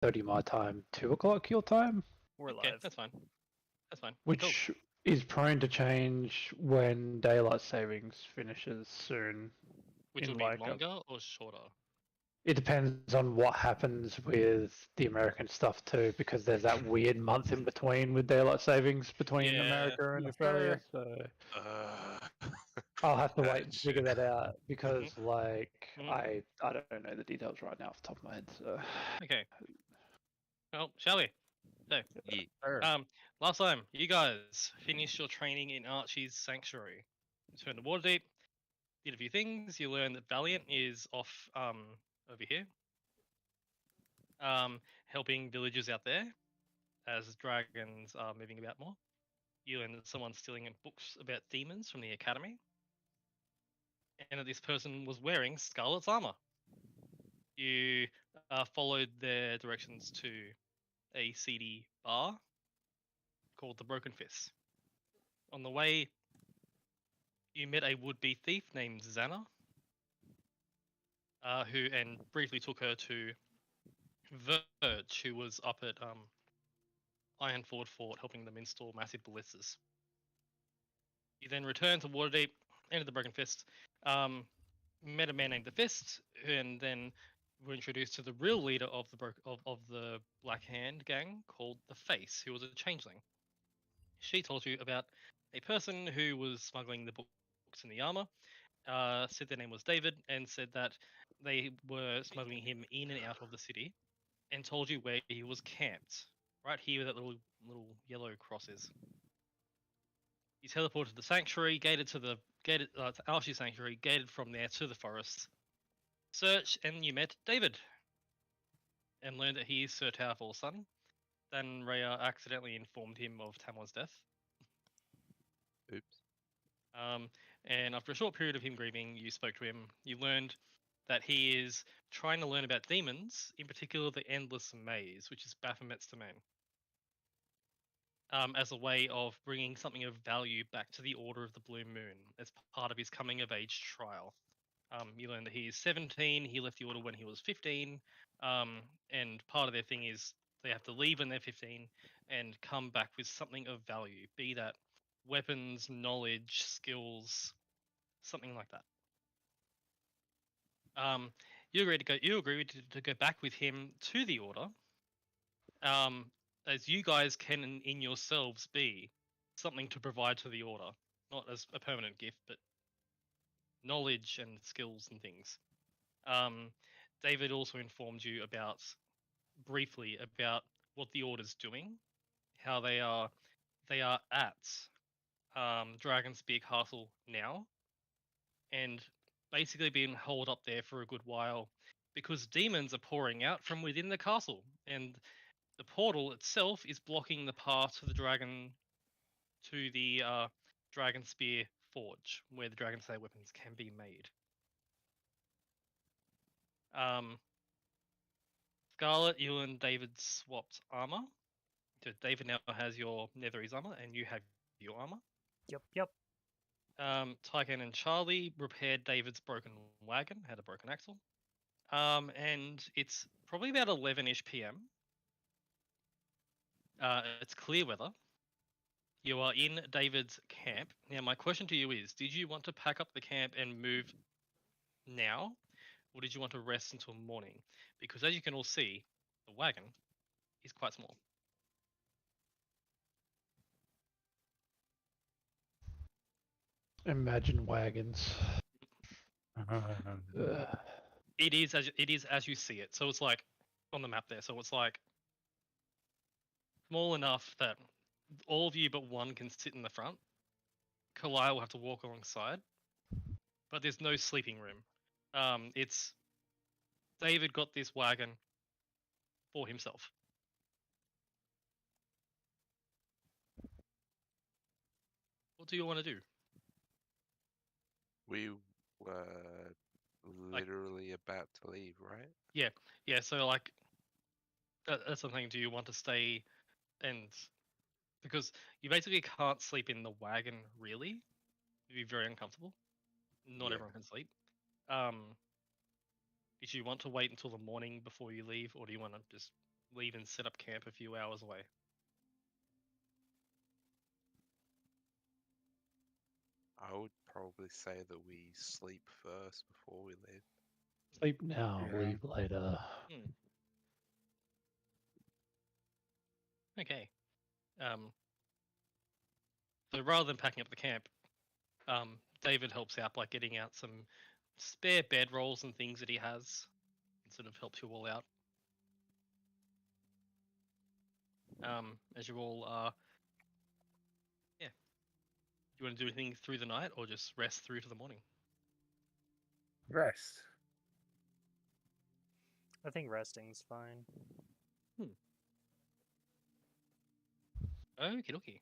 12:30 my time, 2 o'clock your time, We're Okay, live. that's fine. That's fine. which is prone to change when daylight savings finishes soon. Which in will be like longer or shorter? It depends on what happens with the American stuff too, because there's that weird month in between with daylight savings between Yeah. America and Yes, Australia. sir. So I'll have to wait and figure that out because, like, Mhm. I don't know the details right now off the top of my head. So Okay. Well, shall we? So, Yeah. Sir. last time you guys finished your training in Archie's sanctuary. Returned to Waterdeep. Did a few things. You learned that Valiant is off over here, helping villagers out there as dragons are moving about more. You learned that someone's stealing books about demons from the academy, and that this person was wearing Scarlet's armor. You followed their directions to a seedy bar called the Broken Fist. On the way, you met a would-be thief named Xana, who briefly took her to Verge, who was up at Ironford Fort helping them install massive ballistas. You then returned to Waterdeep, entered the Broken Fist, met a man named the Fist, and then were introduced to the real leader of the Black Hand gang called the Face, who was a changeling. She told you about a person who was smuggling the books and the armor, said their name was David, and said that they were smuggling him in and out of the city, and told you where he was camped, right here where that little yellow cross is. You teleported to the sanctuary, to Alshi Sanctuary, gated from there to the forest. Search, and you met David, and learned that he is Sir Towerfall's son. Then Rhea accidentally informed him of Tamo's death. Oops. And after a short period of him grieving, you spoke to him. You learned that he is trying to learn about demons, in particular the Endless Maze, which is Baphomet's domain, as a way of bringing something of value back to the Order of the Blue Moon as part of his coming of age trial. You learn that he is 17. He left the Order when he was 15, and part of their thing is they have to leave when they're 15 and come back with something of value, be that weapons, knowledge, skills, something like that. You agreed to go. You agreed to go back with him to the Order, as you guys can in yourselves be something to provide to the Order, not as a permanent gift, but knowledge and skills and things. David also informed you briefly about what the Order's doing, how they are at Dragonspear Castle now, and basically being holed up there for a good while because demons are pouring out from within the castle, and the portal itself is blocking the path to the Dragonspear Forge, where the Dragon Slayer weapons can be made. Scarlet, you and David swapped armor. So David now has your Netherese armor, and you have your armor. Yep. Tyken and Charlie repaired David's broken wagon, had a broken axle. And it's probably about 11-ish PM. It's clear weather. You are in David's camp. Now, my question to you is, did you want to pack up the camp and move now? Or did you want to rest until morning? Because as you can all see, the wagon is quite small. imagine wagons. It is as you see it. So it's like on the map there. So it's like small enough that all of you but one can sit in the front. Kalai will have to walk alongside, but there's no sleeping room. It's David got this wagon for himself. What do you want to do? We were literally about to leave, right? Yeah. So like, that's something. Do you want to stay and because you basically can't sleep in the wagon really, it'd be very uncomfortable. Not Yeah. everyone can sleep. Did you want to wait until the morning before you leave, or do you want to just leave and set up camp a few hours away? I would probably say that we sleep first before we leave. Sleep now, Yeah. leave later. Okay. So rather than packing up the camp, David helps out by getting out some spare bedrolls and things that he has, and sort of helps you all out. As you all are, yeah. Do you want to do anything through the night, or just rest through to the morning? Rest. I think resting's fine. Okie dokie.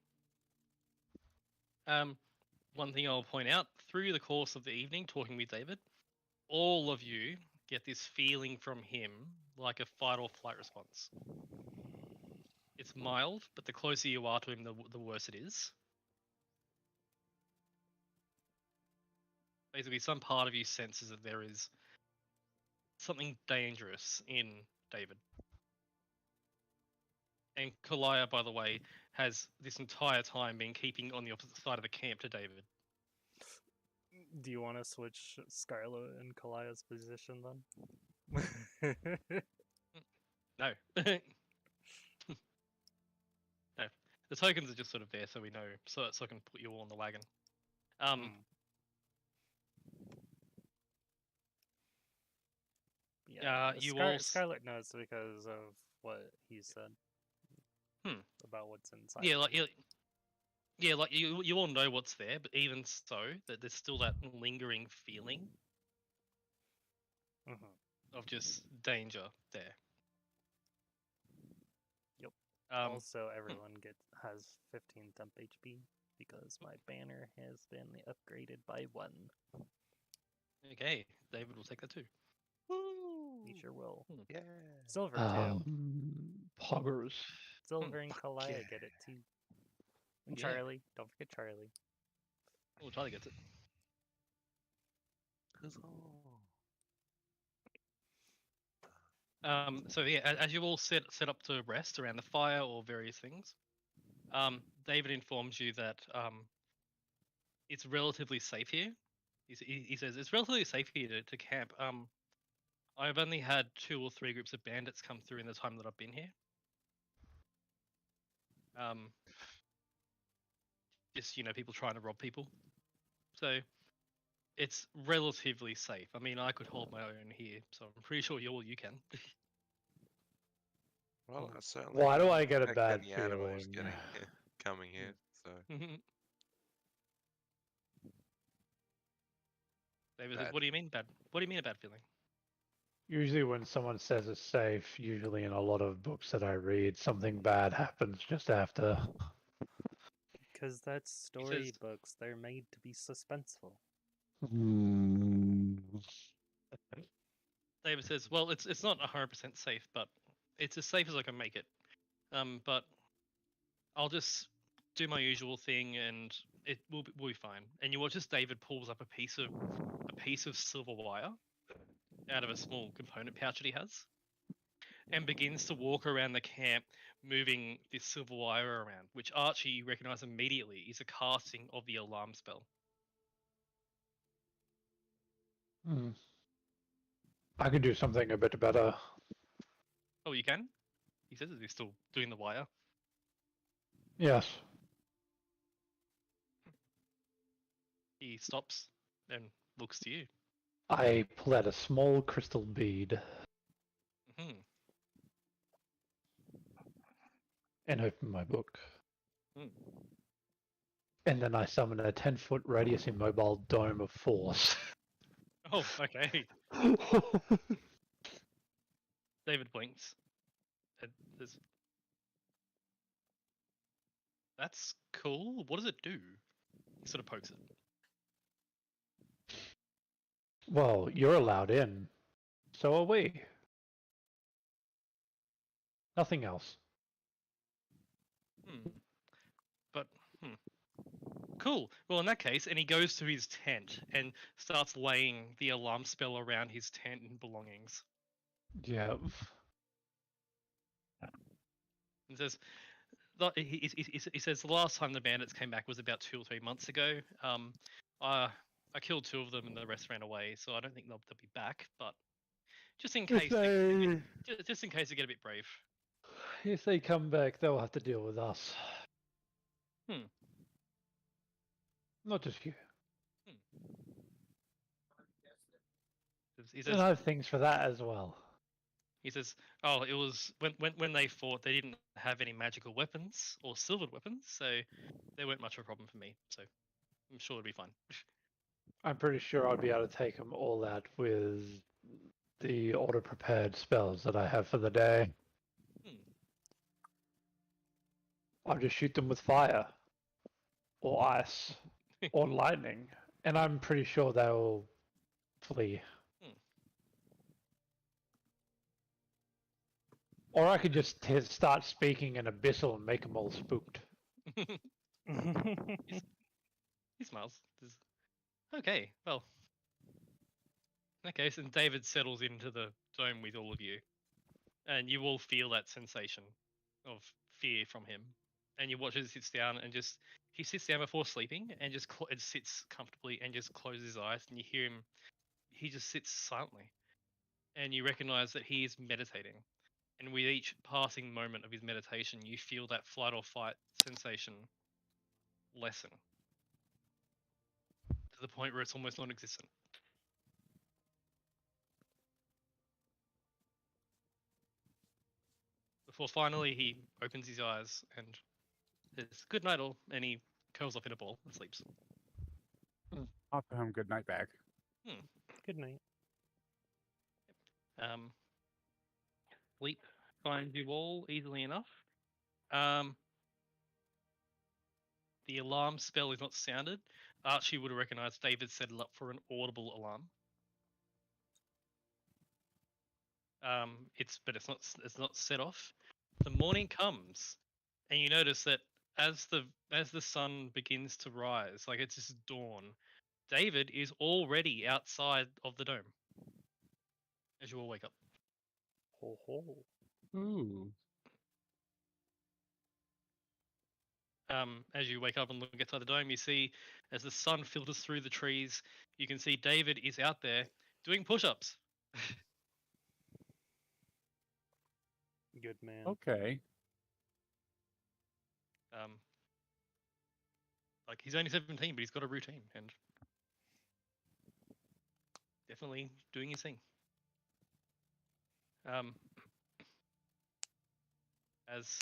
One thing I'll point out, through the course of the evening, talking with David, all of you get this feeling from him like a fight or flight response. It's mild, but the closer you are to him, the worse it is. Basically, some part of you senses that there is something dangerous in David. And Kalaya, by the way, has this entire time been keeping on the opposite side of the camp to David. Do you want to switch Scarlet and Kalaya's position then? No. No. The tokens are just sort of there so we know, so I can put you all on the wagon. Yeah, you all Scarlet knows because of what he said. About what's inside. Yeah, like you all know what's there, but even so, that there's still that lingering feeling of just danger there. Yep. Um, Also, everyone has 15 temp HP because my banner has been upgraded by 1. okay, David will take that too. He sure will. Yeah. Silver too. Poggers. Silver and fuck Kalaya yeah. get it too. And Yeah. Charlie, don't forget Charlie. Oh, Charlie gets it. So yeah, as you all set up to rest around the fire or various things, David informs you that it's relatively safe here. He says it's relatively safe here to camp. I've only had 2 or 3 groups of bandits come through in the time that I've been here. Just people trying to rob people. So it's relatively safe. I mean, I could hold my own here, so I'm pretty sure you can. Well, I certainly. Why do I get a expect bad any animals feeling? coming here. So David says, Bad. "What do you mean bad? What do you mean a bad feeling?" Usually when someone says it's safe, usually in a lot of books that I read, something bad happens just after. Because that's storybooks. They're made to be suspenseful. David says, "Well, it's not 100% safe, but it's as safe as I can make it. But I'll just do my usual thing, and it will be fine." And you watch as David pulls up a piece of silver wire out of a small component pouch that he has, and begins to walk around the camp, moving this silver wire around, which Archie, you recognize immediately, is a casting of the alarm spell. I could do something a bit better. Oh, you can? He says that he's still doing the wire. Yes. He stops and looks to you. I pull out a small crystal bead Hmm. and open my book. Hmm. And then I summon a 10-foot radius immobile dome of force. Oh, okay. David blinks. And says, "That's cool. What does it do?" He sort of pokes it. Well, you're allowed in. So are we. Nothing else. Cool. Well, in that case, and he goes to his tent and starts laying the alarm spell around his tent and belongings. Yeah. says, he says the last time the bandits came back was about 2 or 3 months ago. I killed 2 of them and the rest ran away, so I don't think they'll be back. But just in If case, they, they just in case they get a bit brave. if they come back, they'll have to deal with us. Hmm. Not just you. He And says, I have things for that as well. he says, oh, it was when they fought, they didn't have any magical weapons or silvered weapons, so they weren't much of a problem for me. So I'm sure it'll be fine. I'm pretty sure I'd be able to take them all out with the auto-prepared spells that I have for the day. Hmm. I'll just shoot them with fire, or ice, or lightning, and I'm pretty sure they'll flee. Hmm. Or I could just start speaking in Abyssal and make them all spooked. He smiles. Okay, well. Okay, so David settles into the dome with all of you, and you all feel that sensation of fear from him. And you watch as he sits down and he sits down before sleeping and just and sits comfortably and just closes his eyes, and you hear him. He just sits silently, and you recognize that he is meditating. And with each passing moment of his meditation, you feel that flight or fight sensation lessen to the point where it's almost non-existent. Before finally he opens his eyes and says, "Good night, all," and he curls up in a ball and sleeps. Offer him good night back. Good night. Sleep finds you all easily enough. The alarm spell is not sounded. Archie would have recognized David set it up for an audible alarm. It's not set off. The morning comes, and you notice that as the sun begins to rise, like it's just dawn, David is already outside of the dome. As you all wake up. Ho ho. Ooh. As you wake up and look outside the dome, you see as the sun filters through the trees, you can see David is out there doing push-ups. Good man. Okay. Like he's only 17, but he's got a routine and definitely doing his thing. As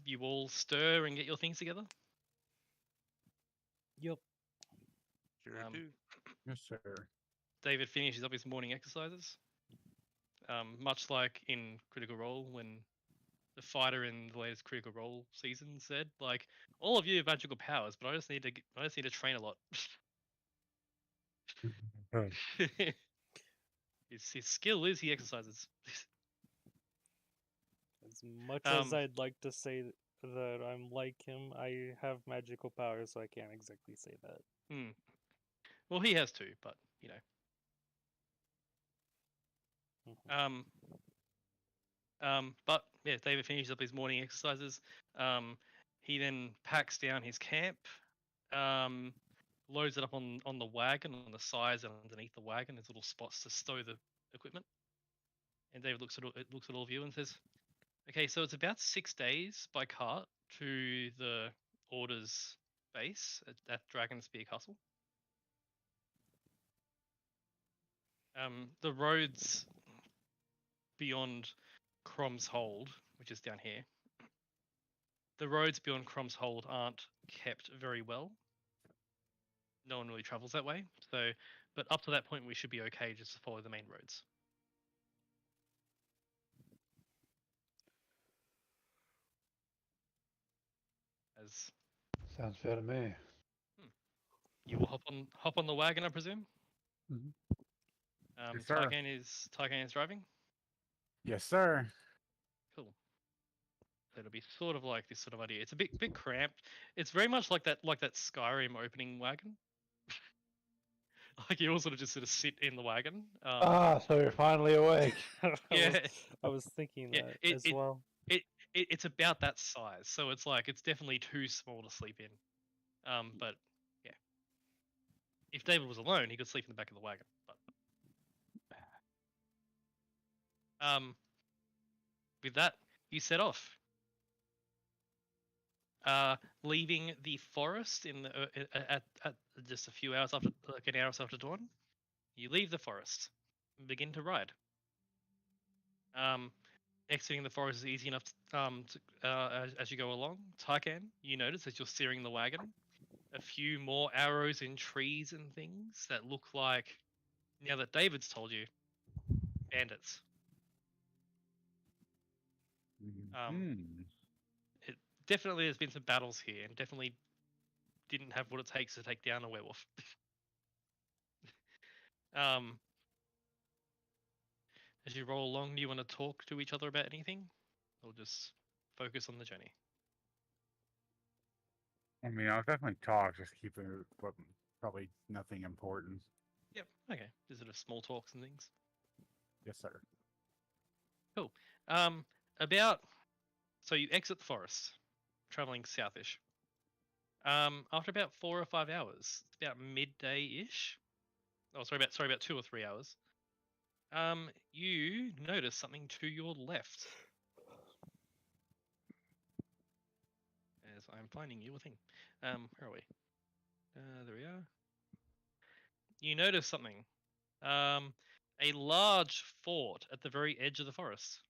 you all stir and get your things together. Yep. Sure Um, do. Yes, sir. David finishes up his morning exercises. Much like in Critical Role, when the fighter in the latest Critical Role season said, like, all of you have magical powers, but I just need to train a lot. his skill is he exercises. As much as Um, I'd like to say that I'm like him, I have magical powers, so I can't exactly say that. Well, he has too, but you know. Mhm. But yeah, David finishes up his morning exercises. He then packs down his camp, loads it up on the wagon, on the sides and underneath the wagon. There's little spots to stow the equipment. And David looks at all of you and says, "Okay, so it's about 6 days by cart to the Order's base at Dragonspear Castle. The roads beyond Crom's Hold, which is down here, the roads beyond Crom's Hold aren't kept very well. No one really travels that way. So, but up to that point, we should be okay just to follow the main roads. As Sounds fair to me. you will hop on the wagon, I presume. Mhm. Yes, sir. Tygan is driving. Yes, sir. Cool. So it'll be sort of like this sort of idea. It's a bit cramped. It's very much like that Skyrim opening wagon. Like you all sort of sit in the wagon. So you're finally awake. I Yeah. was, I was thinking Yeah, that as well. it's about that size, so it's like it's definitely too small to sleep in. But yeah, if David was alone, he could sleep in the back of the wagon. But with that, you set off. Leaving the forest in the at just a few hours after, like an hour or so after dawn, you leave the forest and begin to ride. Exiting the forest is easy enough as you go along. Taikan, you notice as you're steering the wagon, a few more arrows in trees and things that look like, now that David's told you, bandits. It definitely has been some battles here, and definitely didn't have what it takes to take down a werewolf. As you roll along, do you want to talk to each other about anything, or just focus on the journey? I mean, I'll definitely talk, just keep it, but probably nothing important. Yep. Okay. Just sort of small talks and things. Yes, sir. Cool. So you exit the forest, traveling southish. After about 4 or 5 hours, it's about midday-ish. Oh, sorry, about 2 or 3 hours. You notice something to your left. As I'm finding you a thing. Where are we? There we are. You notice something. A large fort at the very edge of the forest.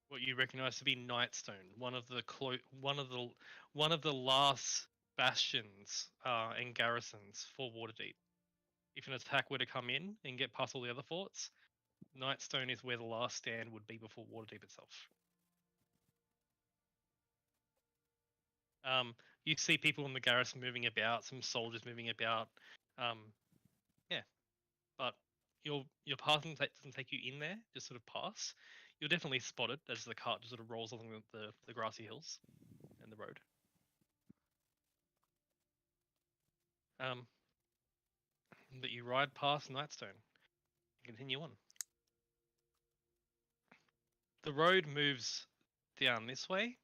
What you recognize to be Nightstone, one of the last bastions and garrisons for Waterdeep. If an attack were to come in and get past all the other forts, Nightstone is where the last stand would be before Waterdeep itself. You see people in the garrison moving about, some soldiers moving about. Yeah, but your path doesn't take you in there, just sort of pass. You're definitely spotted as the cart just sort of rolls along the grassy hills and the road. But you ride past Nightstone and continue on. The road moves down this way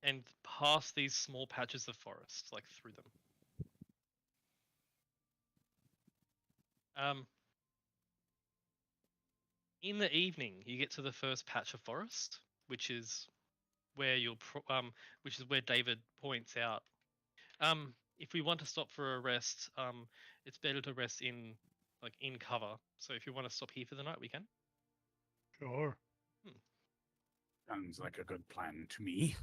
and past these small patches of forest, like through them. In the evening, you get to the first patch of forest, which is where David points out. If we want to stop for a rest, it's better to rest in cover. So if you want to stop here for the night, we can. Sure. Sounds like a good plan to me.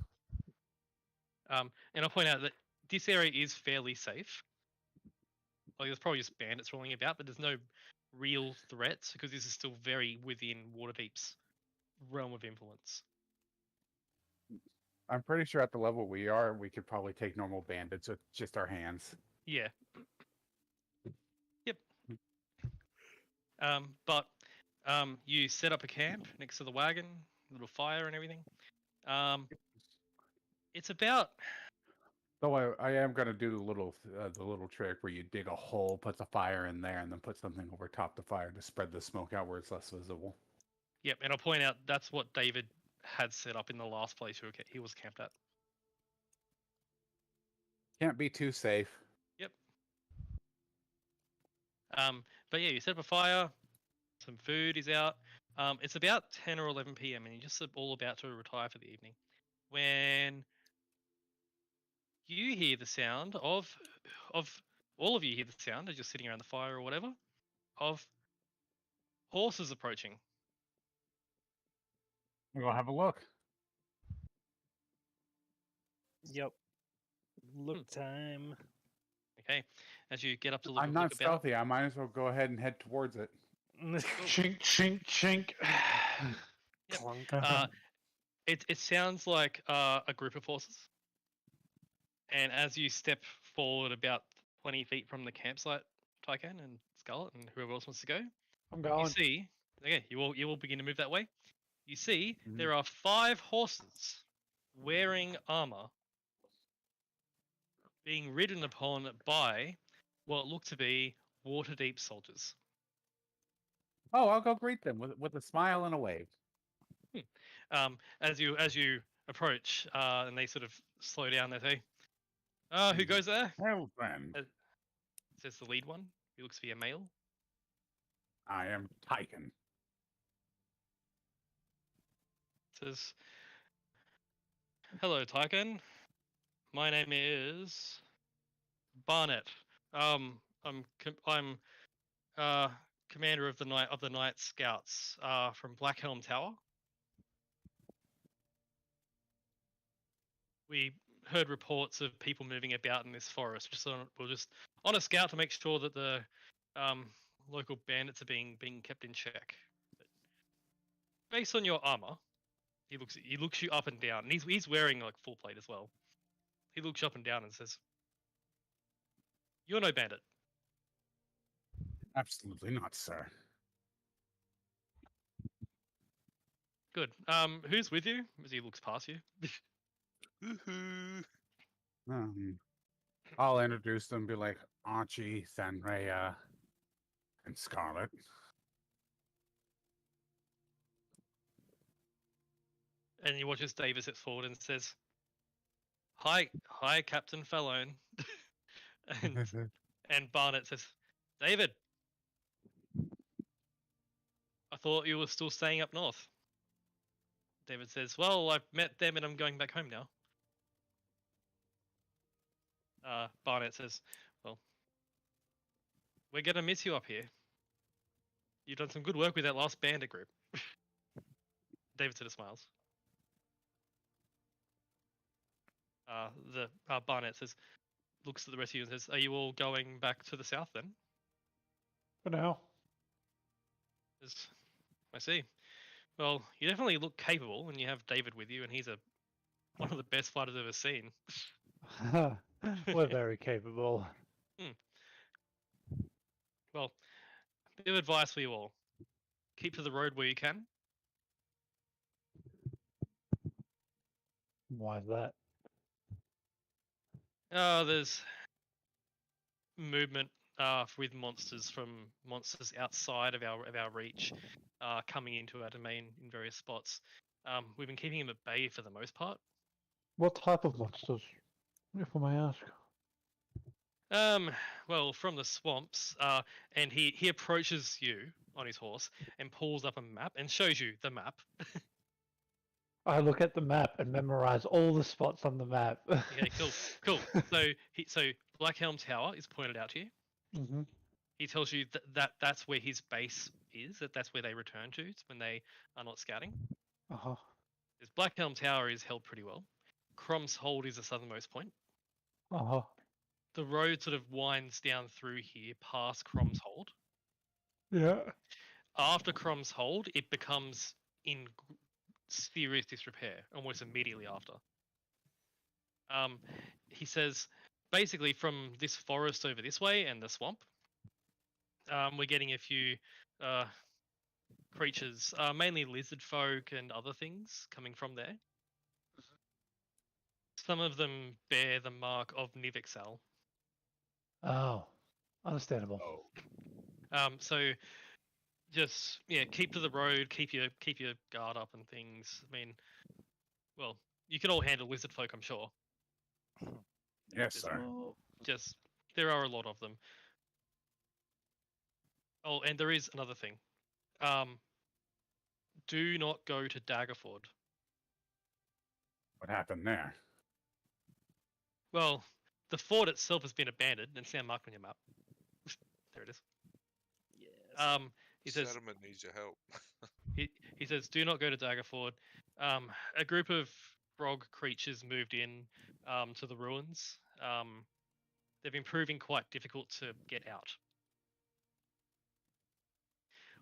And I'll point out that this area is fairly safe. Like there's probably just bandits rolling about, but there's no real threats because this is still very within Waterdeep's realm of influence. I'm pretty sure at the level we are, we could probably take normal bandits with just our hands. Yeah. Yep. But you set up a camp next to the wagon, little fire and everything. It's about. Though I am gonna do the little trick where you dig a hole, put the fire in there, and then put something over top the fire to spread the smoke out where it's less visible. Yep, and I'll point out that's what David had set up in the last place he was camped at. Can't be too safe. Yep. But yeah, you set up a fire. Some food is out. It's about 10 or 11 p.m. and you're just all about to retire for the evening when you hear the sound of all of you hear the sound as you're sitting around the fire or whatever of horses approaching. We'll go have a look. Yep. Look time. Okay, as you get up to look, I'm not stealthy. I might as well go ahead and head towards it. Chink, chink, chink. Yep. Clunk. It sounds like a group of horses. And as you step forward about 20 feet from the campsite, Taikan and Scarlet and whoever else wants to go, I'm going. you see, okay, you will begin to move that way. You see there are 5 horses wearing armor being ridden upon by what look to be Waterdeep soldiers. Oh, I'll go greet them with a smile and a wave. As you approach, and they sort of slow down, they say, "Who Mhm. goes there?" Well, friend, Says the lead one. He looks to be a male. I am Tyken. Says, "Hello, Tyken. My name is Barnett. I'm commander of the Night Scouts from Blackhelm Tower. We heard reports of people moving about in this forest. We're just on a scout to make sure that the local bandits are being kept in check. But based on your armor, he looks you up and down, and he's wearing like full plate as well. He looks you up and down and says, "You're no bandit." Absolutely not, sir. Good. Who's with you? As he looks past you. Woohoo! I'll introduce them. Be like Archie, Sanrea, and Scarlet. And he watches David step forward and says, hi, Captain Fallone." and Barnett says, "David, I thought you were still staying up north." David says, "Well, I've met them and I'm going back home now." Barnett says, "Well, we're gonna miss you up here. You've done some good work with that last bandit group." David sort of smiles. The Barnett says, looks at the rest of you and says, "Are you all going back to the south then?" For now. Says, "I see. Well, you definitely look capable, and you have David with you, and he's one of the best fighters I've ever seen." We're very capable. Well, a bit of advice for you all: keep to the road where you can. Why is that? There's movement with monsters outside of our reach, coming into our domain in various spots. We've been keeping them at bay for the most part. What type of monsters, if I may ask? Well, from the swamps, and he approaches you on his horse and pulls up a map and shows you the map. I look at the map and memorize all the spots on the map. Okay, cool. So Blackhelm Tower is pointed out to you. hmm He tells you that's where his base is. That's where they return to when they are not scouting. Uh-huh. Because Blackhelm Tower is held pretty well. Crom's Hold is the southernmost point. Uh-huh. The road sort of winds down through here past Crom's Hold. Yeah. After Crom's Hold, it becomes in serious disrepair almost immediately after. He says, basically from this forest over this way and the swamp, we're getting a few creatures, mainly lizard folk and other things coming from there. Some of them bear the mark of Nivixal. Oh. Understandable. So just keep to the road, keep your guard up and things. I mean, well, you can all handle lizard folk, I'm sure. Yes, sir. Just there are a lot of them. Oh, and there is another thing. Do not go to Daggerford. What happened there? Well, the fort itself has been abandoned and it's now marked on your map. There it is. Yes. He says Settlement needs your help. he says, "Do not go to Daggerford." A group of frog creatures moved in to the ruins. They've been proving quite difficult to get out.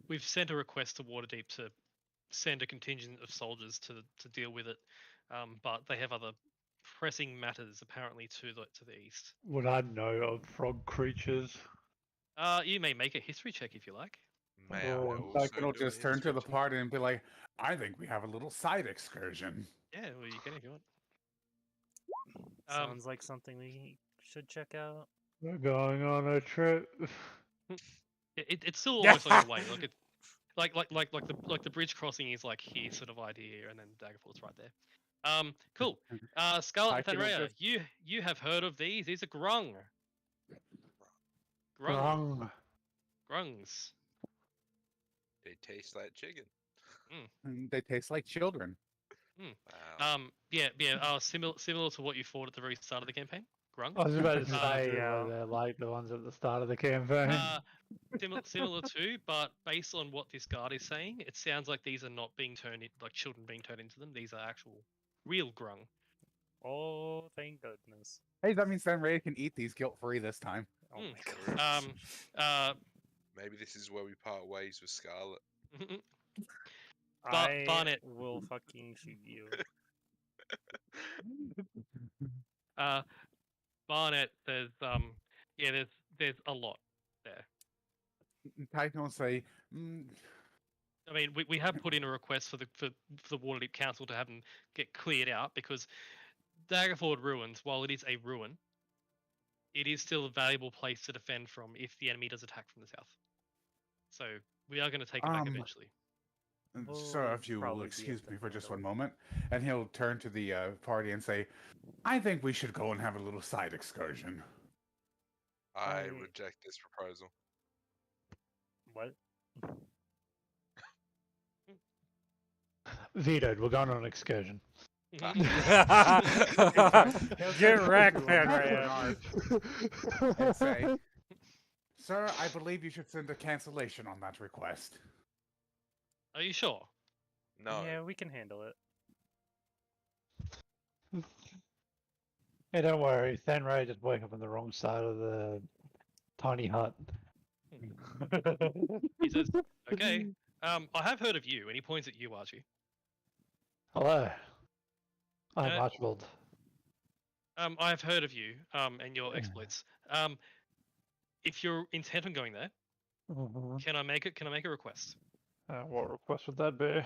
We've sent a request to Waterdeep to send a contingent of soldiers to deal with it, but they have other pressing matters apparently to the east. Would I know of frog creatures? You may make a history check if you like. May Oh, I also Tyken will do a just turn to history the check? party and be like, I think we have a little side excursion. Yeah, well, you can if you want. Sounds like something we should check out. We're going on a trip. It's still almost on your way. Like the bridge crossing is like here, sort of idea, and then Daggerford's right there. Cool. Scarlet and Hiking up Fenrir, this- you have heard of these? These are grung. Wrong. Grungs. They taste like chicken. They taste like children. Wow. Similar to what you fought at the very start of the campaign. Grung. I was about to Uh, say yeah. they're like the ones at the start of the campaign. Similar to, but based on what this guard is saying, it sounds like these are not being turned in, like children being turned into them. These are actual, real grung. Oh, thank goodness. Hey, that means then Ray can eat these guilt-free this time. Oh Mm. my god. Maybe this is where we part ways with Scarlet. I Barnet. will fucking shoot you. Barnet, there's there's a lot there. Titan will say, I mean, we have put in a request for the Waterdeep Council to have them get cleared out because Daggerford Ruins, while it is a ruin, it is still a valuable place to defend from if the enemy does attack from the south. So we are going to take it back eventually. Sir, We'll if you will probably be excuse able me to for just handle one moment, and he'll turn to the party and say, I think we should go and have a little side excursion. I I- reject this proposal. What? Vetoed. We're going on an excursion. Get wrecked, Fenrir. And say, Sir, I believe you should send a cancellation on that request. Are you sure? No. Yeah, we can handle it. Hey, don't worry. Thenray just woke up on the wrong side of the tiny hut. He says, "Okay, I have heard of you," and he points at you, Archie. Hello. I'm Uh, Archibald. I have heard of you, and your exploits. If you're intent on going there, can I make a request? What request would that be?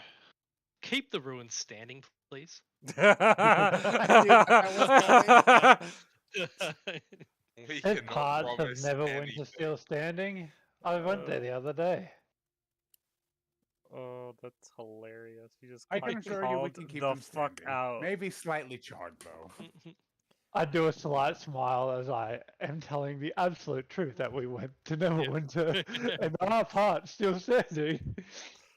Keep the ruins standing, please. We His cannot parts have promise never went to anything. still standing. I went there the other day. Oh, that's hilarious. You just I can called assure you we can keep the them fuck standing. out. Maybe slightly charred, though. I do a slight smile as I am telling the absolute truth that we went to Neverwinter, and our parts still standing.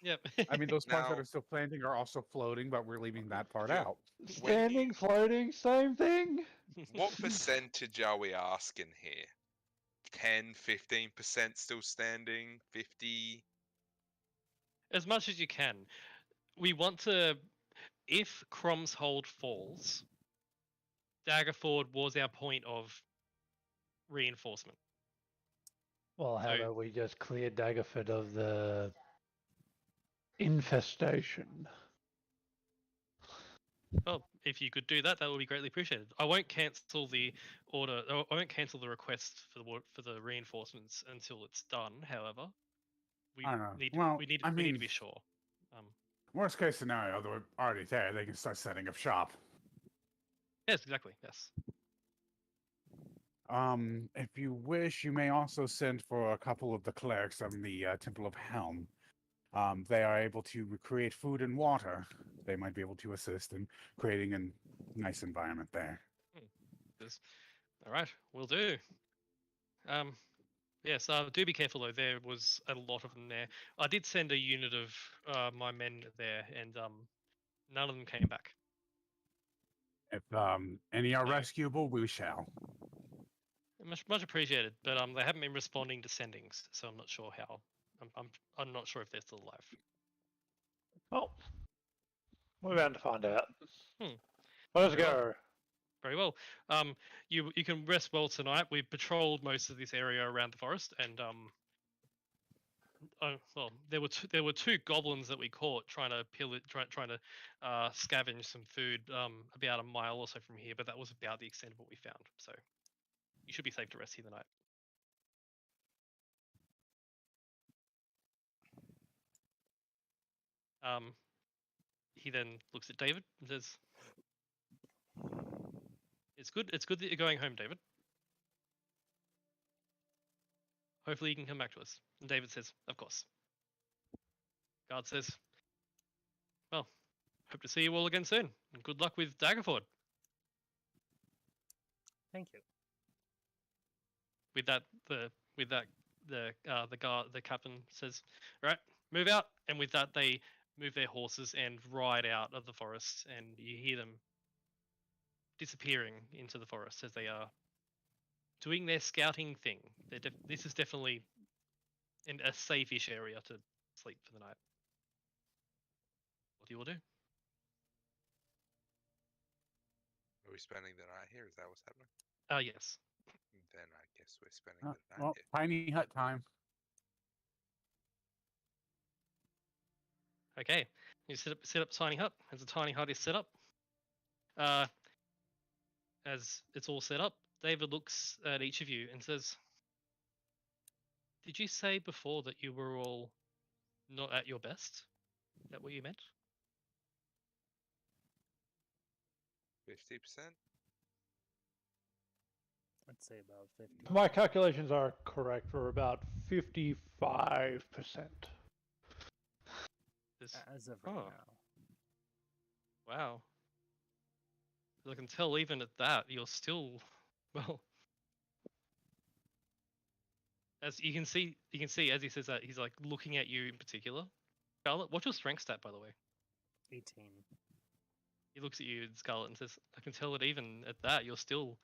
Yep. I mean, those parts that Now- are still planting are also floating, but we're leaving that part Yeah. out. Standing, floating, same thing. What percentage are we asking here? 10, 15% still standing? 50? As much as you can. We want to. If Crom's hold falls, Daggerford was our point of reinforcement. Well, how So- about we just clear Daggerford of the infestation? Well, if you could do that, that would be greatly appreciated. I won't cancel the order. I won't cancel the request for the reinforcements until it's done. However, we I know. need Well, we need I we need to mean- be sure. Worst case scenario, they're already there. They can start setting up shop. Yes, exactly. Yes. If you wish, you may also send for a couple of the clerics on the Temple of Helm. They are able to recreate food and water. They might be able to assist in creating a nice environment there. All right, we'll do. Yes. Do be careful though. There was a lot of them there. I did send a unit of my men there, and none of them came back. If any are Okay. rescuable, we shall. Much appreciated, but they haven't been responding to sendings, so I'm not sure how. I'm not sure if they're still alive. Well, we're bound to find out. Hmm. Let's Very well. go. Very well. You can rest well tonight. We've patrolled most of this area around the forest, and well, there were two goblins that we caught trying to trying to scavenge some food about a mile or so from here, but that was about the extent of what we found. So you should be safe to rest here tonight. He then looks at David and says, It's good that you're going home, David. Hopefully you can come back to us." And David says, "Of course." Guard says, "Well, hope to see you all again soon, and good luck with Daggerford." Thank you. With that, the captain says, "Right, move out." And with that, they move their horses and ride out of the forest, and you hear them disappearing into the forest as they are doing their scouting thing. This is definitely in a safe-ish area to sleep for the night. What do you all do? Are we spending the night here? Is that what's happening? Yes. Then I guess we're spending the night Well, here. tiny hut time. Okay. You set up tiny hut. As the tiny hut is set up, as it's all set up, David looks at each of you and says, "Did you say before that you were all not at your best? Is that what you meant?" 50%? I'd say about 50. My calculations are correct. We're about 55%. As of right Oh. now. Wow. I can tell even at that, you're still, well, as you can see as he says that, he's like looking at you in particular. Scarlet, what's your strength stat, by the way? 18. He looks at you, Scarlet, and says, "I can tell that even at that, you're still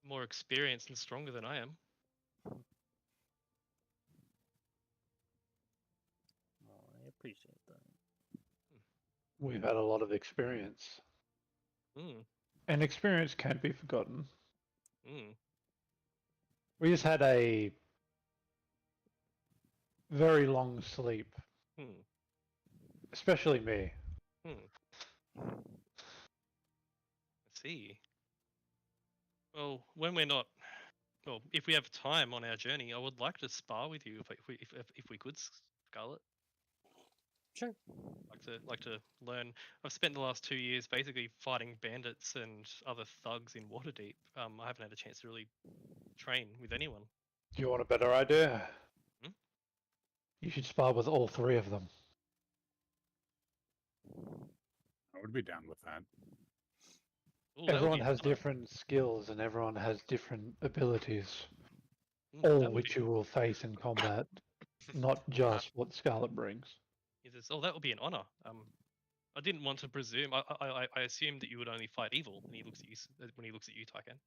more experienced and stronger than I am." Well, I appreciate that. We've had a lot of experience. Mm, And experience can't be forgotten. mm. We just had a very long sleep. Hmm. Especially me. I see. Well, when we're not, well, if we have time on our journey, I would like to spar with you if we could, Scarlet. Sure. Like to learn. I've spent the last 2 years basically fighting bandits and other thugs in Waterdeep. I haven't had a chance to really train with anyone. Do you want a better idea? Hmm? You should spar with all three of them. I would be down with that. Ooh, that would Everyone be has fun. different skills and everyone has different abilities. That All would which be- you will face in combat. Not just what Scarlet brings. He says, "Oh, that would be an honor." I didn't want to presume. I assumed that you would only fight evil. And he looks at you when he looks at you, Tyken.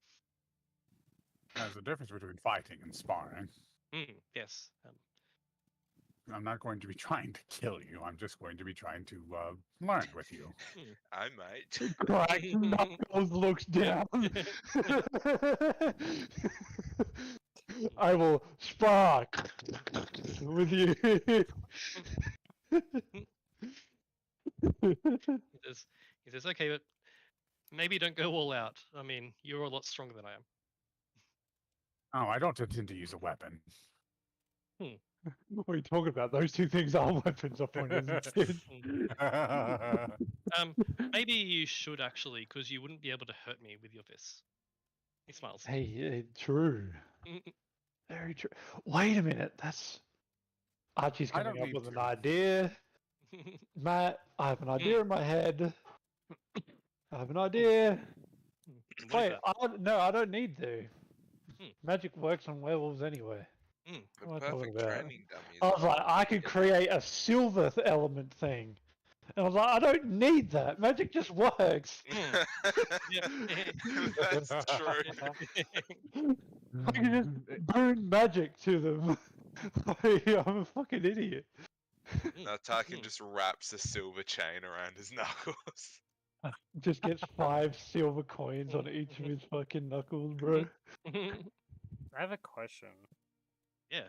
There's a difference between fighting and sparring. Yes. I'm not going to be trying to kill you. I'm just going to be trying to learn with you. I might. Crack Knuckles looks down. I will spark with you. He says, "Okay, but maybe don't go all out. I mean, you're a lot stronger than I am." Oh, I don't intend to use a weapon. What are you talking about? Those two things are weapons, I pointed at it. Maybe you should actually, because you wouldn't be able to hurt me with your fists. He smiles. Hey, true. Very true. Wait a minute. That's Archie's I don't coming up need with an to. idea. Matt, I have an idea in my head. I have an idea. What is Wait, that? I don't need to. Hmm. Magic works on werewolves anyway. The What am I talking perfect about? training dummy. I was like, I could create a silver element thing. And I was like, I don't need that. Magic just works. That's true. I can just boon magic to them. I'm a fucking idiot. Now Tarkin just wraps a silver chain around his knuckles. Just gets 5 silver coins on each of his fucking knuckles, bro. I have a question. Yeah.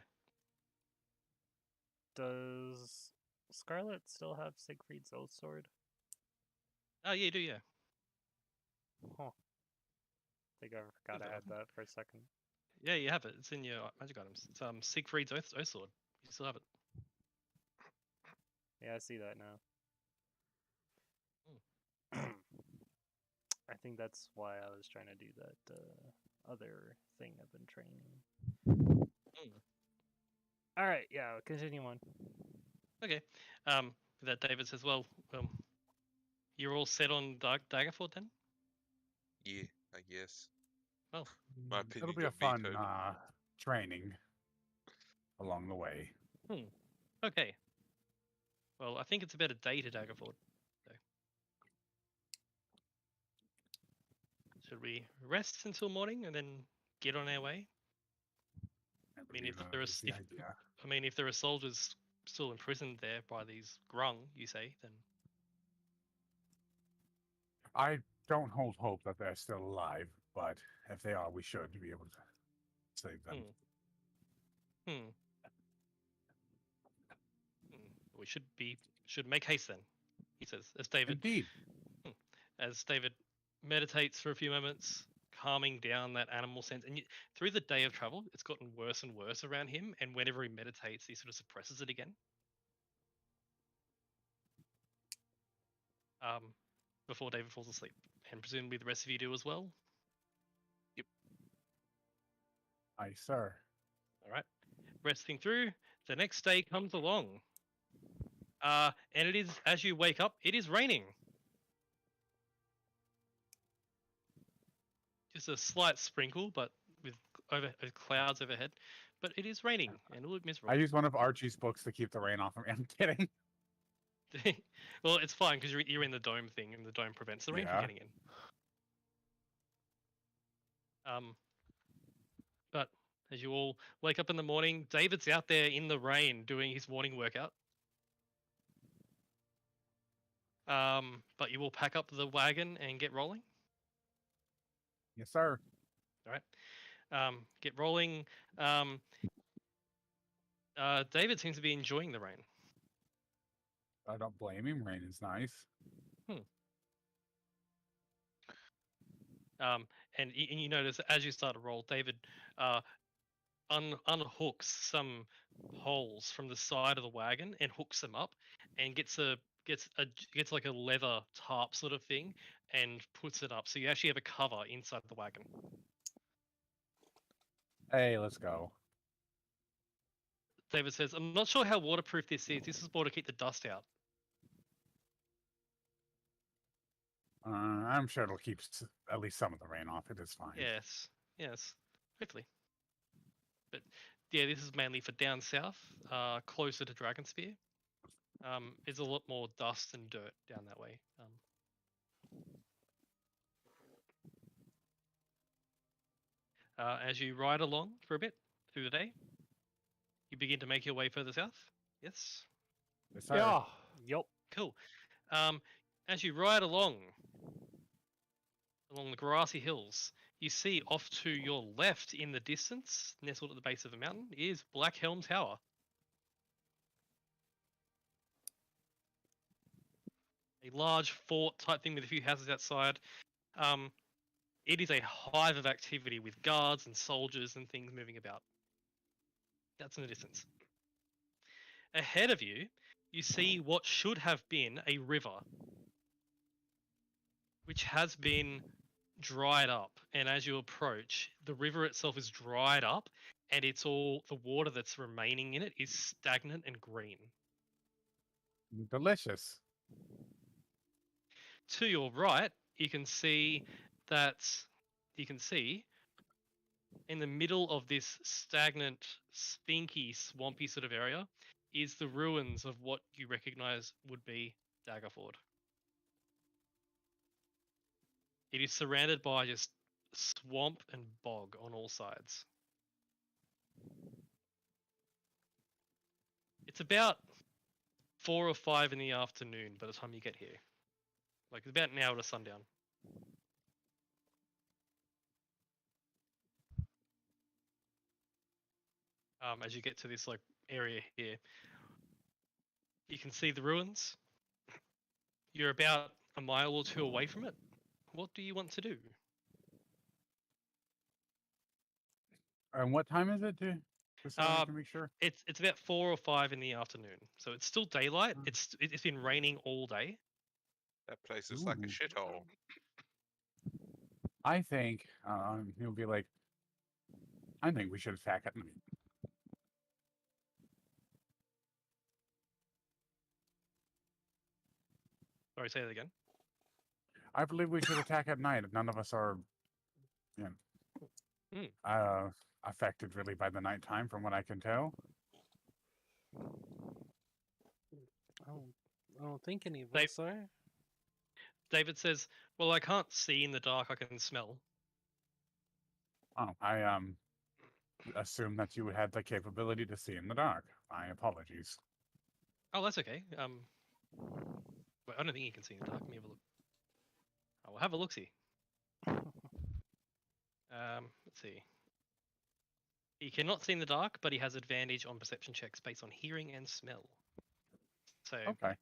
Does Scarlet still have Siegfried's oath sword? Oh, yeah, you do, yeah. Huh. Think I forgot I had that for a second. Yeah, you have it. It's in your magic items. It's Siegfried's oath sword. You still have it. Yeah, I see that now. I think that's why I was trying to do that other thing I've been training. Alright, yeah, continue on. Okay. That David says, well, you're all set on Daggerford then? Yeah, I guess. Well, My It'll opinion be a got fun vetoed. training along the way. okay. Well, I think it's about a day to Daggerford. So. Should we rest until morning and then get on our way? I I mean, if believe there that are, is the idea. if there are soldiers still imprisoned there by these grung, you say, then I don't hold hope that they're still alive, but if they are, we should be able to save them. Hmm. We should make haste then, he says, Indeed. as David meditates for a few moments, calming down that animal sense. And through the day of travel, it's gotten worse and worse around him. And whenever he meditates, he sort of suppresses it again. Before David falls asleep, and presumably the rest of you do as well. Aye, sir. All right, resting through. The next day comes along, and it is, as you wake up, it is raining. Just a slight sprinkle, but with clouds overhead. But it is raining, and it look I miserable. use one of Archie's books to keep the rain off of me. I'm kidding. Well, it's fine because you're in the dome thing, and the dome prevents the rain from Yeah. getting in. But as you all wake up in the morning, David's out there in the rain doing his morning workout. But you will pack up the wagon and get rolling. Yes, sir. All right. Get rolling. David seems to be enjoying the rain. I don't blame him. Rain is nice. And you notice as you start to roll, David unhooks some holes from the side of the wagon and hooks them up, and gets like a leather tarp sort of thing, and puts it up. So you actually have a cover inside the wagon. Hey, let's go. David says, "I'm not sure how waterproof this is. This is more to keep the dust out." I'm sure it'll keep at least some of the rain off. It is fine. Yes, hopefully. But yeah, this is mainly for down south, closer to Dragonspear. There's a lot more dust and dirt down that way. As you ride along for a bit through the day, you begin to make your way further south. Yes, Yes, sir. Yeah. Yup. cool. As you ride along the grassy hills, you see off to your left in the distance, nestled at the base of the mountain, is Black Helm Tower. A large fort type thing with a few houses outside. It is a hive of activity with guards and soldiers and things moving about. That's in the distance. Ahead of you, you see what should have been a river, which has been dried up. And as you approach, the river itself is dried up, and it's all the water that's remaining in it is stagnant and green. Delicious. To your right, you can see in the middle of this stagnant, stinky, swampy sort of area is the ruins of what you recognize would be Daggerford. It is surrounded by just swamp and bog on all sides. It's about 4 or 5 in the afternoon by the time you get here. Like, it's about an hour to sundown. As you get to this like area here, you can see the ruins. You're about a mile or two away from it. What do you want to do? And what time is it? Just so I can make sure. It's about 4 or 5 in the afternoon, so it's still daylight. It's been raining all day. That place is like a Ooh. shithole. I think he'll be like, I think we should attack at night. Sorry, say that again. I believe we should attack at night. None of us are, you know, affected really by the nighttime, from what I can tell. I don't think any of They- us are. David says, "Well, I can't see in the dark. I can smell." Oh, I assume that you had the capability to see in the dark. My apologies. Oh, that's okay. Wait, I don't think you can see in the dark. Let me have a look. I will have a look. See. Let's see. He cannot see in the dark, but he has advantage on perception checks based on hearing and smell. So Okay.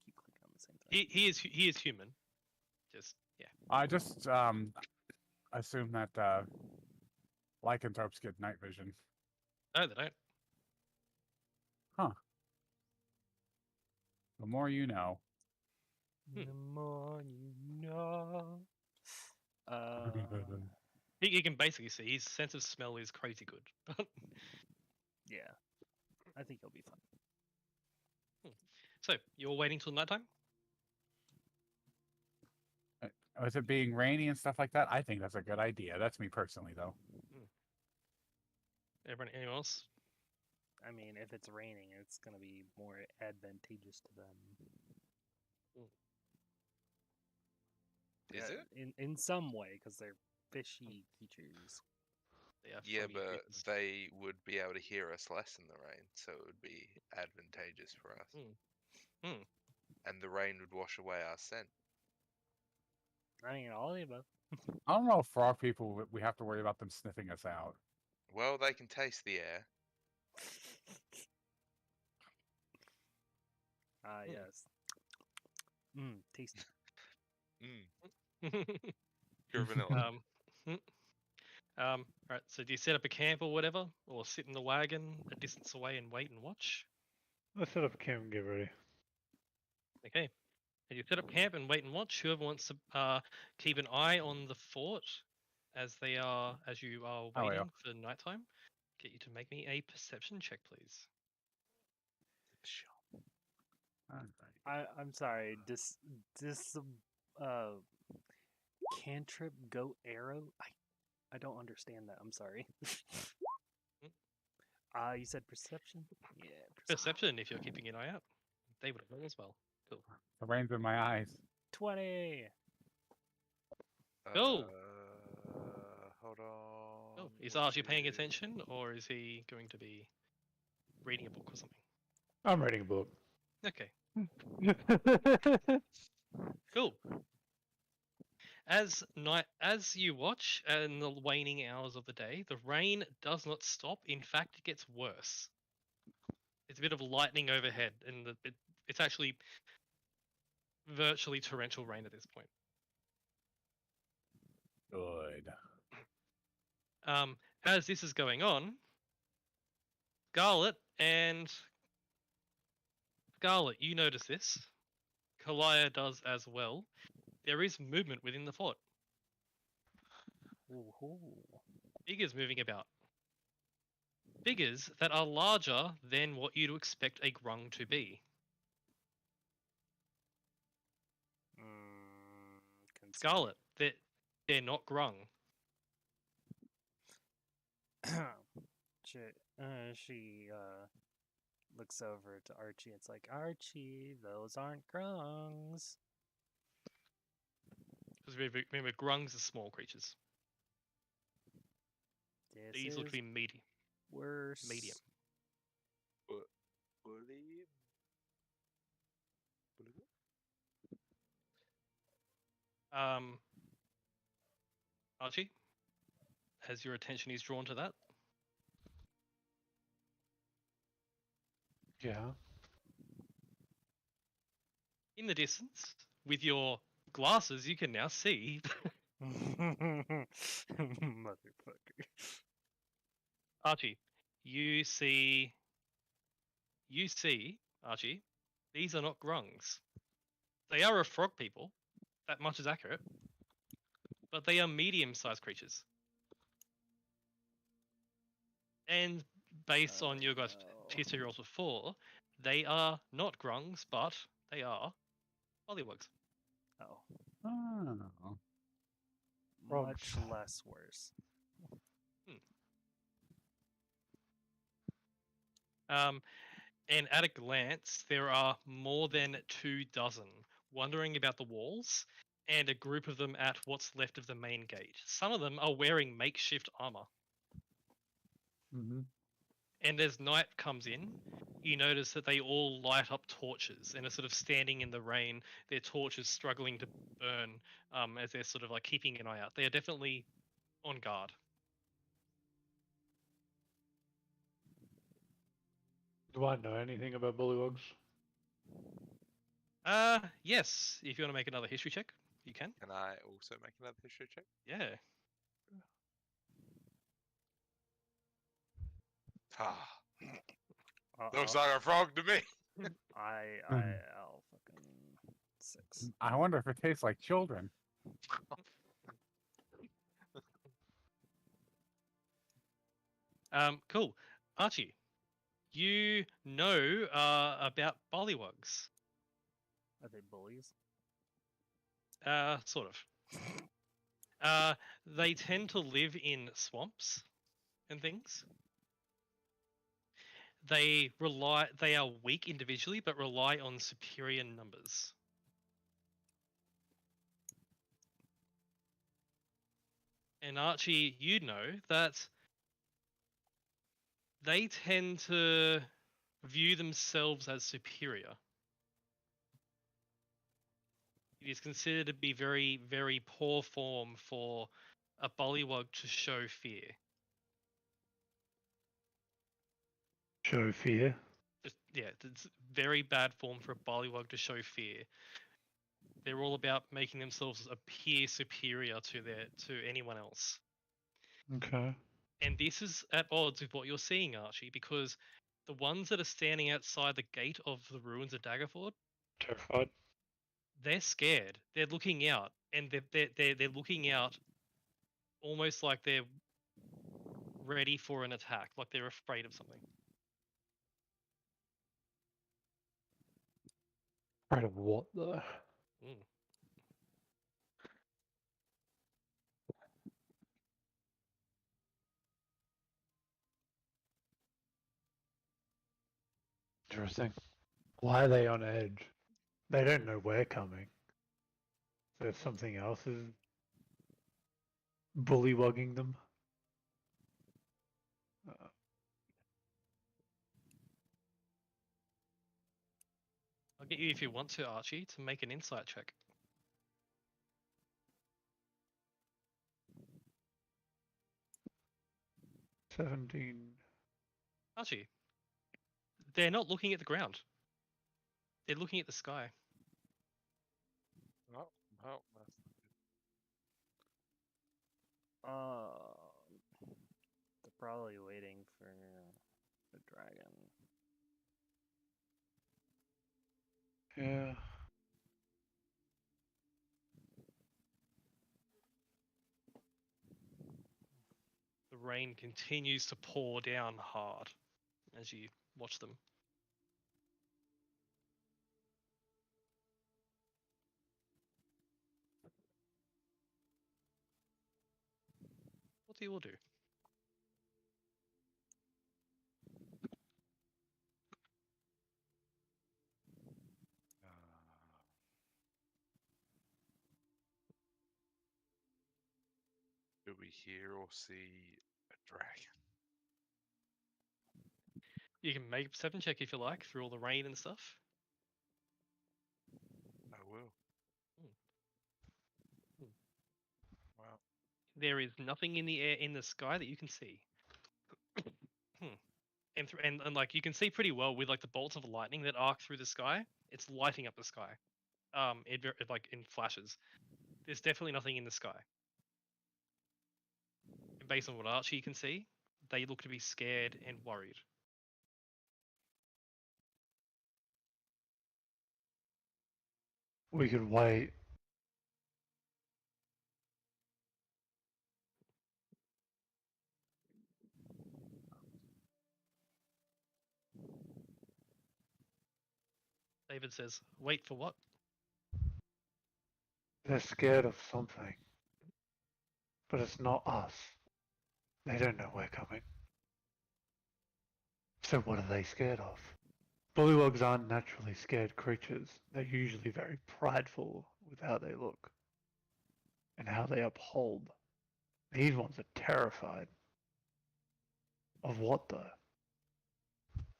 Keep clicking on the same thing. he is human. Just yeah. I just assume that lycanthropes get night vision. No, they don't. The more you know. The more you know. He can basically see. His sense of smell is crazy good. Yeah. I think he'll be fine. So you're waiting till nighttime? With it being rainy and stuff like that, I think that's a good idea. That's me personally, though. Anyone else? I mean, if it's raining, it's going to be more advantageous to them. Is it? In some way, because they're fishy creatures. They are Yeah, foggy but creatures. they would be able to hear us less in the rain, so it would be advantageous for us. And the rain would wash away our scent. I mean, all of the above. I don't know if frog people, we have to worry about them sniffing us out. Well, they can taste the air. Yes. Tasty. Pure vanilla. Alright, so do you set up a camp or whatever? Or sit in the wagon a distance away and wait and watch? Let's set up a camp and get ready. Okay. And you set up camp and wait and watch. Whoever wants to keep an eye on the fort as you are Oh, waiting yeah. for nighttime, get you to make me a perception check, please. I'm sorry. This cantrip go arrow. I don't understand that. I'm sorry. You said perception? Yeah. Perception if you're keeping an eye out. They would have as well. Cool. The rain's in my eyes. 20. Go. Hold on. Oh, is Archie paying attention or is he going to be reading a book or something? I'm reading a book. Okay. Cool. As you watch in the waning hours of the day, the rain does not stop. In fact, it gets worse. It's a bit of lightning overhead, and it's actually virtually torrential rain at this point. Good. As this is going on, Scarlet, you notice this. Kalaya does as well. There is movement within the fort. Ooh. Figures moving about. Figures that are larger than what you'd expect a grung to be. Scarlet, they're not grung. She looks over to Archie. It's like, Archie, those aren't grungs. Because remember, grungs are small creatures. These look to be medium. Worse. Medium. Archie, as your attention is drawn to that, Yeah. in the distance, with your glasses, you can now see Motherfucker. Archie. You see, Archie. These are not grungs. They are a frog people. That much is accurate. But they are medium-sized creatures. And based on your guys' tier 2 rolls before, they are not grungs, but they are polywogs. Oh, Oh. much Frogs. less worse. And at a glance, there are more than 24 wandering about the walls, and a group of them at what's left of the main gate. Some of them are wearing makeshift armor. Mm-hmm. And as night comes in, you notice that they all light up torches and are sort of standing in the rain, their torches struggling to burn as they're sort of like keeping an eye out. They are definitely on guard. Do I know anything about bullywugs? Yes, if you want to make another history check, you can. Can I also make another history check? Yeah. Ah, Uh-oh. looks like a frog to me. I'll fucking 6. I wonder if it tastes like children. Cool. Archie, you know about bullywugs. Are they bullies? Sort of. They tend to live in swamps and things. They are weak individually, but rely on superior numbers. And Archie, you know that they tend to view themselves as superior. It is considered to be very, very poor form for a bullywug to show fear. Show fear. Yeah, it's very bad form for a bullywug to show fear. They're all about making themselves appear superior to anyone else. Okay. And this is at odds with what you're seeing, Archie, because the ones that are standing outside the gate of the ruins of Daggerford, Terrified. they're scared. They're looking out, and they're looking out almost like they're ready for an attack, like they're afraid of something. Afraid of what though? Mm. Interesting. Why are they on edge? They don't know we're coming. So if something else is bullywugging them. I'll get you if you want to, Archie, to make an insight check. 17. Archie, they're not looking at the ground. They're looking at the sky. Oh, oh, that's They're probably waiting for the dragon. Yeah. The rain continues to pour down hard as you watch them. What do you all do? do we hear or see a dragon? You can make a perception check if you like through all the rain and stuff. I will. Hmm. Wow. There is nothing in the air in the sky that you can see. And like you can see pretty well with like the bolts of lightning that arc through the sky. It's lighting up the sky. It like in flashes. There's definitely nothing in the sky. And based on what Archie can see, they look to be scared and worried. We could wait. David says, "Wait for what?" They're scared of something. But it's not us. They don't know we're coming. So what are they scared of? Bullywugs aren't naturally scared creatures. They're usually very prideful with how they look and how they uphold. These ones are terrified. Of what though?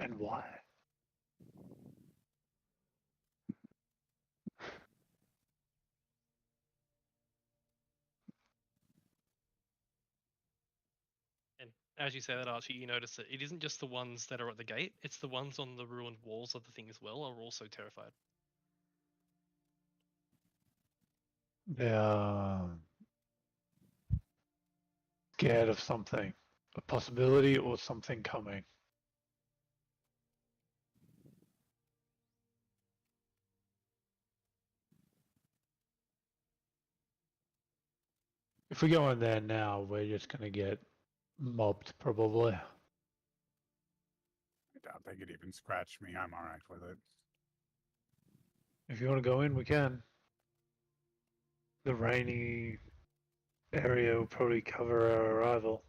And why? And as you say that, Archie, you notice that it isn't just the ones that are at the gate; it's the ones on the ruined walls of the thing as well are also terrified. They're scared of something. A possibility or something coming. If we go in there now, we're just gonna get mobbed probably. I doubt they could even scratch me. I'm alright with it. If you want to go in, we can. The rainy area will probably cover our arrival.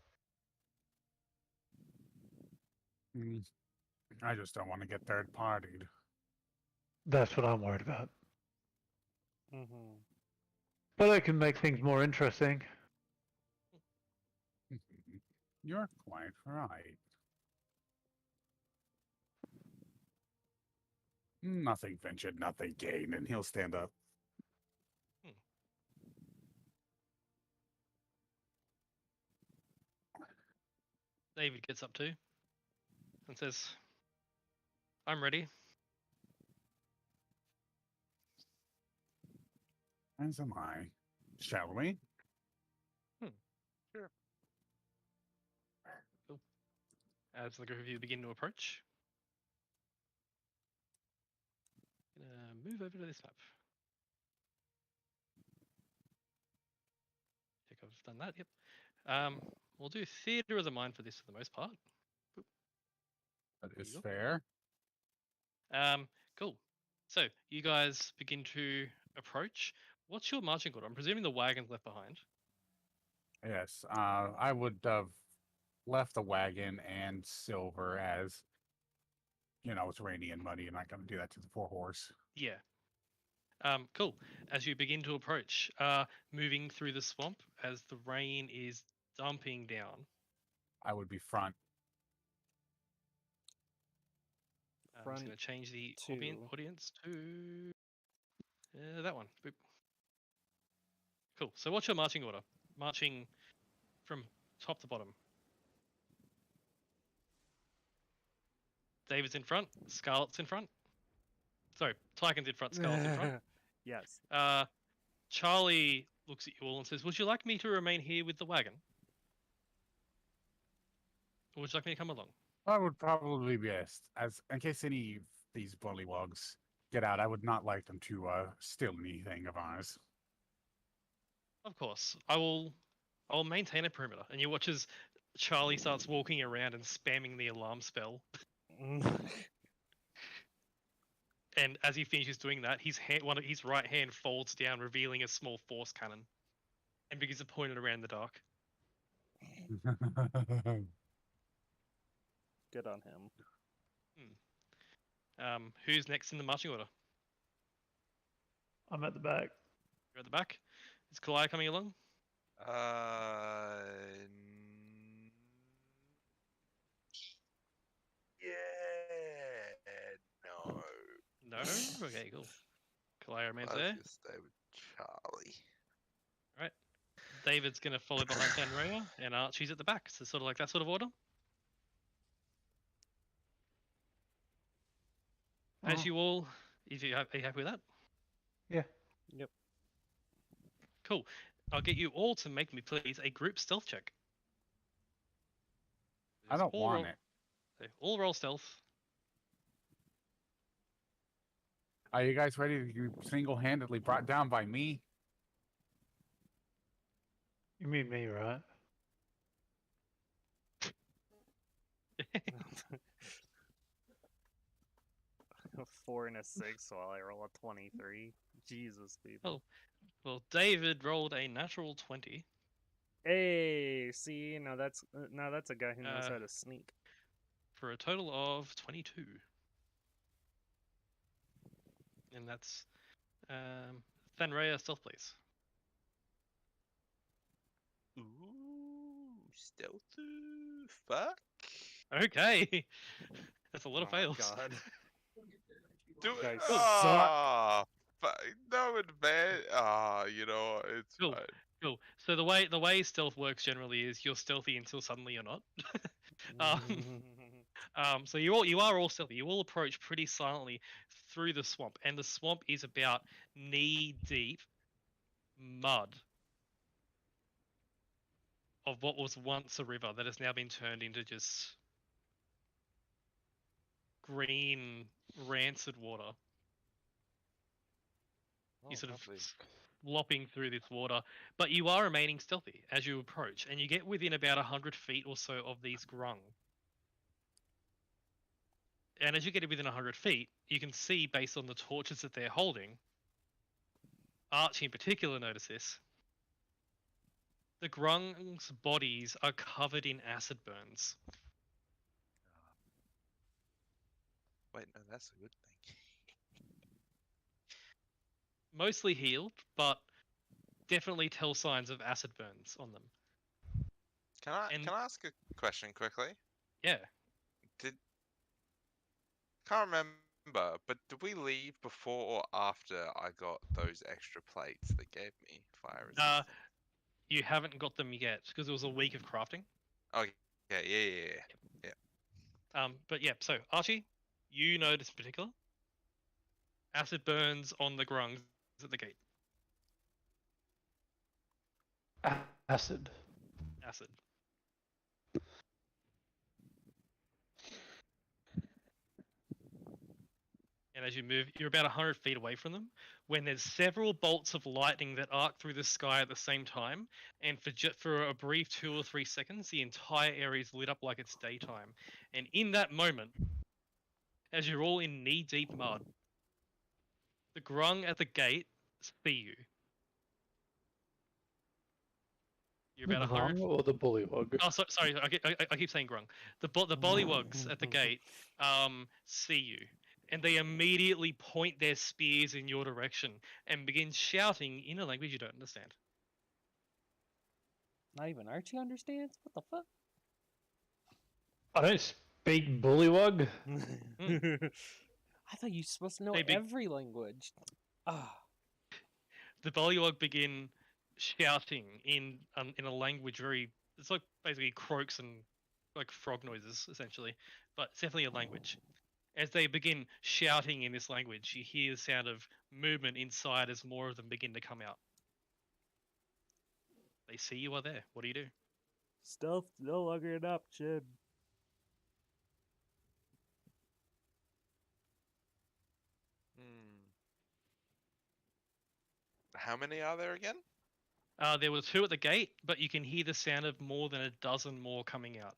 I just don't want to get third partied. That's what I'm worried about. Mm-hmm. But it can make things more interesting. You're quite right. Nothing ventured, nothing gained, and he'll stand up. David gets up too and says, "I'm ready." As am I. Shall we? Sure. Cool. As the group of you begin to approach, move over to this map. I think I've done that. Yep. We'll do theater of the mind for this for the most part. That There is you go. fair. Cool. So you guys begin to approach. What's your marching order? I'm presuming the wagon's left behind. Yes, I would have left the wagon and silver as, it's rainy and muddy, and I'm not going to do that to the poor horse. Yeah. Cool. As you begin to approach, moving through the swamp as the rain is dumping down. I would be front. I'm just going to change the audience to that one. Boop. Cool. So what's your marching order? Marching from top to bottom. David's in front. Scarlet's in front. Sorry, Tyken's in front. Scarlet's in front. Yes. Charlie looks at you all and says, "Would you like me to remain here with the wagon? Or would you like me to come along?" That would probably be best, as in case any of these bullywugs get out. I would not like them to steal anything of ours. Of course. I will maintain a perimeter. And you watch as Charlie starts walking around and spamming the alarm spell. And as he finishes doing that, one of his right hand folds down, revealing a small force cannon, and begins to point it around the dark. Good on him. Who's next in the marching order? I'm at the back. You're at the back. Is Kalai coming along? Yeah, no. No? Okay, cool. Kalai remains I was there. gonna stay with Charlie. Right. David's going to follow behind Tanraya, and Archie's at the back. So sort of like that sort of order. As you all, are you happy with that? Yeah. Yep. Cool. I'll get you all to make me, please, a group stealth check. I don't want it. So all roll stealth. Are you guys ready to be single-handedly brought down by me? You mean me, right? A 4 and a 6 while I roll a 23. Jesus, people. Well, David rolled a natural 20. Hey, see, now that's a guy who knows Uh, how to sneak. For a total of 22. And that's Thanrea stealth, please. Ooh, stealthy. Fuck. Okay. That's a lot of Oh my fails. God. Do You it. guys Cool. Ah, no advantage. Ah, it's Cool. fine. Cool. So the way stealth works generally is you're stealthy until suddenly you're not. So you are all stealthy. You all approach pretty silently through the swamp, and the swamp is about knee deep mud of what was once a river that has now been turned into just green, rancid water. You sort of lovely. slopping through this water, but you are remaining stealthy as you approach, and you get within about 100 feet or so of these grung. And as you get within 100 feet, you can see, based on the torches that they're holding, Archie in particular noticed this, the grung's bodies are covered in acid burns. Wait, no, that's a good thing. Mostly healed, but definitely tell signs of acid burns on them. Can I And- ask a question quickly? Yeah. Can't remember, but did we leave before or after I got those extra plates they gave me? Fire resistance. You haven't got them yet because it was a week of crafting. Okay, yeah. But yeah, so Archie, you notice in particular acid burns on the grungs at the gate. Acid. Acid. And as you move, you're about 100 feet away from them when there's several bolts of lightning that arc through the sky at the same time. And for a brief 2 or 3 seconds, the entire area is lit up like it's daytime. And in that moment, as you're all in knee-deep mud, the grung at the gate see you. You're The about 100 grung or the bullywug? Oh, sorry. I keep saying grung. The bullywugs at the gate see you, and they immediately point their spears in your direction and begin shouting in a language you don't understand. Not even Archie understands? What the fuck? I don't speak bullywug. I thought you were supposed to know They big- every language. Ah. The bullywug begin shouting in a language it's like basically croaks and like frog noises essentially, but it's definitely a language. As they begin shouting in this language, you hear the sound of movement inside as more of them begin to come out. They see you are there. What do you do? Stealth no longer an option. How many are there again? There were 2 at the gate, but you can hear the sound of more than a dozen more coming out.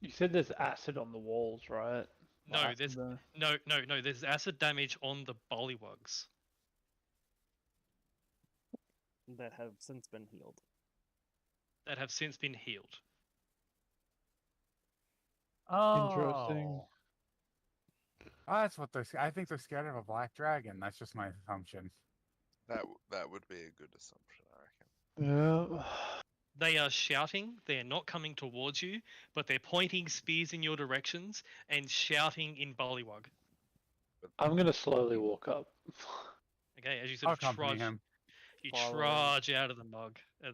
You said there's acid on the walls, right? No, Acid there's there. no. There's acid damage on the bullywugs. That have since been healed. That have since been healed. Interesting. Oh, that's what they're. I think they're scared of a black dragon. That's just my assumption. That would be a good assumption, I reckon. Yeah. They are shouting. They are not coming towards you, but they're pointing spears in your directions and shouting in bullywug. I'm gonna slowly walk up. Okay, as you I'll sort of accompany trudge, him. you Following. trudge out of the mud. Or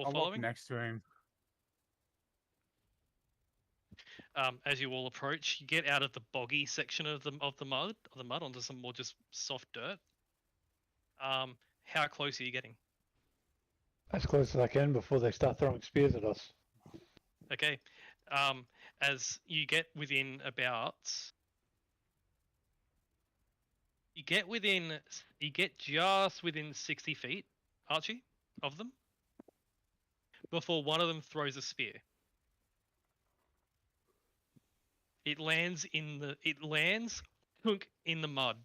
I'll walk following. next to him. As you all approach, you get out of the boggy section of the mud onto some more just soft dirt. How close are you getting? As close as I can before they start throwing spears at us. Okay. As you get within about, you get just within 60 feet, Archie, of them, before one of them throws a spear. It lands Tunk in the mud,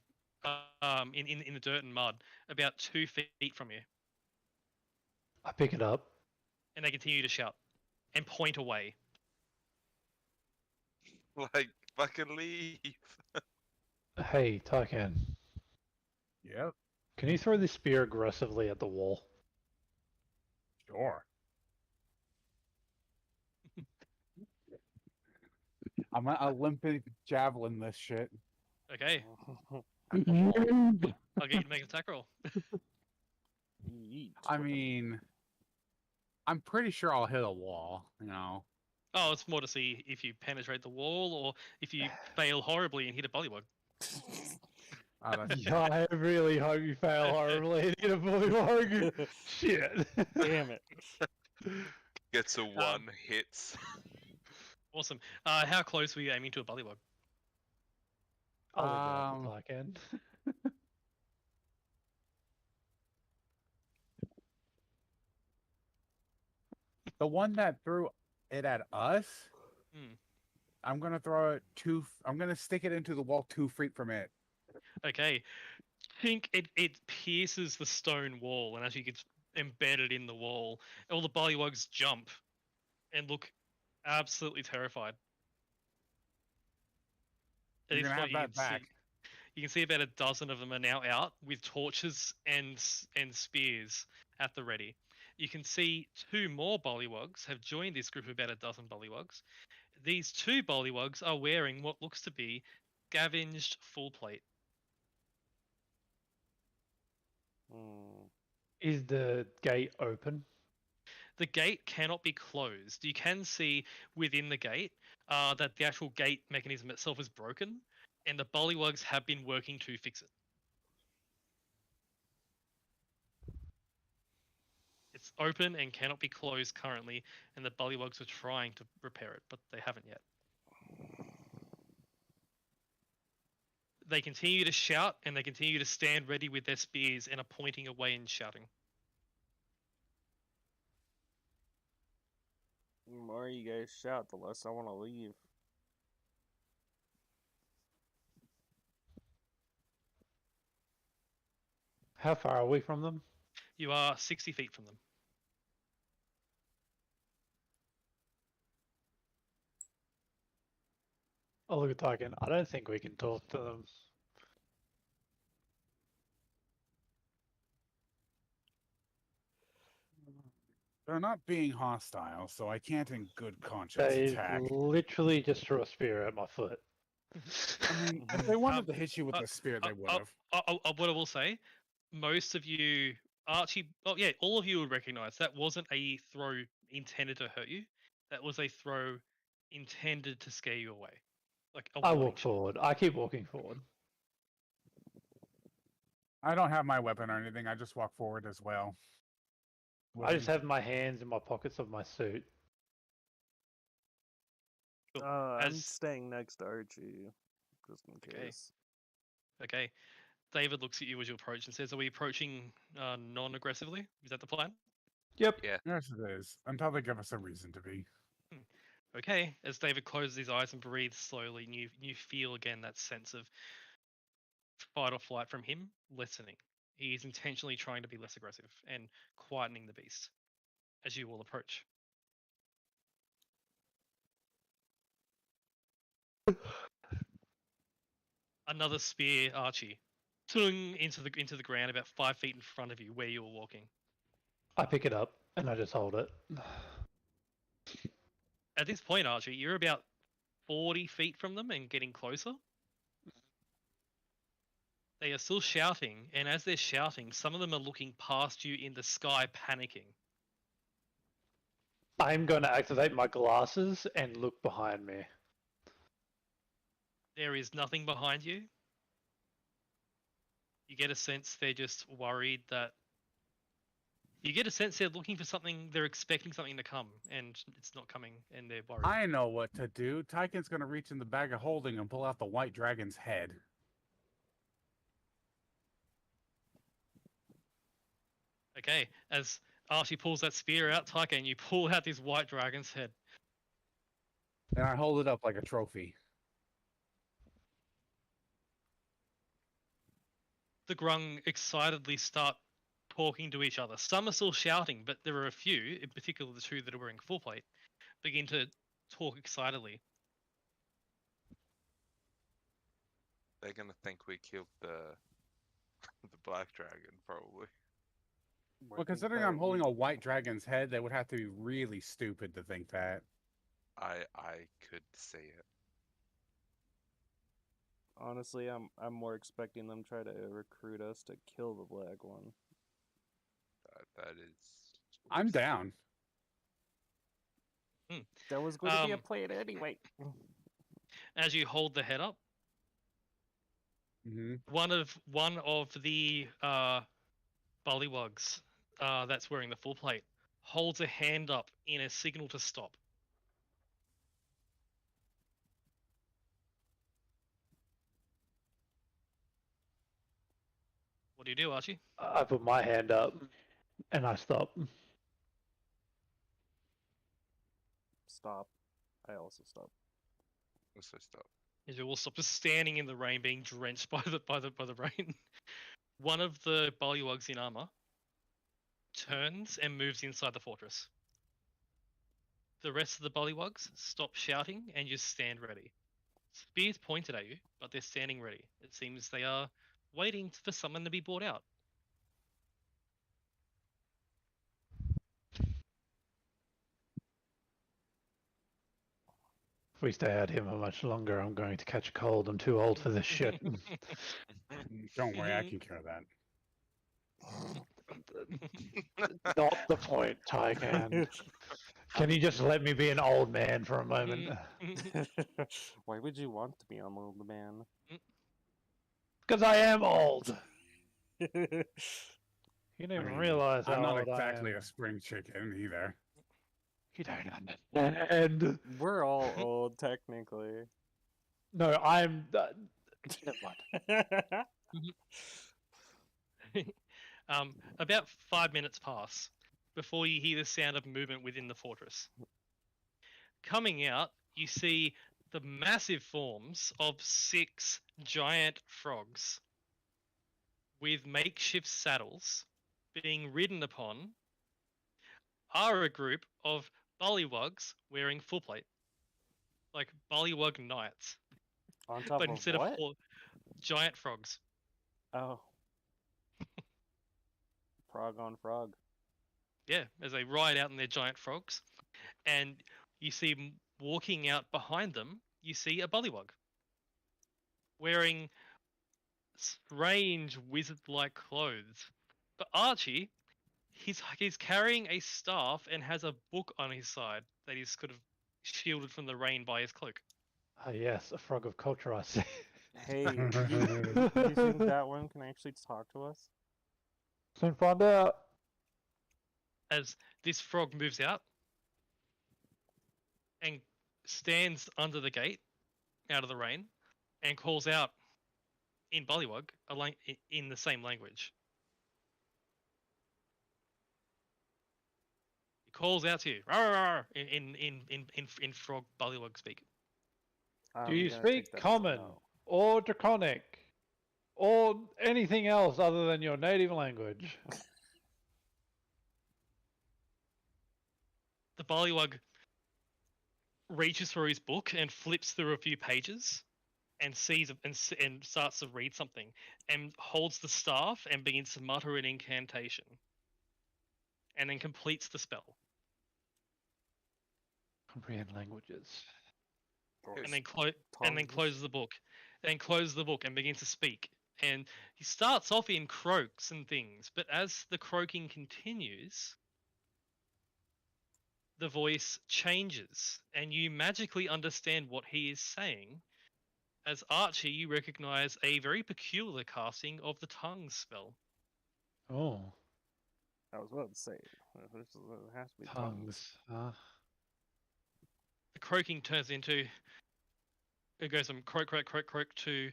in the dirt and mud, about 2 feet from you, I pick it up. and they continue to shout and point away. Like, fucking leave. Hey, Tycan, Yep, can you throw this spear aggressively at the wall? sure. I'm gonna Olympic javelin this shit. Okay, At the wall. I'll get you to make an attack roll. Yeet. I mean, I'm pretty sure I'll hit a wall, you know. Oh, it's more to see if you penetrate the wall or if you fail horribly and hit a bullywug. That's Yeah, I really hope you fail horribly and get a bullywug. Shit. Damn it. Gets a 1, hits. Awesome. How close were you aiming to a bullywug? I'll leave it up to Tycan. the one that threw it at us. Hmm. I'm gonna throw it I'm gonna stick it into the wall 2 feet from it. Okay. Think it pierces the stone wall, and as you get embedded in the wall, all the bullywugs jump and look absolutely terrified. At You're this gonna point, have that back. you can see about a dozen of them are now out with torches and spears at the ready. You can see 2 more bullywugs have joined this group of about a dozen bullywugs. These 2 bullywugs are wearing what looks to be scavenged full plate. Hmm. Is the gate open? The gate cannot be closed. You can see within the gate that the actual gate mechanism itself is broken, and the bullywugs have been working to fix it. It's open and cannot be closed currently, and the bullywugs are trying to repair it, but they haven't yet. They continue to shout, and they continue to stand ready with their spears and are pointing away and shouting. The more you guys shout, the less I want to leave. How far are we from them? You are 60 feet from them. Oh, look at Tycan. I don't think we can talk to them. They're not being hostile, so I can't in good conscience They attack. literally just threw a spear at my foot. I mean, if they wanted to hit you with a spear, they would have. What I will say, most of you, Archie, oh yeah, all of you would recognize that wasn't a throw intended to hurt you. That was a throw intended to scare you away. Like a I warning walk shot. forward. I keep walking forward. I don't have my weapon or anything. I just walk forward as well. I just have my hands in my pockets of my suit. Cool. I'm As- staying next to Archie, just in Okay. case. Okay. David looks at you as you approach and says, "Are we approaching non-aggressively? Is that the plan?" Yep. Yeah. Yes, it is. Until they give us a reason to be. Okay. As David closes his eyes and breathes slowly, and you feel again that sense of fight or flight from him lessening. He is intentionally trying to be less aggressive and quietening the beast as you all approach. Another spear, Archie, tung into the ground about 5 feet in front of you, where you were walking. I pick it up and I just hold it. At this point, Archie, you're about 40 feet from them and getting closer. They are still shouting, and as they're shouting, some of them are looking past you in the sky, panicking. I'm going to activate my glasses and look behind me. There is nothing behind you. You get a sense they're just worried that. You get a sense they're looking for something, they're expecting something to come, and it's not coming, and they're worried. I know what to do. Tyken's gonna reach in the bag of holding and pull out the white dragon's head. Okay, as Archie pulls that spear out, Taika, and you pull out this white dragon's head. And I hold it up like a trophy. the grung excitedly start talking to each other. Some are still shouting, but there are a few, in particular the two that are wearing full plate, begin to talk excitedly. They're gonna think we killed the the black dragon, probably. Well, considering I'm holding a white dragon's head, they would have to be really stupid to think that. I could see it. Honestly, I'm more expecting them try to recruit us to kill the black one. That is. I'm down. That was going to be a Um, plan anyway. As you hold the head up, Mm-hmm. one of the bullywugs that's wearing the full plate holds a hand up in a signal to stop. What do you do, Archie? I put my hand up and I stop. Stop. I also stop. Also stop. As you all stop, just standing in the rain, being drenched by the rain. One of the bullywugs in armor turns and moves inside the fortress. The rest of the bullywugs stop shouting and just stand ready. Spears pointed at you, but they're standing ready. It seems they are waiting for someone to be brought out. If we stay out here for much longer, I'm going to catch a cold. I'm too old for this shit. Don't worry, I can cure that. Not the point, Tycan. Can you just let me be an old man for a moment? Why would you want to be an old man? Because I am old. You don't I even mean, realize how I'm not old exactly I am. a spring chicken either. You don't understand. We're all old, technically. No, I'm. Never mind. About 5 minutes pass before you hear the sound of movement within the fortress. Coming out, you see the massive forms of 6 giant frogs with makeshift saddles being ridden upon are a group of bullywugs wearing full plate. Like bullywug knights. On top But of instead what? of 4 giant frogs. Oh. Frog on frog. Yeah, as they ride out in their giant frogs. And you see walking out behind them, you see a bullywug wearing strange wizard-like clothes. But Archie, he's carrying a staff and has a book on his side that he's kind of shielded from the rain by his cloak. Ah, yes, a frog of culture, I see. Hey, you think that one can actually talk to us? Soon find out. As this frog moves out and stands under the gate out of the rain and calls out in bullywug in the same language. He calls out to you in frog bullywug speak. Do you I'm gonna speak take that as a common no. or draconic or anything else other than your native language? The bullywug reaches for his book and flips through a few pages and sees and starts to read something and holds the staff and begins to mutter an incantation and then completes the spell Comprehend languages. and then closes the book and begins to speak. And he starts off in croaks and things, but as the croaking continues, the voice changes and you magically understand what he is saying. As Archie, you recognize a very peculiar casting of the tongues spell. Oh, I was about to say, it has to be tongues. The croaking turns into, it goes from croak, croak, croak, croak to,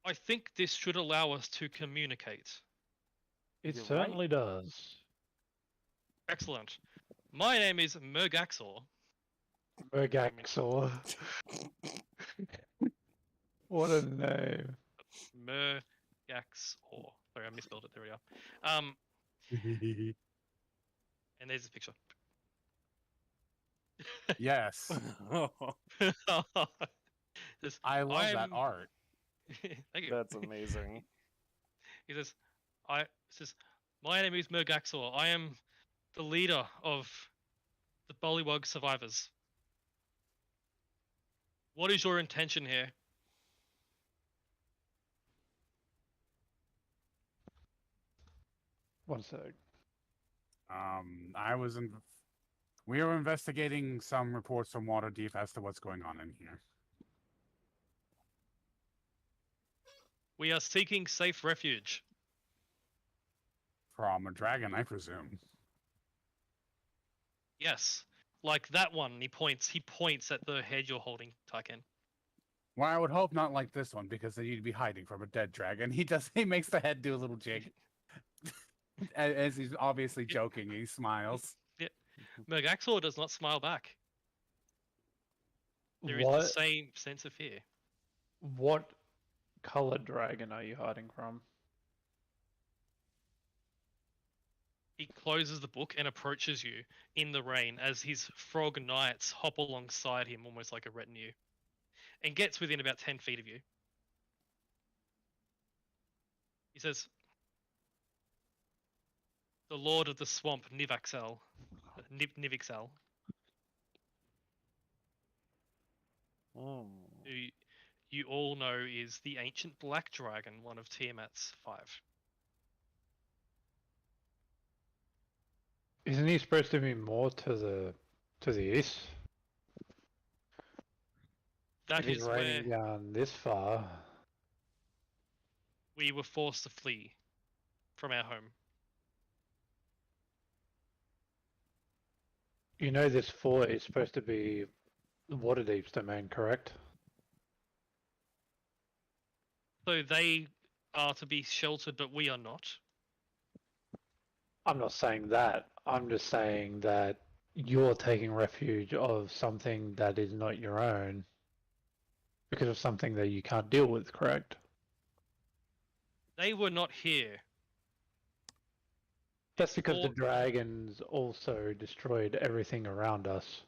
I think this should allow us to communicate. It You're certainly does. Excellent. My name is Mergaxor. Mergaxor. What a name. Mergaxor. Sorry, I misspelled it. There we are. And there's a picture. Yes, Says, I love that "I'm-" art. Thank you. That's amazing. He says, my name is Mergaxor. I am the leader of the Bullywug survivors. What is your intention here? One sec. We are investigating some reports from Waterdeep as to what's going on in here. We are seeking safe refuge. From a dragon, I presume. Yes, like that one. He points at the head you're holding, Tyken. Well, I would hope not like this one, because then you'd be hiding from a dead dragon. He makes the head do a little jig. As he's obviously joking, he smiles. Mergaxor does not smile back. There is the same sense of fear. What colored dragon are you hiding from? He closes the book and approaches you in the rain as his frog knights hop alongside him almost like a retinue, and gets within about 10 feet of you. He says, "The Lord of the Swamp, Nivixal. Oh. Who you all know is the ancient black dragon, one of Tiamat's 5. Isn't he supposed to be more to the east? That If he's is where raining down this far. we were forced to flee from our home. You know this fort is supposed to be Waterdeep's domain, correct? So they are to be sheltered, but we are not. I'm not saying that. I'm just saying that you're taking refuge of something that is not your own because of something that you can't deal with, correct? They were not here. That's because the Or- dragons also destroyed everything around us.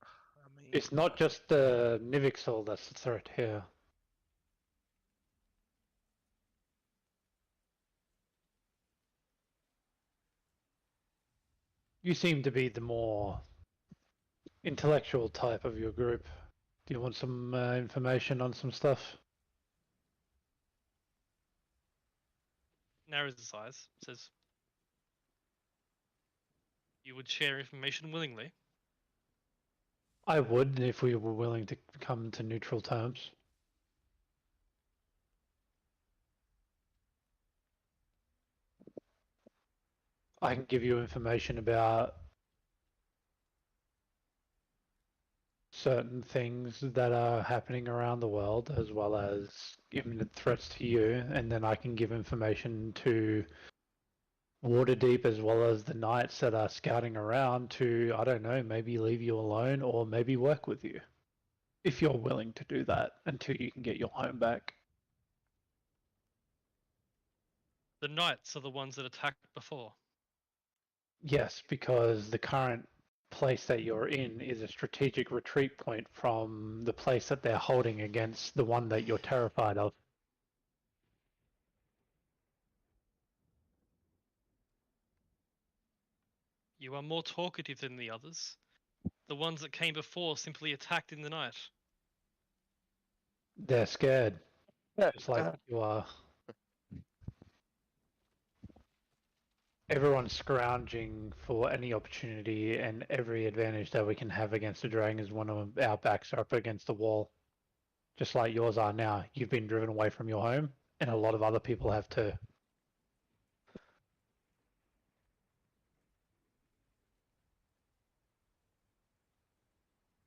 I mean, It's not just the Nivixal that's the threat here. You seem to be the more intellectual type of your group. Do you want some information on some stuff? narrows his eyes, says, "You would share information willingly." I would if we were willing to come to neutral terms. I can give you information about certain things that are happening around the world, as well as imminent threats to you, and then I can give information to Waterdeep as well as the knights that are scouting around to, I don't know, maybe leave you alone or maybe work with you. If you're willing to do that until you can get your home back. The knights are the ones that attacked before. Yes, because the current place that you're in is a strategic retreat point from the place that they're holding against the one that you're terrified of. You are more talkative than the others. The ones that came before simply attacked in the night. They're scared, just like you are. Everyone's scrounging for any opportunity and every advantage that we can have against the dragon is one of our backs are up against the wall. Just like yours are now. You've been driven away from your home, and a lot of other people have too.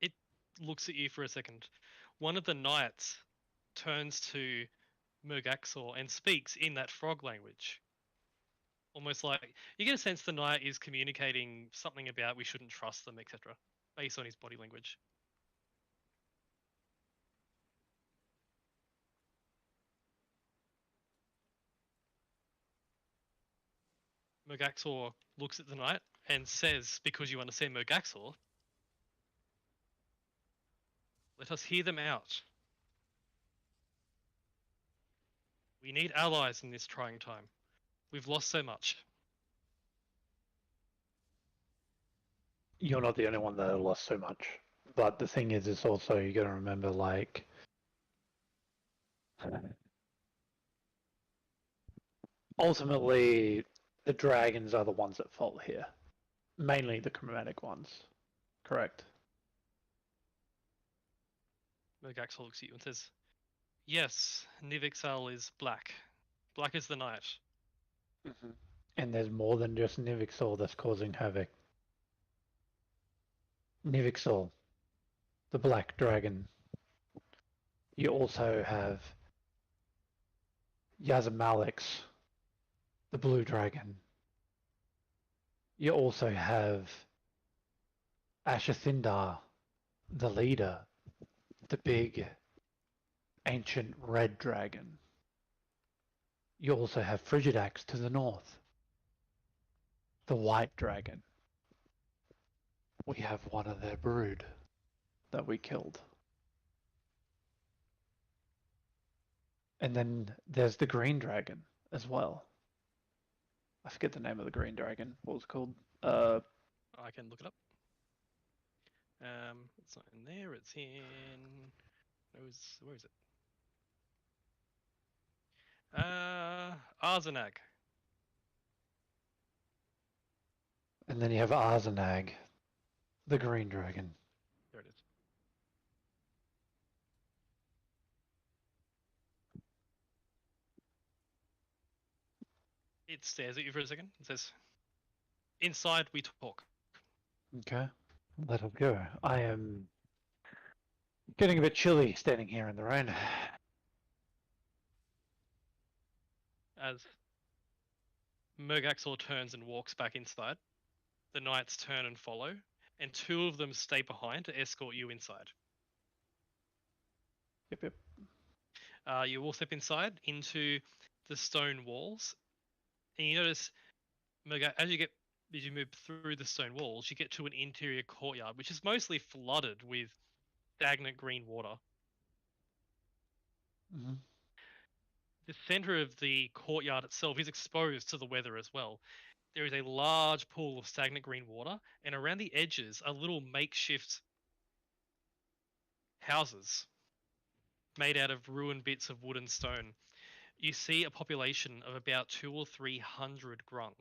It looks at you for a second. One of the knights turns to Mergaxor and speaks in that frog language. Almost like you get a sense the knight is communicating something about we shouldn't trust them, etc., based on his body language. Mergaxor looks at the knight and says, because you understand Mergaxor, let us hear them out. We need allies in this trying time. We've lost so much. You're not the only one that lost so much. But the thing is, it's also, you gotta remember, like, ultimately, the dragons are the ones at fault here. Mainly the chromatic ones. Correct. Mergaxor looks at you and says, yes, Nivixal is black. Black as the night. Mm-hmm. And there's more than just Nivixal that's causing havoc. Nivixal, the black dragon. You also have Yazamalix, the blue dragon. You also have Ashathindar, the leader, the big ancient red dragon. You also have Frigidax to the north, the white dragon. We have one of their brood that we killed. And then there's the green dragon as well. I forget the name of the green dragon. What was it called? I can look it up. It's not in there. It's in. Where is it? Arzenag. And then you have Arzenag, the green dragon. There it is. It stares at you for a second. It says, inside we talk. Okay, let us go. I am getting a bit chilly standing here in the rain. As Mergaxor turns and walks back inside, the knights turn and follow, and two of them stay behind to escort you inside. Yep. You all step inside into the stone walls, and you notice, as you move through the stone walls, you get to an interior courtyard, which is mostly flooded with stagnant green water. Mm-hmm. The center of the courtyard itself is exposed to the weather as well. There is a large pool of stagnant green water, and around the edges are little makeshift houses made out of ruined bits of wood and stone. You see a population of about 200 or 300 grung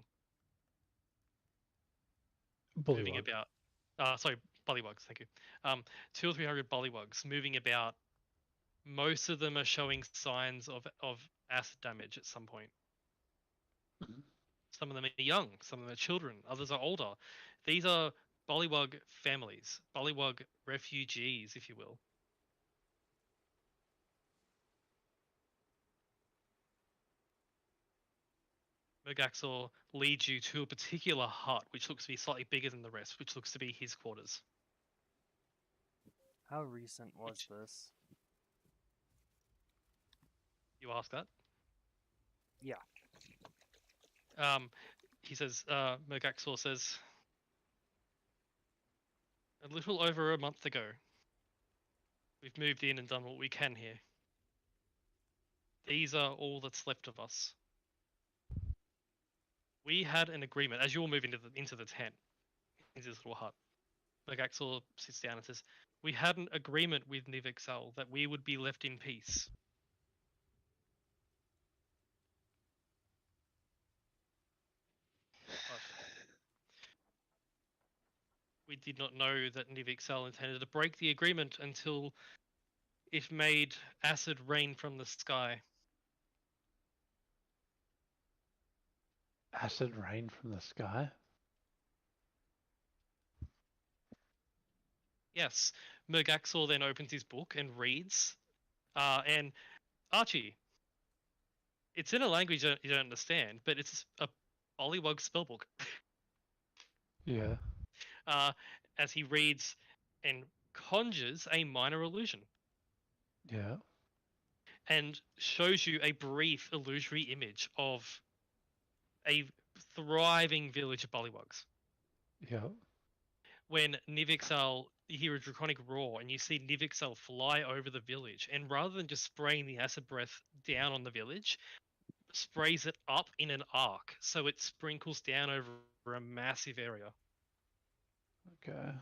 moving about. Bullywugs, thank you. 200 or 300 bullywugs moving about. Most of them are showing signs of acid damage at some point. Mhm. Some of them are young, some of them are children, others are older. These are bullywug families, bullywug refugees, if you will. Mergaxor leads you to a particular hut, which looks to be slightly bigger than the rest, which looks to be his quarters. How recent was this? You ask that? Yeah. He says, Mergaxor says, a little over a month ago, we've moved in and done what we can here. These are all that's left of us. We had an agreement, as you all move into the tent, into this little hut. Mergaxor sits down and says, we had an agreement with Nivixal that we would be left in peace. But we did not know that Nivixal intended to break the agreement until it made acid rain from the sky. Acid rain from the sky? Yes. Mergaxor then opens his book and reads. And Archie, it's in a language you don't understand, but it's a Bullywug spellbook. Yeah. As he reads and conjures a minor illusion. Yeah. And shows you a brief illusory image of a thriving village of bullywugs. Yeah. When Nivixal, you hear a draconic roar, and you see Nivixal fly over the village, and rather than just spraying the acid breath down on the village, sprays it up in an arc, so it sprinkles down over a massive area. Okay.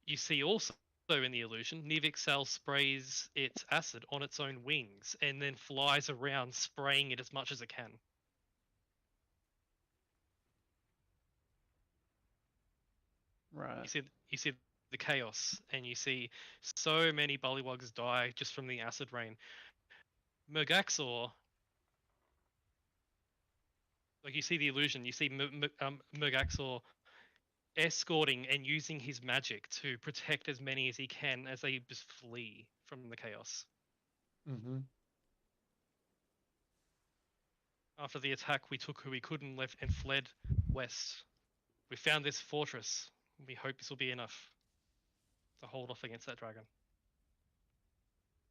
You see also in the illusion, Nivixal sprays its acid on its own wings, and then flies around spraying it as much as it can. Right. You see the chaos, and you see so many bullywugs die just from the acid rain. Mergaxor, like you see the illusion, you see Mergaxor escorting and using his magic to protect as many as he can as they just flee from the chaos. Mm-hmm. After the attack, we took who we could and left and fled west. We found this fortress. We hope this will be enough to hold off against that dragon.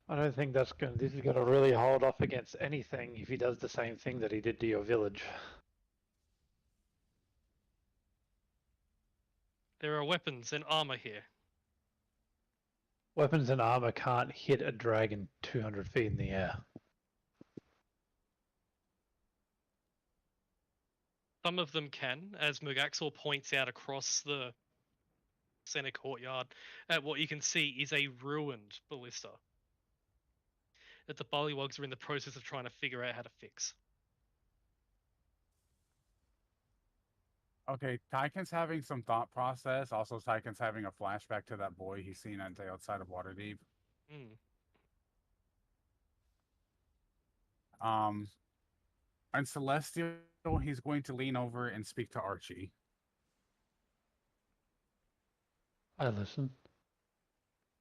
I don't think this is gonna really hold off against anything if he does the same thing that he did to your village. There are weapons and armor here. Weapons and armor can't hit a dragon 200 feet in the air. Some of them can, as Mergaxor points out across the center courtyard at what you can see is a ruined ballista that the bullywugs are in the process of trying to figure out how to fix. Okay, Tyken's having some thought process. Also, Tyken's having a flashback to that boy he's seen on the outside of Waterdeep. And Celestial, he's going to lean over and speak to Archie. I listen.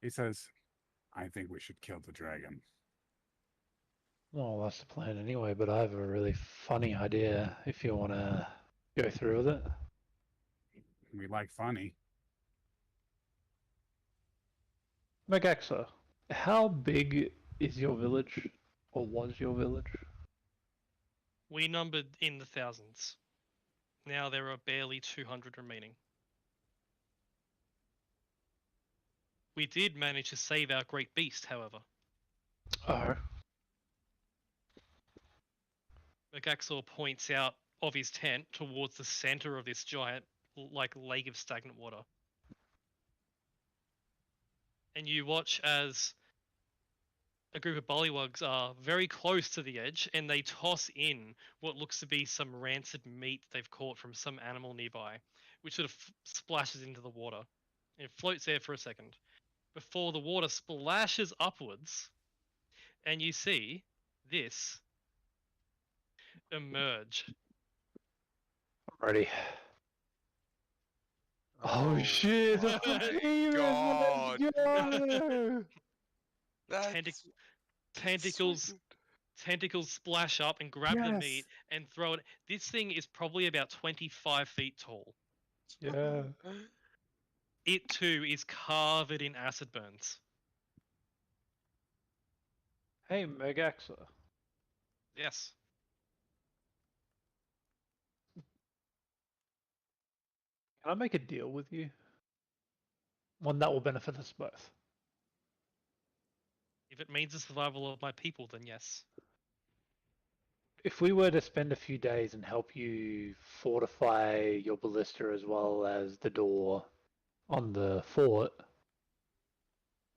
He says, I think we should kill the dragon. Well, that's the plan anyway, but I have a really funny idea if you want to go through with it. We like funny. Megaxa, how big is your village, or was your village? We numbered in the thousands. Now there are barely 200 remaining. We did manage to save our great beast, however. Oh. Mergaxor points out of his tent towards the center of this giant, like, lake of stagnant water. And you watch as a group of bullywugs are very close to the edge, and they toss in what looks to be some rancid meat they've caught from some animal nearby, which sort of splashes into the water. And it floats there for a second, before the water splashes upwards, and you see this emerge. Ready. Oh shit! It's a behemoth! God. Let's go! That's Tentacles tentacles splash up and grab the meat and throw it. This thing is probably about 25 feet tall. Yeah. It too is covered in acid burns. Hey, Megaxa. Yes. Can I make a deal with you? One that will benefit us both. If it means the survival of my people, then yes. If we were to spend a few days and help you fortify your ballista as well as the door on the fort,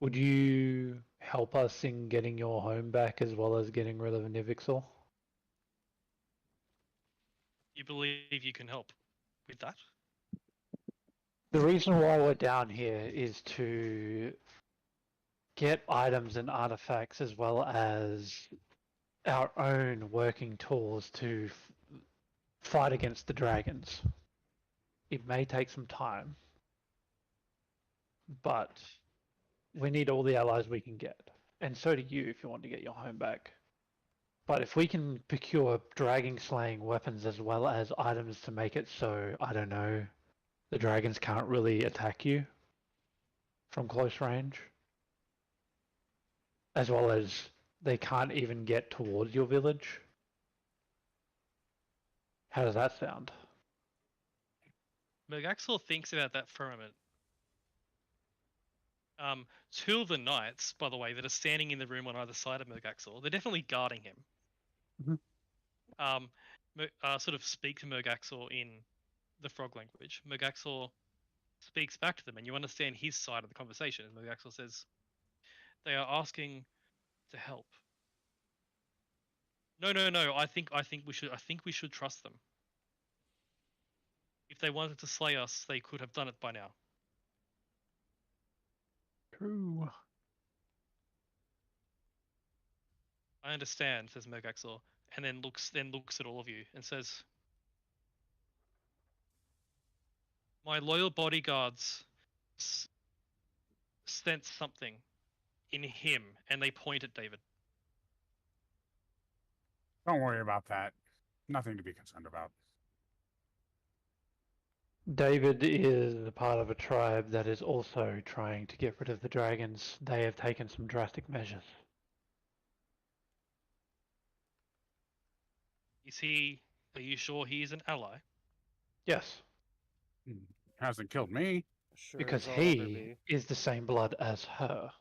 would you help us in getting your home back as well as getting rid of Nivixal? You believe you can help with that? The reason why we're down here is to get items and artifacts as well as our own working tools to fight against the dragons. It may take some time, but we need all the allies we can get. And so do you if you want to get your home back. But if we can procure dragon slaying weapons as well as items to make it so, I don't know, the dragons can't really attack you from close range, as well as they can't even get towards your village, How does that sound? Mergaxor thinks about that for a moment. Two of the knights, by the way, that are standing in the room on either side of Mergaxor, they're definitely guarding him. Sort of speak to Mergaxor in the frog language. Mergaxor speaks back to them, and you understand his side of the conversation. And Mergaxor says, "They are asking to help." No. I think we should trust them. If they wanted to slay us, they could have done it by now. True. I understand, says Mergaxor, and then looks at all of you and says, "My loyal bodyguards sense something in him," and they point at David. Don't worry about that. Nothing to be concerned about. David is a part of a tribe that is also trying to get rid of the dragons. They have taken some drastic measures. Are you sure he is an ally? Yes, Hasn't killed me. Sure because as I'll ever he be. is the same blood as her.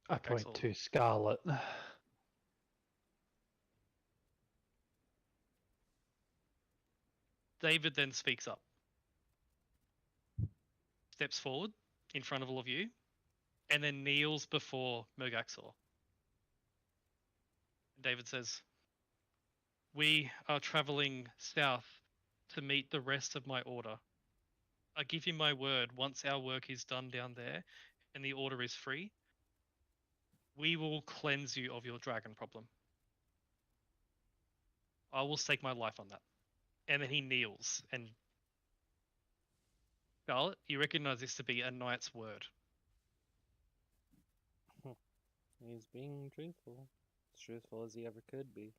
I point Excellent. to Scarlet. David then speaks up, steps forward in front of all of you, and then kneels before Mergaxor. David says, "We are traveling south to meet the rest of my order. I give you my word, once our work is done down there and the order is free, we will cleanse you of your dragon problem. I will stake my life on that." And then he kneels, and Scarlet, you recognize this to be a knight's word. He's being truthful. As truthful as he ever could be.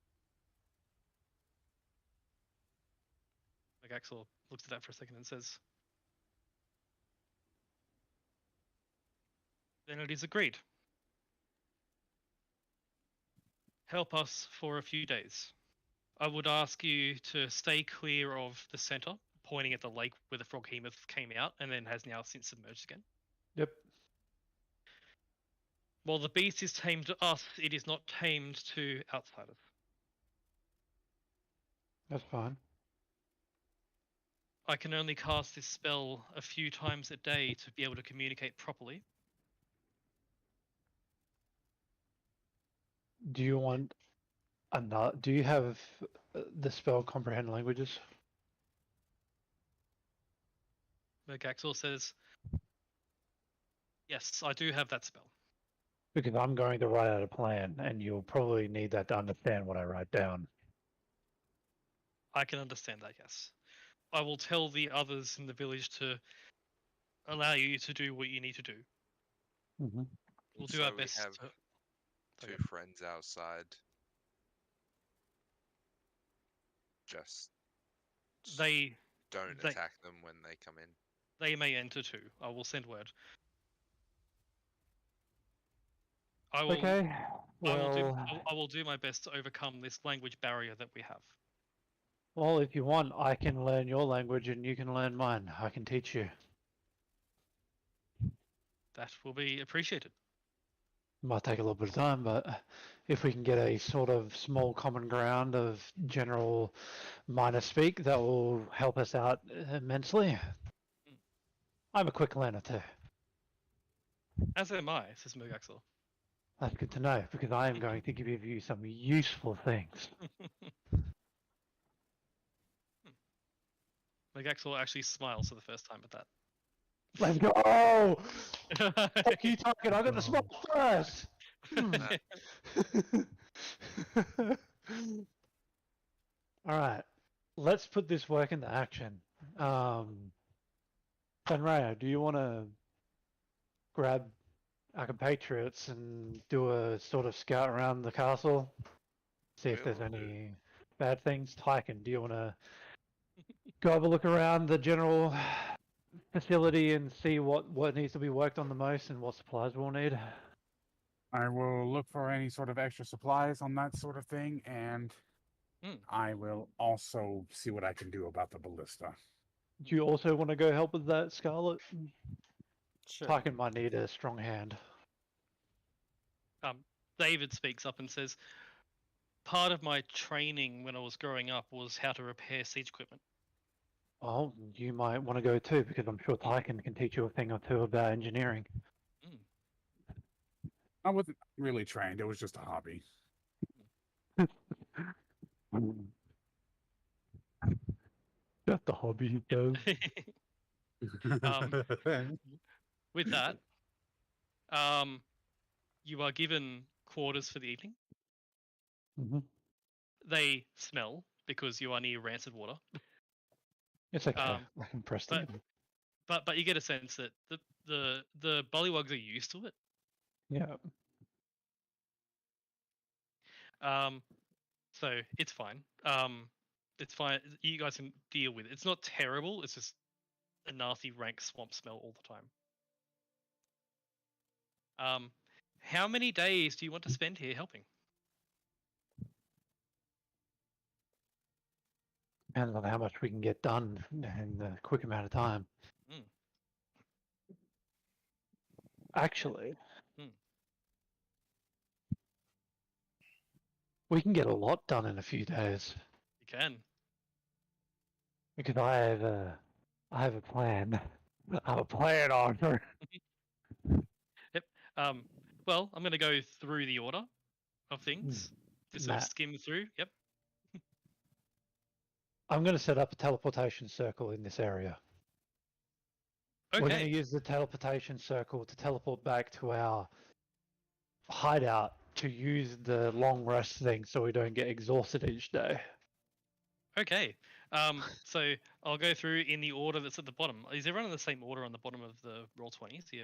Mergaxor looks at that for a second and says, "Then it is agreed. Help us for a few days. I would ask you to stay clear of the center," pointing at the lake where the froghemoth came out and then has now since submerged again. Yep. "While the beast is tamed to us, it is not tamed to outsiders. That's fine. I can only cast this spell a few times a day to be able to communicate properly. Do you want another? Do you have the spell comprehend languages? Mergaxor says, "Yes, I do have that spell." Because I'm going to write out a plan, and you'll probably need that to understand what I write down. I can understand that, yes. I will tell the others in the village to allow you to do what you need to do. Mm-hmm. We'll do our So we best. have to... two friends outside. Just They don't they- attack them when they come in. They may enter too. I will send word. I will, Okay. Well, I will do my best to overcome this language barrier that we have. well, if you want, I can learn your language, and you can learn mine. I can teach you. That will be appreciated. Might take a little bit of time, but if we can get a sort of small common ground of general minor speak, that will help us out immensely. I'm a quick learner too. As am I, says Mergaxor. That's good to know, because I am going to give you some useful things. Mergaxor actually smiles for the first time at that. Let's go! Fuck you talking, I got the smoke first! Alright, let's put this work into action. Fenraya, do you want to grab our compatriots and do a sort of scout around the castle? See if there's Will do. any bad things? Tyken, do you want to go have a look around the general facility and see what needs to be worked on the most and what supplies we'll need? I will look for any sort of extra supplies on that sort of thing, and I will also see what I can do about the ballista. Do you also want to go help with that, Scarlet? Sure. Tarkin might need a strong hand. David speaks up and says, part of my training when I was growing up was how to repair siege equipment. Oh, you might want to go too, because I'm sure Tarkin can teach you a thing or two about engineering. I wasn't really trained, it was just a hobby. Just the hobby he does. With that, you are given quarters for the evening. Mm-hmm. They smell because you are near rancid water. It's okay. I can press them. But you get a sense that the bullywugs are used to it. Yeah. So it's fine. It's fine. You guys can deal with it. It's not terrible. It's just a nasty, rank swamp smell all the time. How many days do you want to spend here helping? Depends on how much we can get done in a quick amount of time. Actually, we can get a lot done in a few days. You can. Because I have a plan. I have a plan, Arthur. Yep. Well, I'm going to go through the order of things. Just sort of Matt. skim through. Yep. I'm going to set up a teleportation circle in this area. We're going to Okay. use the teleportation circle to teleport back to our hideout to use the long rest thing so we don't get exhausted each day. Okay. So I'll go through in the order that's at the bottom. Is everyone in the same order on the bottom of the roll 20s? Yeah.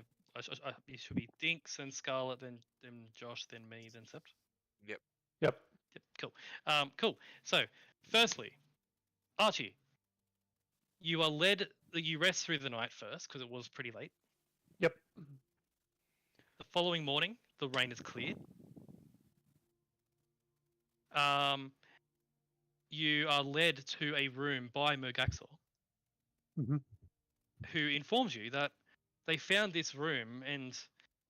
It should be Dinks and Scarlet, then Josh, then me, then Sept. Yep. Yep. Yep. Cool. Cool. So, firstly, Archie, you are led. You rest through the night first because it was pretty late. Yep. The following morning, the rain is cleared. You are led to a room by Mergaxor, who informs you that they found this room and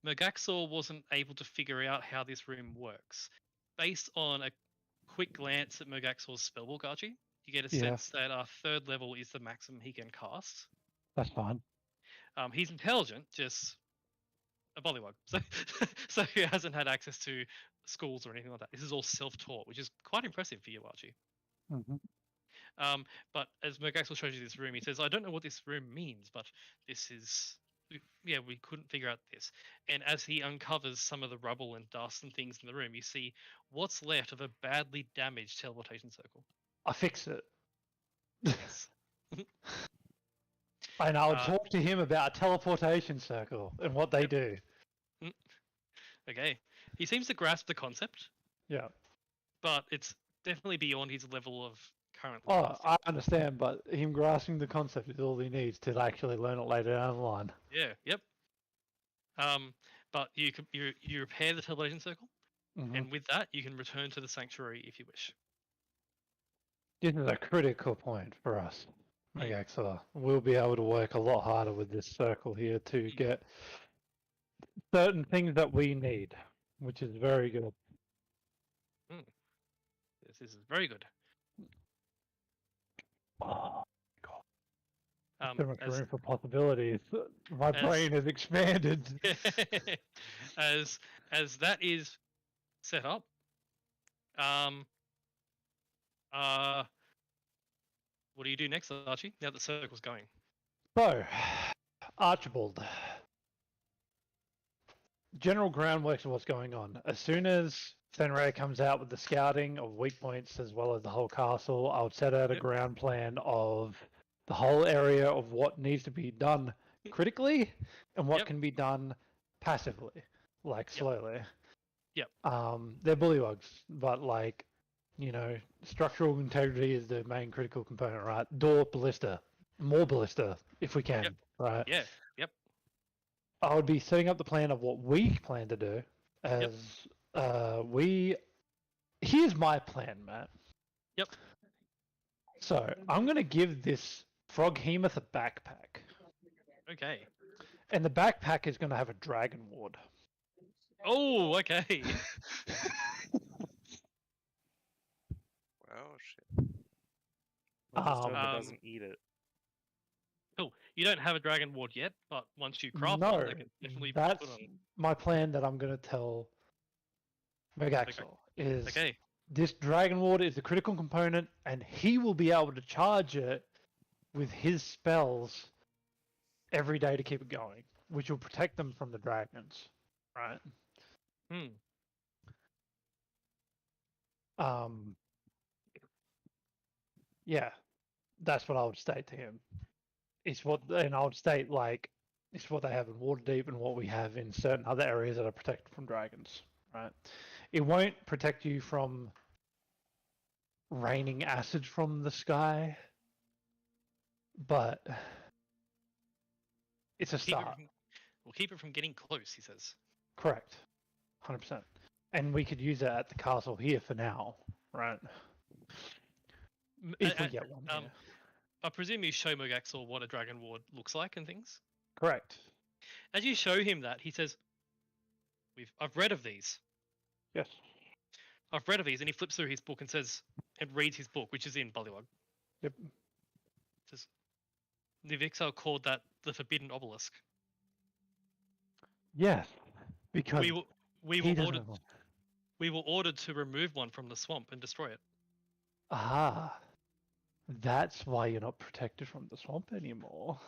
Mergaxor wasn't able to figure out how this room works. Based on a quick glance at Mergaxor's spellbook, Archie, you get a sense that our third level is the maximum he can cast. That's fine. He's intelligent, just a bullywug. So he hasn't had access to schools or anything like that. This is all self-taught, which is quite impressive for you, Archie. But as Mergaxor shows you this room, he says, I don't know what this room means, but this is... Yeah, we couldn't figure out this. And as he uncovers some of the rubble and dust and things in the room, you see what's left of a badly damaged teleportation circle. I fix it. Yes. And I'll talk to him about a teleportation circle and what they do. Okay. He seems to grasp the concept. Yeah. But it's definitely beyond his level of current. Oh, I understand, but him grasping the concept is all he needs to actually learn it later down the line. Yeah, yep. But you repair the teleportation circle, and with that, you can return to the sanctuary if you wish. This is a critical point for us, Mergaxor. We'll be able to work a lot harder with this circle here to get certain things that we need, which is very good. This is very good. Oh, God. So much room for possibilities. My brain has expanded. as that is set up, what do you do next, Archie? Now that the circle's going. So, Archibald. General groundwork of what's going on. As soon as Fenrir comes out with the scouting of weak points as well as the whole castle, I would set out a ground plan of the whole area of what needs to be done critically and what can be done passively, like slowly. Yep. They're bullywugs, but like, you know, structural integrity is the main critical component, right? Door ballista, more ballista if we can, right? Yeah. Yep. I would be setting up the plan of what we plan to do, as here's my plan, Matt. Yep. So I'm gonna give this Froghemoth a backpack, Okay. and the backpack is gonna have a dragon ward. Oh, okay. Well, shit. Let's just hope it Um, doesn't eat it. Cool. You don't have a dragon ward yet, but once you craft No, one, they can definitely be that's put on. my plan that I'm gonna tell Megaxor is Okay. this dragon ward is a critical component, and he will be able to charge it with his spells every day to keep it going, which will protect them from the dragons, right? Hmm. Yeah, that's what I would state to him. It's what, and I would state like it's what they have in Waterdeep and what we have in certain other areas that are protected from dragons, right? It won't protect you from raining acid from the sky, but it's a start. We'll keep it from getting close, he says. Correct, 100%. And we could use it at the castle here for now, right? If we get one. Yeah. I presume you show Mogaxor what a dragon ward looks like and things. Correct. As you show him that, he says, I've read of these. Yes. I've read of these, and he flips through his book and says, and reads his book, which is in Bullywug. Yep. Says, Nivixar called that the Forbidden Obelisk. Yes. Because we were ordered to remove one from the swamp and destroy it. Ah, that's why you're not protected from the swamp anymore.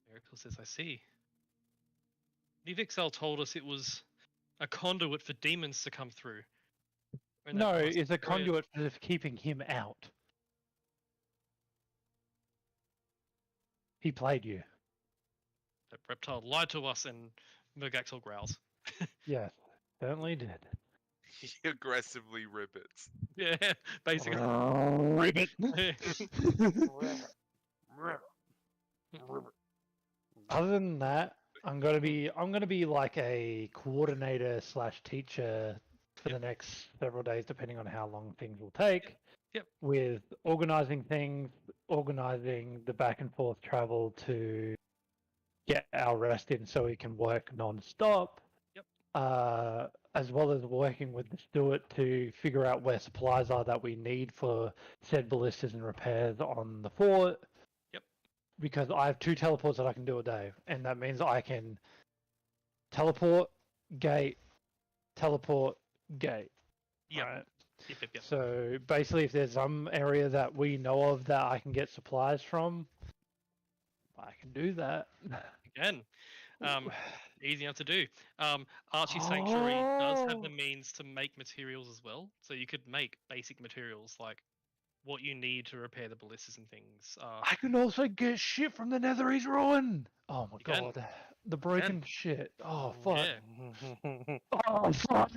Miracle says, I see. Nivixal told us it was a conduit for demons to come through. No, it's a conduit for keeping him out. He played you. That reptile lied to us, and Mogaxor growls. Yes, certainly did. He aggressively ribbits. Yeah, basically. Ribbit. Other than that, I'm gonna be like a coordinator / teacher for the next several days, depending on how long things will take. Yep. With organizing things, organizing the back and forth travel to get our rest in, so we can work non-stop. Yep. As well as working with the steward to figure out where supplies are that we need for said ballistas and repairs on the fort. Yep. Because I have 2 teleports that I can do a day, and that means I can teleport, gate, teleport, gate. Yep. Right? Yep. So basically, if there's some area that we know of that I can get supplies from, I can do that. Again, easy enough to do. Archie Sanctuary does have the means to make materials as well, so you could make basic materials like what you need to repair the ballistas and things. I can also get shit from the Netherese ruin. Oh my can. god, the broken shit. Oh fuck. Yeah. Oh fuck.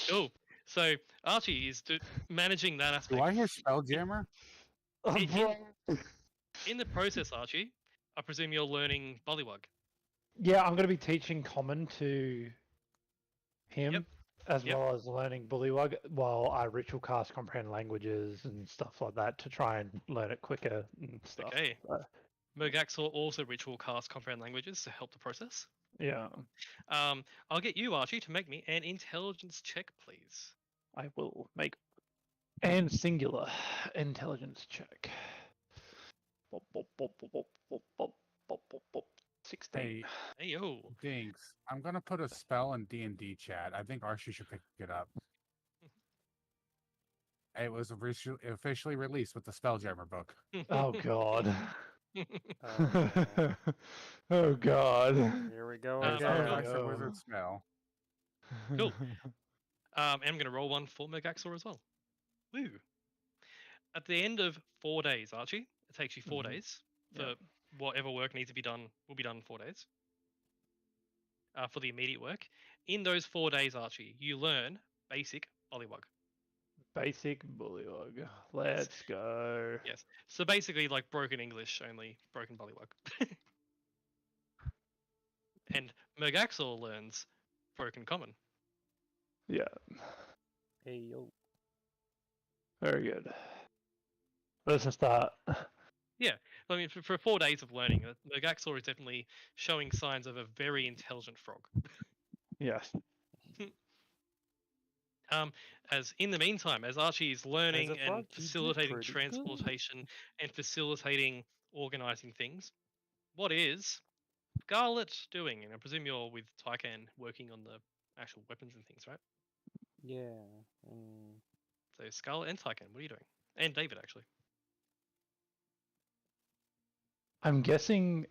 Cool. So Archie is managing that aspect. Do I hear Spelljammer? In the process, Archie, I presume you're learning Bullywug. Yeah, I'm going to be teaching Common to him, as Yep. well as learning Bullywug, while I ritual cast comprehend languages and stuff like that to try and learn it quicker and stuff. Okay. So, Mogaxor also ritual cast comprehend languages to help the process. yeah, I'll get you, Archie, to make me an intelligence check, please. I will make and singular intelligence check. 16. Hey, Hey yo. Dinks, I'm gonna put a spell in D&D chat. I think Archie should pick it up. It was officially released with the Spelljammer book. Oh god. Oh, Oh god. here we go Oh, again. no. It's a wizard spell. Cool. And I'm going to roll one for Mogaxor as well. Woo. At the end of 4 days, Archie, it takes you 4 Mhm. days for Yeah. whatever work needs to be done, will be done in 4 days. For the immediate work. In those 4 days, Archie, you learn basic Bullywug. Basic Bullywug. Let's go. Yes. So basically, like broken English, only broken Bullywug. and Mergaxor learns Broken Common. Yeah, Hey yo. very good. Let's start. I mean, for 4 days of learning, Mergaxor is definitely showing signs of a very intelligent frog. Yes. As in the meantime, as Archie is learning and frog, you do facilitating pretty good. transportation and facilitating organizing things, what is Scarlet doing? And I presume you're with Tycan working on the actual weapons and things, right? Yeah. So Scarlet and Tycan, what are you doing? And David, actually. I'm guessing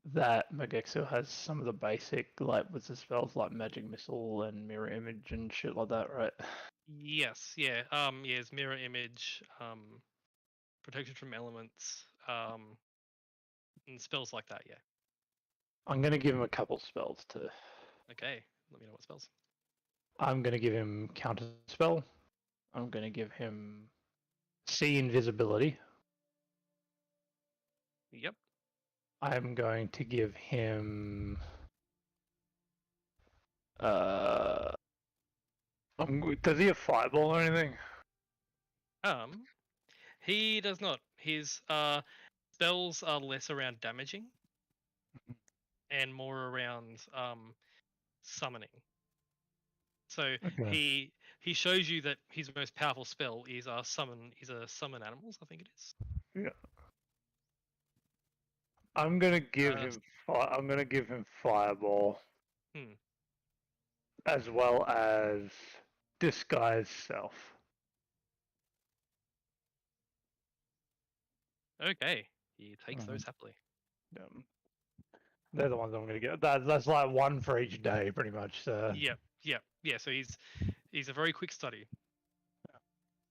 that Megexo has some of the basic like with the spells like magic missile and mirror image and shit like that, right? Yes, yeah. Yes, mirror image, protection from elements, and spells like that. Yeah. I'm gonna give him a couple spells too. Okay. Let me know what spells. I'm gonna give him counter spell. I'm gonna give him see invisibility. Yep. I'm going to give him does he have fireball or anything? He does not. His spells are less around damaging and more around summoning. So Okay. he shows you that his most powerful spell is summon animals, I think it is. Yeah. I'm gonna give Uh, him I'm gonna give him fireball. Hmm. As well as disguise self. Okay. He takes those happily. They're the ones I'm gonna get. That's like one for each day, pretty much. So. Yeah. So he's a very quick study.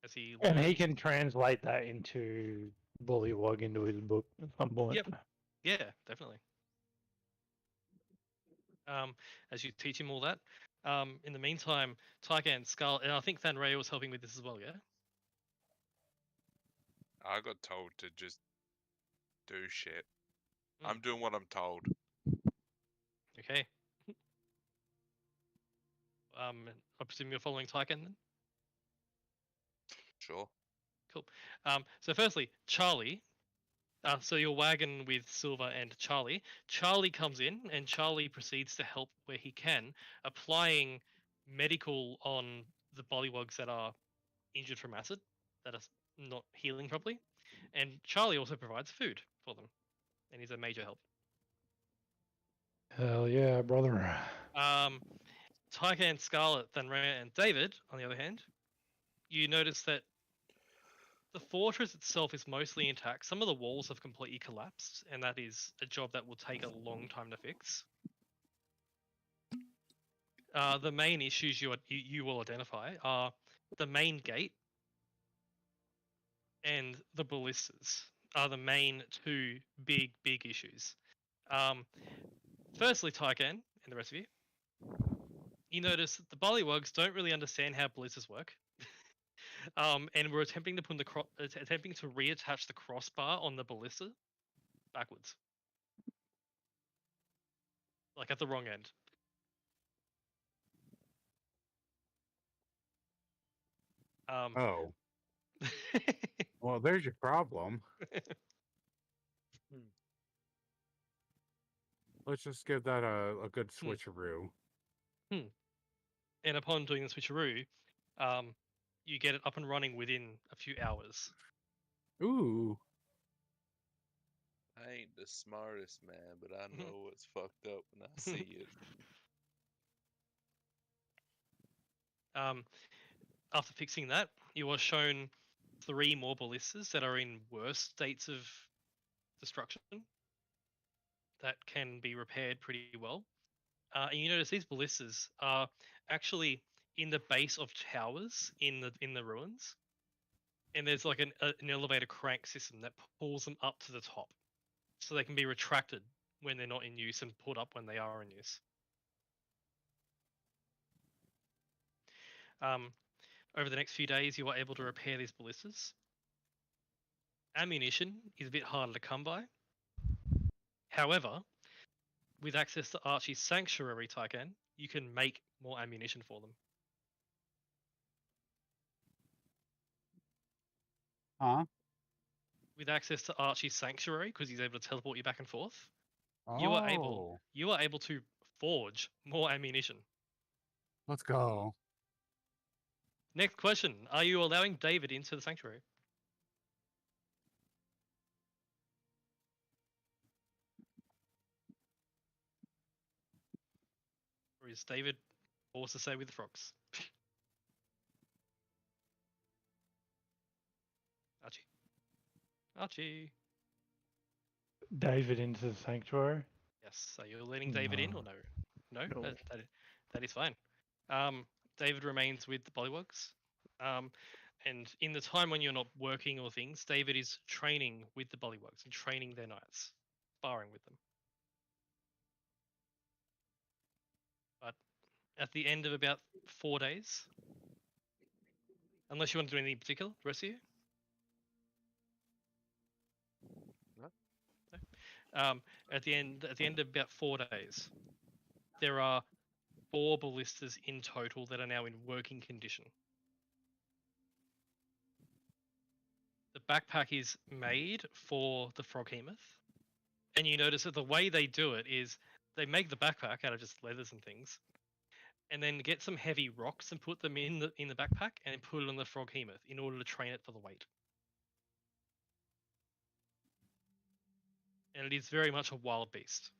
As he And he learns. can translate that into Bullywug into his book at some point. Yep. Yeah, definitely. As you teach him all that. In the meantime, Tygan, Skull, and I think Thanray was helping with this as well, yeah? I got told to just do shit. Mm. I'm doing what I'm told. Okay. I presume you're following Tygan then? Sure. Cool. So firstly, Charlie. So your wagon with Silver and Charlie. Charlie comes in and Charlie proceeds to help where he can, applying medical on the bullywugs that are injured from acid, that are not healing properly. And Charlie also provides food for them, and he's a major help. Hell yeah, brother. Tycan, Scarlet, Thanray, and David, on the other hand, you notice that the fortress itself is mostly intact. Some of the walls have completely collapsed, and that is a job that will take a long time to fix. The main issues you will identify are the main gate and the ballistas are the main two big issues. Firstly, Tycan and the rest of you notice that the bullywugs don't really understand how ballistas work. And we're attempting to attempting to reattach the crossbar on the ballista backwards, like at the wrong end. Oh, well, there's your problem. Let's just give that a good switcheroo. And upon doing the switcheroo, you get it up and running within a few hours. Ooh. I ain't the smartest man, but I know what's fucked up when I see it. After fixing that, you are shown 3 more ballistas that are in worse states of destruction that can be repaired pretty well. And you notice these ballistas are actually in the base of towers in the ruins, and there's like an elevator crank system that pulls them up to the top, so they can be retracted when they're not in use and pulled up when they are in use. Over the next few days, you are able to repair these ballistas. Ammunition is a bit harder to come by. However, with access to Archie's sanctuary, Tycan, you can make more ammunition for them. Huh? With access to Archie's sanctuary, because he's able to teleport you back and forth, Oh, you are able to forge more ammunition. let's go. Next question: are you allowing David into the sanctuary? Or is David forced to stay with the frogs? Archie. Archie. David into the sanctuary. Yes. Are you letting David in or no? No, No. that is fine. David remains with the Bullywugs. And in the time when you're not working or things, David is training with the Bullywugs and training their knights, sparring with them. But at the end of about 4 days, unless you want to do anything in particular, the rest of you? No. At the end of about 4 days, there are 4 ballistas in total that are now in working condition. The backpack is made for the Froghemoth, and you notice that the way they do it is they make the backpack out of just leathers and things, and then get some heavy rocks and put them in the backpack and then put it on the Froghemoth in order to train it for the weight. And it is very much a wild beast.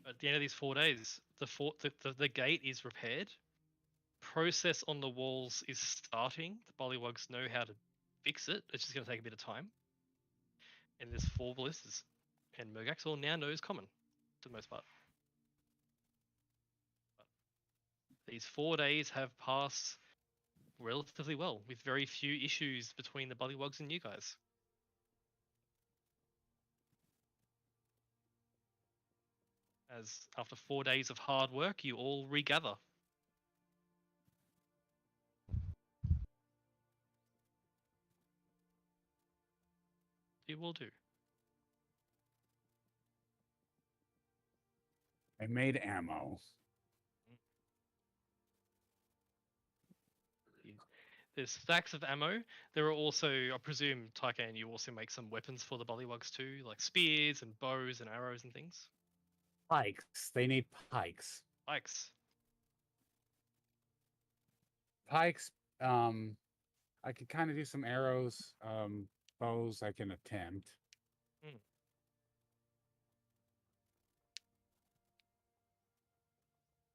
At the end of these 4 days, the gate is repaired. Process on the walls is starting. The Bullywugs know how to fix it. It's just going to take a bit of time. And there's 4 ballistas. And Mergaxor now knows common, for the most part. But these 4 days have passed relatively well, with very few issues between the Bullywugs and you guys. As after 4 days of hard work, you all regather. You will do. I made ammo. There's stacks of ammo. There are also, I presume, Tycan, you also make some weapons for the Bullywugs too, like spears and bows and arrows and things. Pikes. They need pikes. Pikes. Pikes. I could kind of do some arrows. Bows I can attempt. Hmm.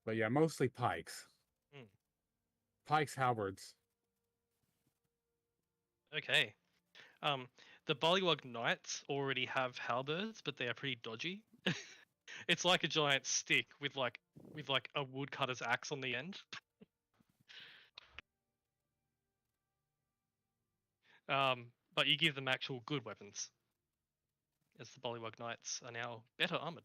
But yeah, mostly pikes. Hmm. Pikes, halberds. Okay. The Bullywug Knights already have halberds, but they are pretty dodgy. It's like a giant stick with like a woodcutter's axe on the end. But you give them actual good weapons, as the Bullywug Knights are now better armored.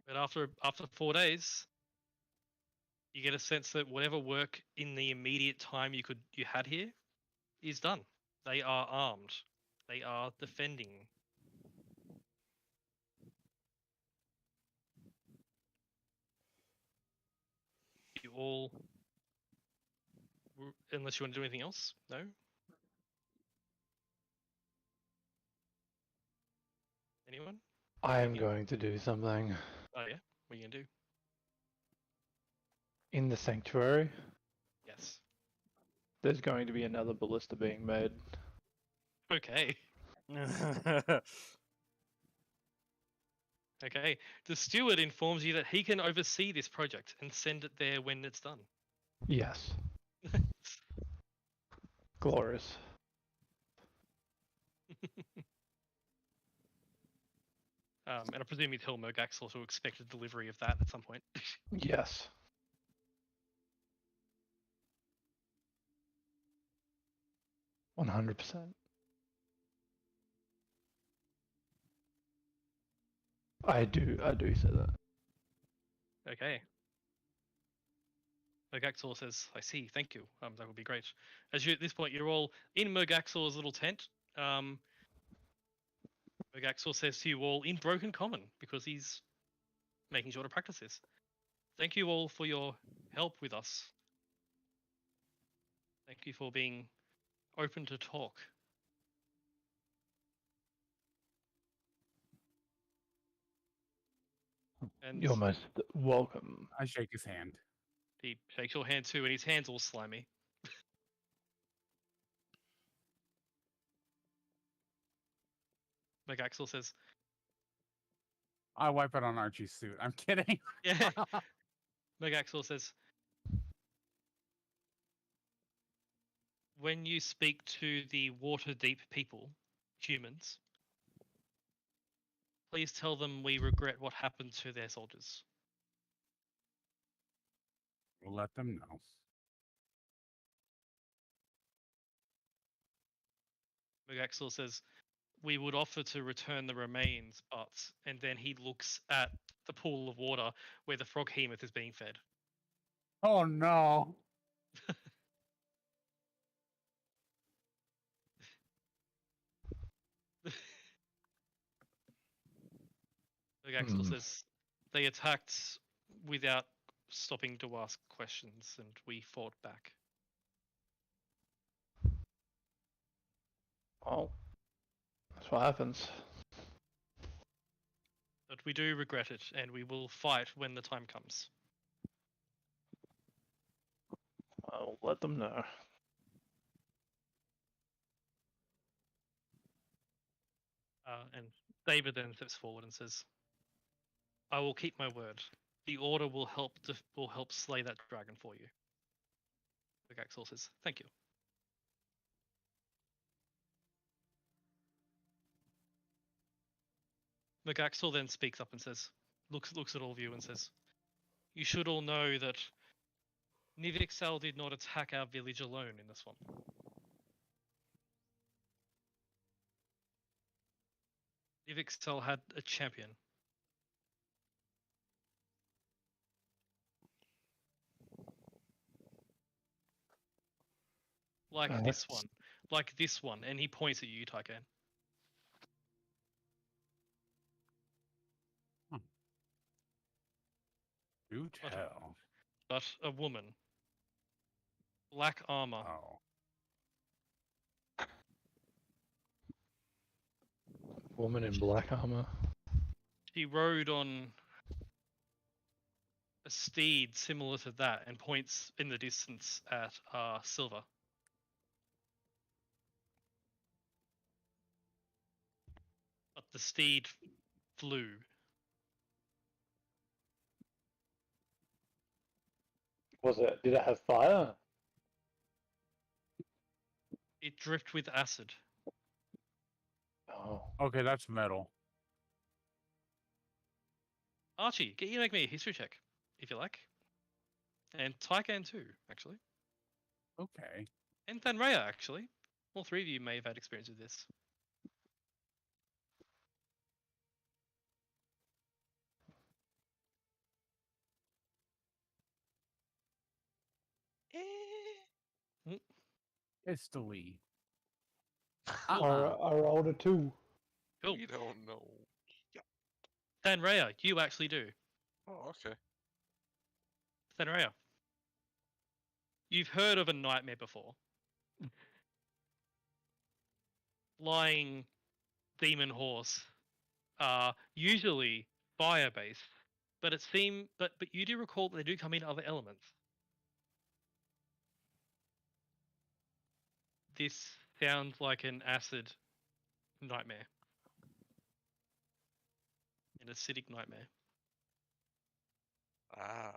But after 4 days, you get a sense that whatever work in the immediate time you had here is done. They are armed. They are defending. You all, unless you want to do anything else, no? Anyone? I am going to do something. Oh yeah? What are you gonna do? In the sanctuary, Yes. there's going to be another ballista being made. Okay. Okay. The steward informs you that he can oversee this project and send it there when it's done. Yes. Glorious. And I presume you tell Mergaxor to expect a delivery of that at some point. Yes. $100%. I do say that. Okay. Mergaxor says, "I see. Thank you. That would be great." As you at this point, you're all in Mergaxor's little tent. Mergaxor says to you all in broken common because he's making sure to practice this. Thank you all for your help with us. Thank you for being open to talk. And You're most welcome. I shake his hand. he shakes your hand too, and his hand's all slimy. Mergaxor says, I wipe it on Archie's suit. I'm kidding. "Yeah." Mergaxor says, "When you speak to the Waterdeep people, humans, please tell them we regret what happened to their soldiers." We'll let them know. Mergaxor says, "We would offer to return the remains, but..." And then he looks at the pool of water where the frog hemoth is being fed. Oh no. Mergaxor says, "They attacked without stopping to ask questions, and we fought back." Well, that's what happens. But we do regret it, and we will fight when the time comes. I'll let them know. And David then steps forward and says, "I will keep my word. The order will help slay that dragon for you." Mergaxor says, "Thank you." Mergaxor then speaks up and says, looks at all of you and says, "You should all know that Nivixal did not attack our village alone in this one. Nivixal had a champion. Like this one, and he points at you, Tycan. Do tell. But a woman, black armor, Oh. Woman in black armor. she rode on a steed similar to that and points in the distance at Silver. But the steed flew. Did it have fire? It dripped with acid. Oh. Okay, that's metal. Archie, get you to make me a history check, if you like. And Tycan too, actually. Okay. And Thanraya, actually. All three of you may have had experience with this. History. I rolled a 2. Cool. We don't know. Thanraya, you actually do. Oh, okay. Thanraya, you've heard of a nightmare before. Flying demon horse, usually fire-based, but you do recall that they do come in other elements. This sounds like an acid nightmare. An acidic nightmare. Ah.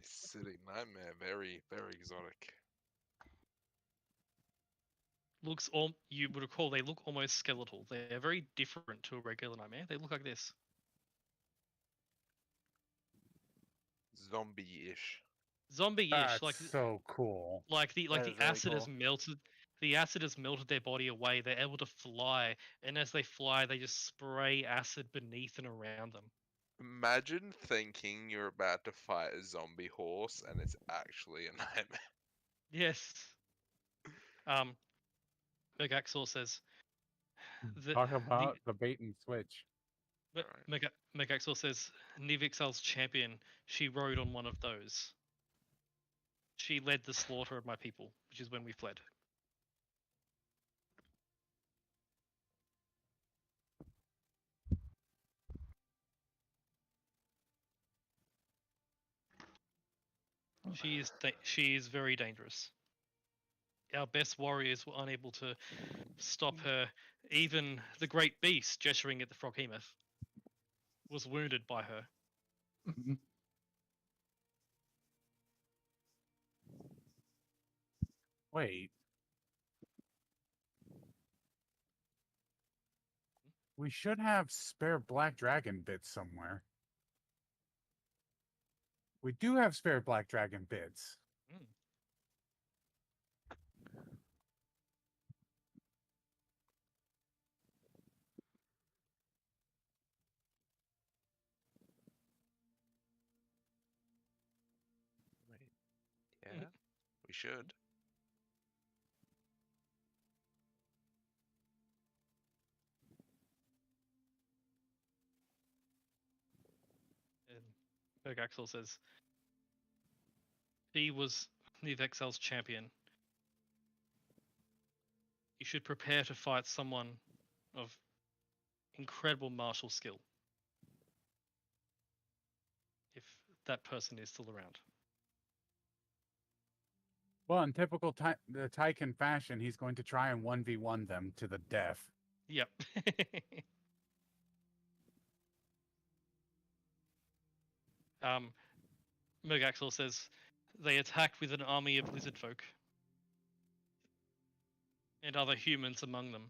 Acidic nightmare. Very, very exotic. You would recall they look almost skeletal. They're very different to a regular nightmare. They look like this. Zombie-ish. Zombie-ish, That's like so cool. like the That is really acid has cool. melted. The acid has melted their body away. They're able to fly, and as they fly, they just spray acid beneath and around them. Imagine thinking you're about to fight a zombie horse and it's actually a nightmare. Yes. Megaxor says Talk about the bait and switch. Megaxor says Nivixal's champion. She rode on one of those. She led the slaughter of my people, which is when we fled. She is very dangerous. Our best warriors were unable to stop her. Even the great beast, gesturing at the froghemoth, was wounded by her. Wait. We should have spare black dragon bits somewhere. We do have spare black dragon bits. Mm. Yeah, we should. And Bergaxel says, he was Nivexel's champion. You should prepare to fight someone of incredible martial skill. If that person is still around. Well, in typical the Tycoon fashion, he's going to try and 1v1 them to the death. Yep. Mergaxel says they attacked with an army of lizard folk and other humans among them.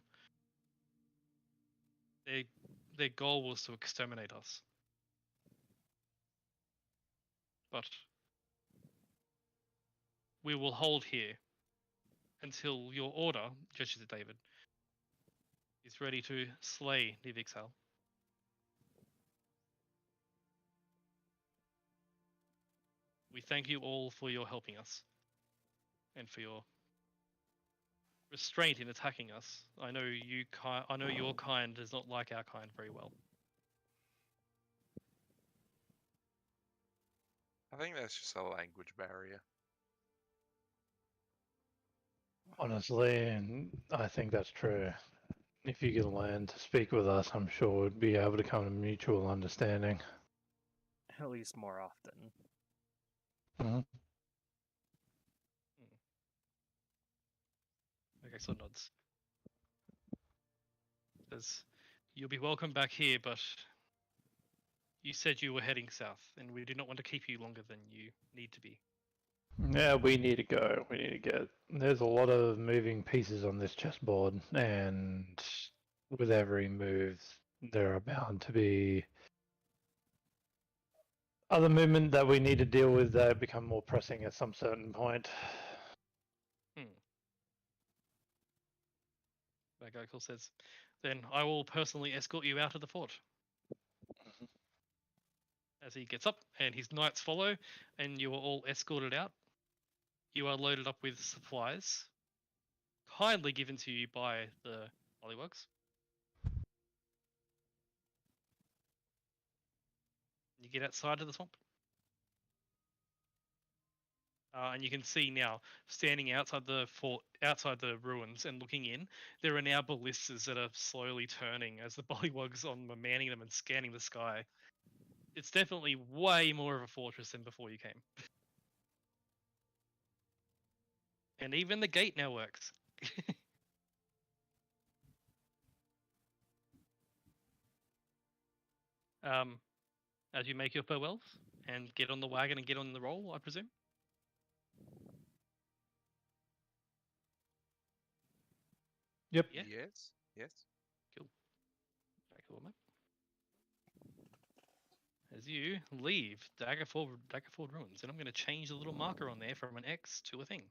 Their goal was to exterminate us. But we will hold here until your order, gestures at David, is ready to slay Nivixal. We thank you all for your helping us and for your restraint in attacking us. I know your kind does not like our kind very well. I think that's just a language barrier. Honestly, and I think that's true. If you can learn to speak with us, I'm sure we'd be able to come to mutual understanding. At least more often. Mm-hmm. Okay, so nods. Says, you'll be welcome back here, but you said you were heading south, and we do not want to keep you longer than you need to be. Yeah, we need to go. We need to get. There's a lot of moving pieces on this chessboard, and with every move, there are bound to be other movement that we need to deal with that become more pressing at some certain point. Bagokul says, then I will personally escort you out of the fort. As he gets up and his knights follow, and you are all escorted out. You are loaded up with supplies, kindly given to you by the Mollywogs. You get outside of the swamp. And you can see now, standing outside the fort, outside the ruins and looking in, there are now ballistas that are slowly turning as the Bollywogs are manning them and scanning the sky. It's definitely way more of a fortress than before you came. And even the gate now works. As you make your farewells and get on the wagon and get on the roll, I presume? Yep. Yeah. Yes. Yes. Cool. Cool, mate. As you leave Daggerford Ruins, and I'm going to change the little marker on there from an X to a thing.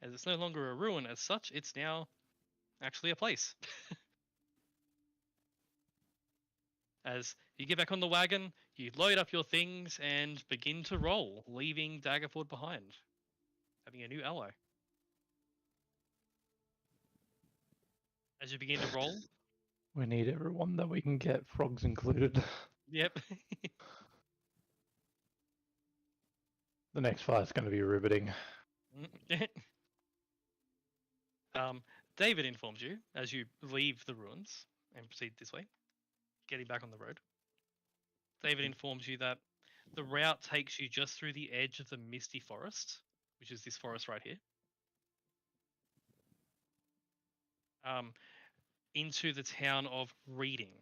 as it's no longer a ruin as such. It's now actually a place. As you get back on the wagon, you load up your things and begin to roll, leaving Daggerford behind, having a new ally. As you begin to roll, We need everyone that we can get, frogs included. yep. The next fight's going to be riveting. David informs you as you leave the ruins and proceed this way, getting back on the road. David informs you that the route takes you just through the edge of the Misty Forest, which is this forest right here, into the town of Reading.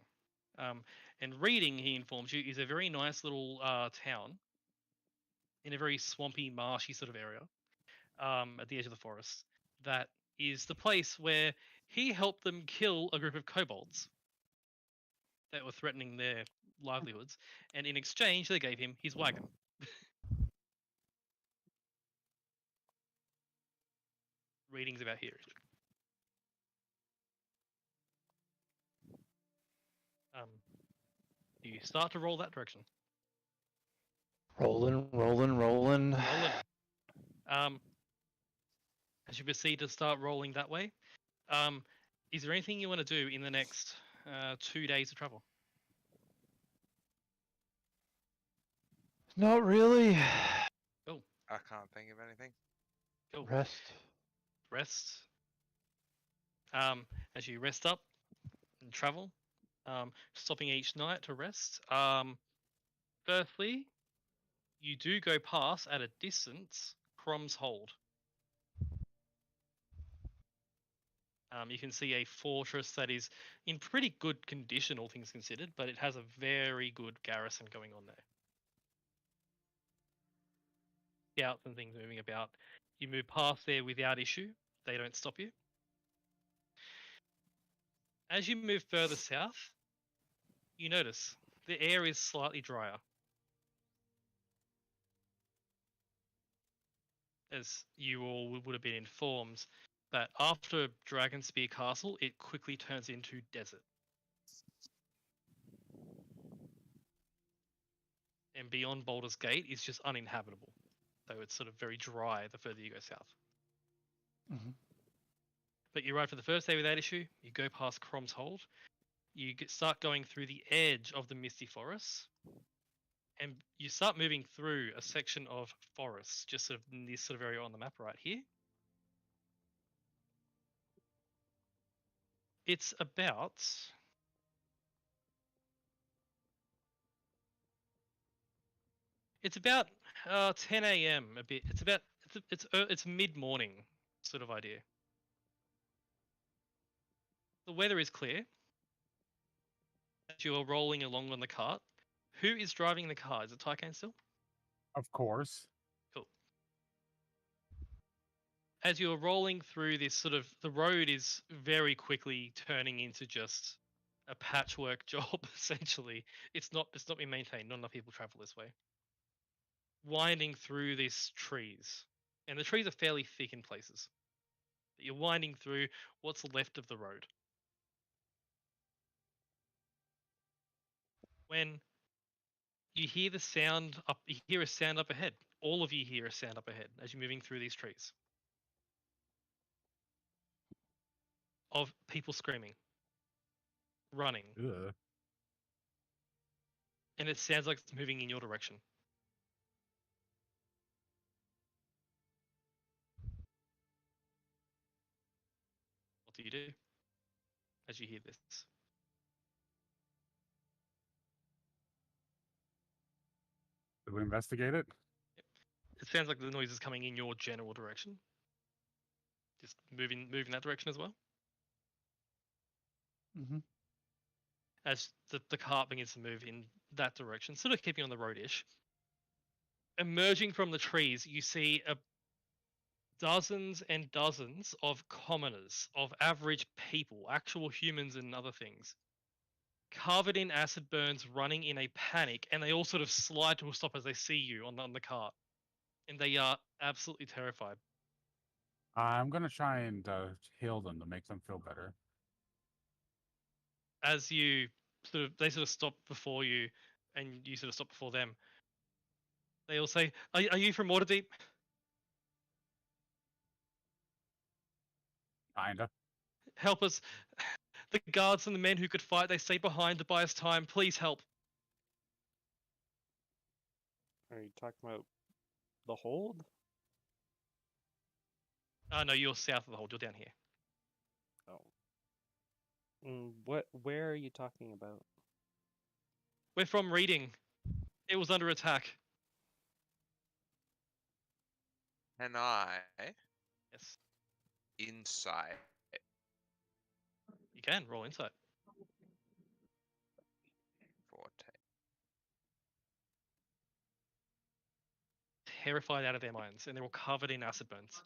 And Reading, he informs you, is a very nice little town in a very swampy, marshy sort of area at the edge of the forest. That is the place where he helped them kill a group of kobolds that were threatening their livelihoods, and in exchange, they gave him his wagon. Reading's about here. You start to roll that direction. Rolling. Rolling. As you proceed to start rolling that way, is there anything you want to do in the next 2 days of travel? Not really. I can't think of anything. Cool. Rest. As you rest up and travel, stopping each night to rest. Firstly, you do go past at a distance Crom's Hold. You can see a fortress that is in pretty good condition, all things considered, but it has a very good garrison going on there. Scouts and things moving about. You move past there without issue. They don't stop you. As you move further south, you notice the air is slightly drier. As you all would have been informed that after Dragonspear Castle, it quickly turns into desert. And beyond Baldur's Gate is just uninhabitable. So it's sort of very dry the further you go south. Mm-hmm. But you ride for the first day without issue. You go past Crom's Hold. You start going through the edge of the Misty Forests. And you start moving through a section of forests, just sort of in this sort of area on the map right here. It's about 10 a.m. a bit. It's mid-morning sort of idea. The weather is clear. As you are rolling along on the cart, who is driving the car? Is it Tycane still? Of course. Cool. As you're rolling through this the road is very quickly turning into just a patchwork job, essentially. It's not being maintained. Not enough people travel this way. Winding through these trees. And the trees are fairly thick in places. But you're winding through what's left of the road. When you hear a sound up ahead. All of you hear a sound up ahead as you're moving through these trees. Of people screaming, running. Ugh. And it sounds like it's moving in your direction. What do you do as you hear this? Did we investigate it? It sounds like the noise is coming in your general direction. Just moving that direction as well. Mm-hmm. As the cart begins to move in that direction, sort of keeping on the road-ish. Emerging from the trees, you see dozens and dozens of commoners, of average people, actual humans and other things, covered in acid burns, running in a panic, and they all sort of slide to a stop as they see you on the cart. And they are absolutely terrified. I'm gonna try and heal them to make them feel better. As you they sort of stop before you, and you sort of stop before them. They all say, "Are you from Waterdeep? Kinda. Help us! The guards and the men who could fight, they stay behind to buy us time. Please help." Are you talking about the hold? No, you're south of the hold. You're down here. Oh. Where are you talking about? We're from Reading. It was under attack. Can I Yes, insight? you can roll insight. Forte. Terrified out of their minds, and they're all covered in acid burns.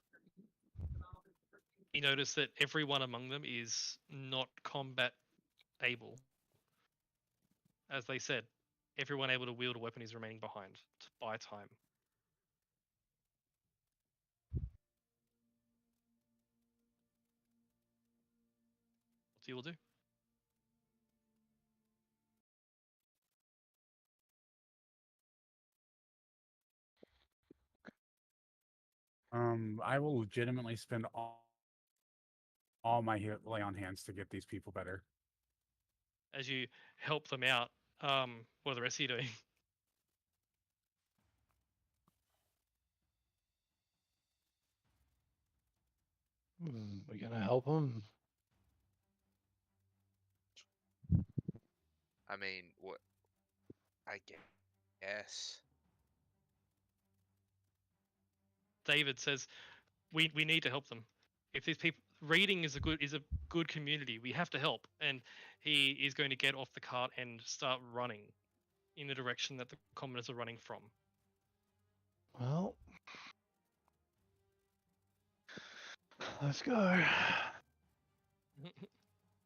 You notice that everyone among them is not combat able. As they said, everyone able to wield a weapon is remaining behind to buy time. What do you all do? I will legitimately spend all my lay on hands to get these people better. As you help them out, what are the rest of you doing? We're gonna help them. I mean, what? I guess. David says, "We need to help them. If these people reading is a good community, we have to help." And he is going to get off the cart and start running in the direction that the commoners are running from. Well, let's go.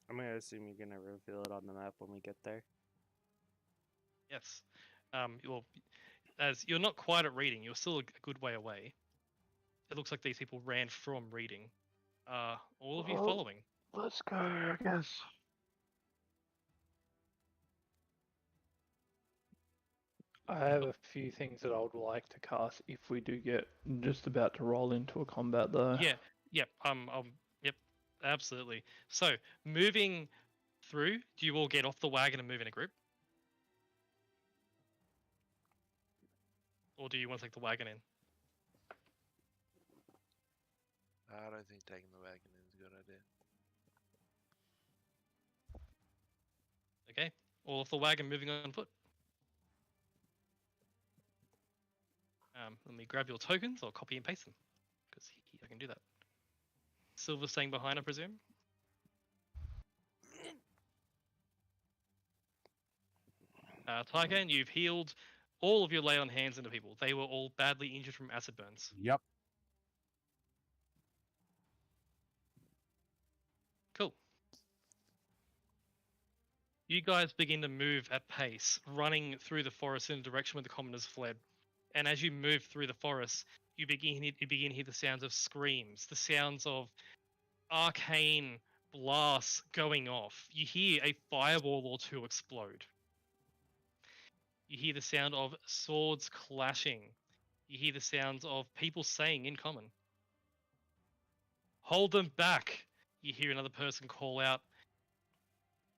I'm gonna assume you're gonna reveal it on the map when we get there. Yes. Well, as you're not quite at Reading, you're still a good way away. It looks like these people ran from Reading. All of you Well, following? Let's go, I guess. I have a few things that I would like to cast if we do get just about to roll into a combat, though. Yeah. Yep. Yep. Absolutely. So moving through, do you all get off the wagon and move in a group, or do you want to take the wagon in? I don't think taking the wagon is a good idea. Okay. All off the wagon, moving on foot. Let me grab your tokens. I'll copy and paste them because I can do that. Silver staying behind, I presume. Tycan, you've healed all of your lay on hands into people. They were all badly injured from acid burns. Yep. Cool. You guys begin to move at pace, running through the forest in the direction where the commoners fled. And as you move through the forest, you begin to hear the sounds of screams, the sounds of arcane blasts going off. You hear a fireball or two explode. You hear the sound of swords clashing. You hear the sounds of people saying in common, "Hold them back." You hear another person call out,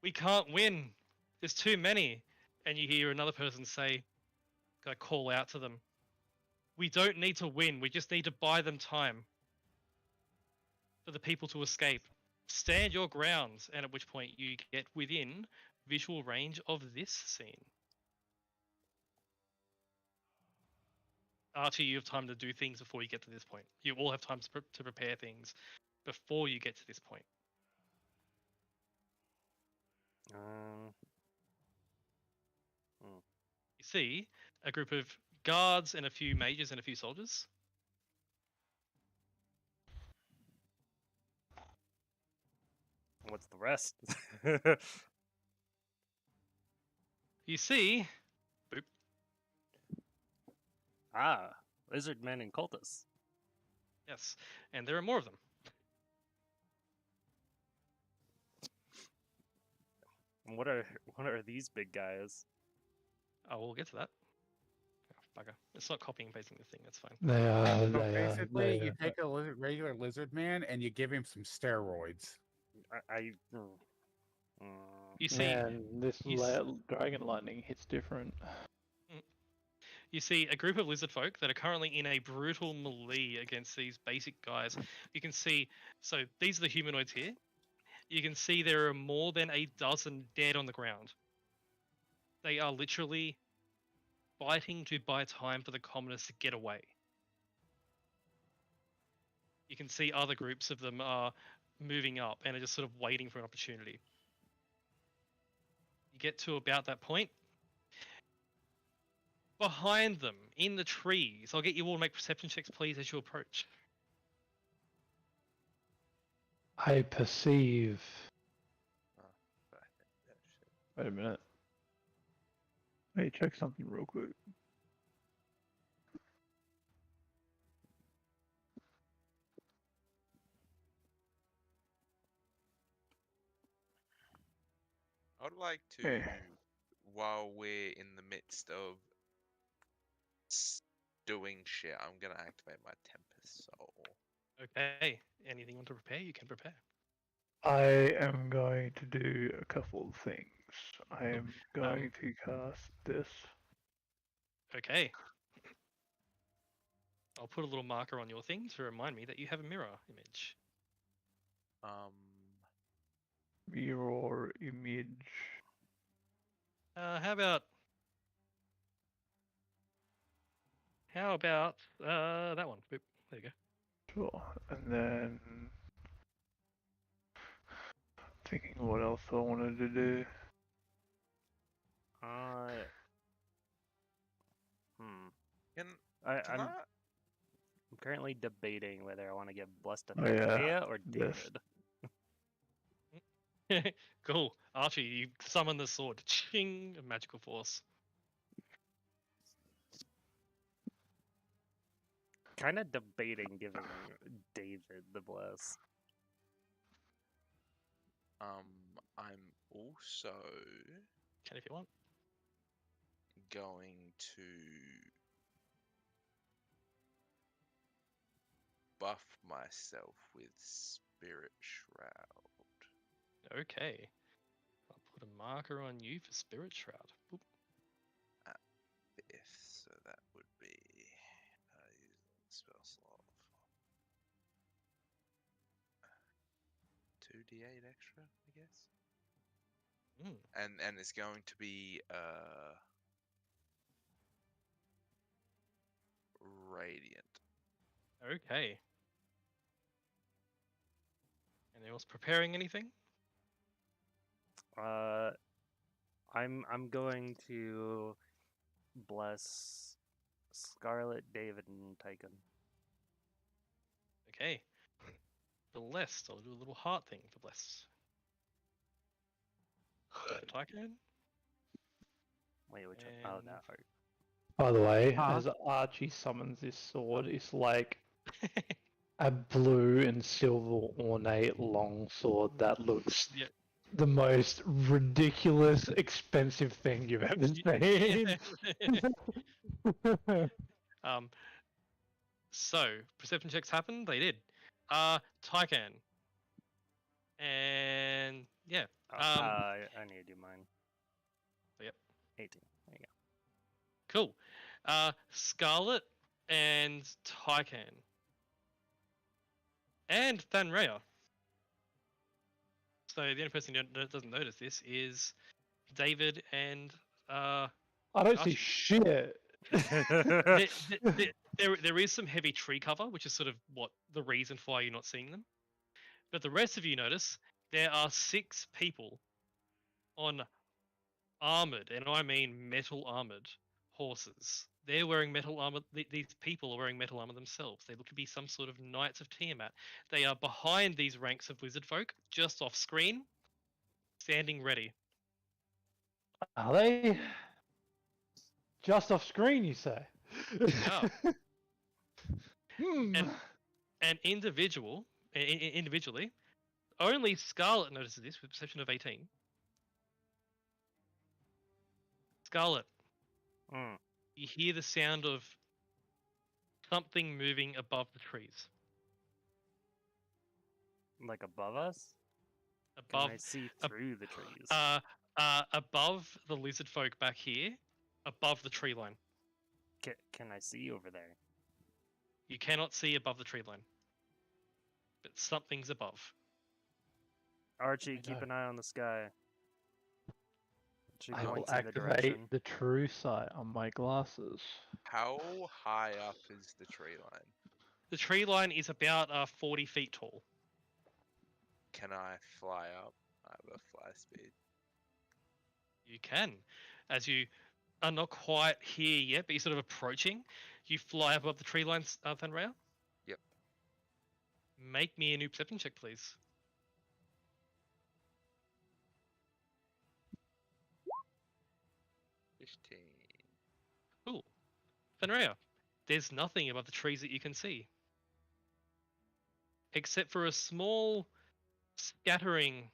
"We can't win. There's too many." And you hear another person say, call out to them, "We don't need to win. We just need to buy them time for the people to escape. Stand your grounds." And at which point you get within visual range of this scene. Archie, you have time to do things before you get to this point. You all have time to prepare things before you get to this point. You see a group of guards and a few mages and a few soldiers. What's the rest? You see, Lizard men and cultists. Yes, and there are more of them. And what are these big guys? Oh, we'll get to that. Oh, bugger. It's not copying and pasting the thing. That's fine. They are. So They are. basically, They you are. take a regular lizard man and you give him some steroids. You see, Man, this you s- dragon lightning hits different. you see a group of lizard folk that are currently in a brutal melee against these basic guys. You can see, so these are the humanoids here. You can see there are more than a dozen dead on the ground. They are literally fighting to buy time for the commoners to get away. You can see other groups of them are moving up and are just sort of waiting for an opportunity. You get to about that point. Behind them, in the trees, I'll get you all to make perception checks, please, as you approach. I perceive. But I think that should- Wait a minute. Let me check something real quick. I'd like to, Okay. while we're in the midst of doing shit, I'm gonna activate my Tempest Soul. Okay. Anything you want to prepare, you can prepare. I am going to do a couple of things. I am going to cast this. Okay. I'll put a little marker on your thing to remind me that you have a mirror image. Mirror image. How about that one? Boop. There you go. Sure. And then thinking what else I wanted to do. Can I'm I? currently debating whether I want to give blessed to Oh, yeah, Thea or this. David. Cool. Archie, you summon the sword. Ching! A magical force. Kind of debating giving David the bless. I'm also Can if you want. going to buff myself with Spirit Shroud. Okay. I'll put a marker on you for Spirit Shroud. Boop. If so, that would be using spell slot. 2d8 extra, I guess. And it's going to be radiant. Okay. Anyone else preparing anything? I'm going to bless Scarlet, David, and Tychon. Okay. Blessed. I'll do a little heart thing for blessed. Tycoon? Wait, which one? Oh, And- that heart. By the way, Huh? as Archie summons this sword, it's like a blue and silver ornate long sword that looks Yeah. the most ridiculous, expensive thing you've ever seen. So, perception checks happened? They did. Tycan. And yeah. I need to do mine. Yep. 18. There you Cool. Scarlet and Tycan. And Thanrea. So the only person who doesn't notice this is David and I don't see Archie. shit. go. there is some heavy tree cover, which is sort of what the reason for why you're not seeing them. But the rest of you notice there are 6 people on armored, and I mean metal armored horses. They're wearing metal armor. These people are wearing metal armor themselves. They look to be some sort of knights of Tiamat. They are behind these ranks of lizard folk, just off screen, standing ready. Are they just off screen? You say? Yeah. Hmm. And And individually, only Scarlet notices this with perception of 18. Scarlet, Mm, you hear the sound of something moving above the trees. like above us? Can Above, I see ab- through the trees? above the lizard folk back here, above the tree line. Can I see over there? You cannot see above the tree line, but something's above. Archie, I keep know. an eye on the sky. She I will points in the activate direction. the true sight on my glasses. How high up is the tree line? The tree line is about 40 feet tall. Can I fly up? I have a fly speed. You can, as you are not quite here yet, but you're sort of approaching. You fly up above the tree line, Thunraya. Yep. Make me a new perception check, please. 15. Cool. Fenrir, there's nothing above the trees that you can see. Except for a small scattering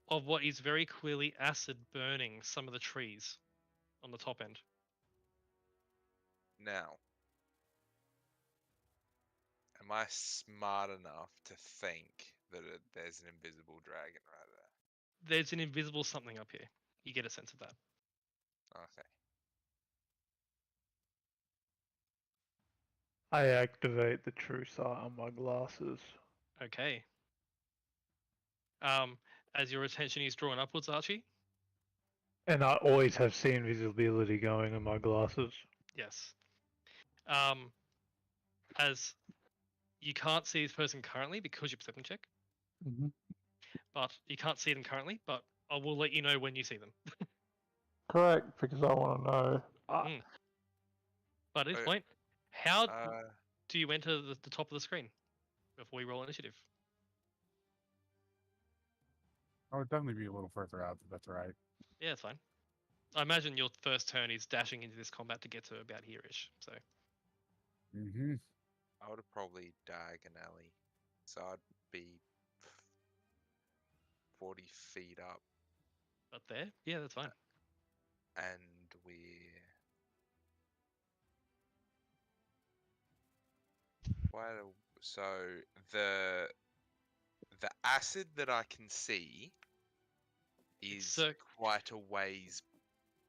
of what is very clearly acid burning some of the trees on the top end. Now, am I smart enough to think that there's an invisible dragon right there? There's an invisible something up here. You get a sense of that. Okay. I activate the true sight on my glasses. Okay. As your attention is drawn upwards, Archie. And I always have seen visibility going in my glasses. Yes. As you can't see this person currently because your perception check, Mm-hmm. but you can't see them currently. But I will let you know when you see them. Correct, because I want to know. Mm. But at this Okay. point, how Uh, do you enter the top of the screen before we roll initiative? I would definitely be a little further out, but that's all right. Yeah, it's fine. I imagine your first turn is dashing into this combat to get to about here-ish. So Mm-hmm. I would have probably diagonally, so I'd be 40 feet up, up there, yeah, that's fine. and so the acid that I can see is cir- quite a ways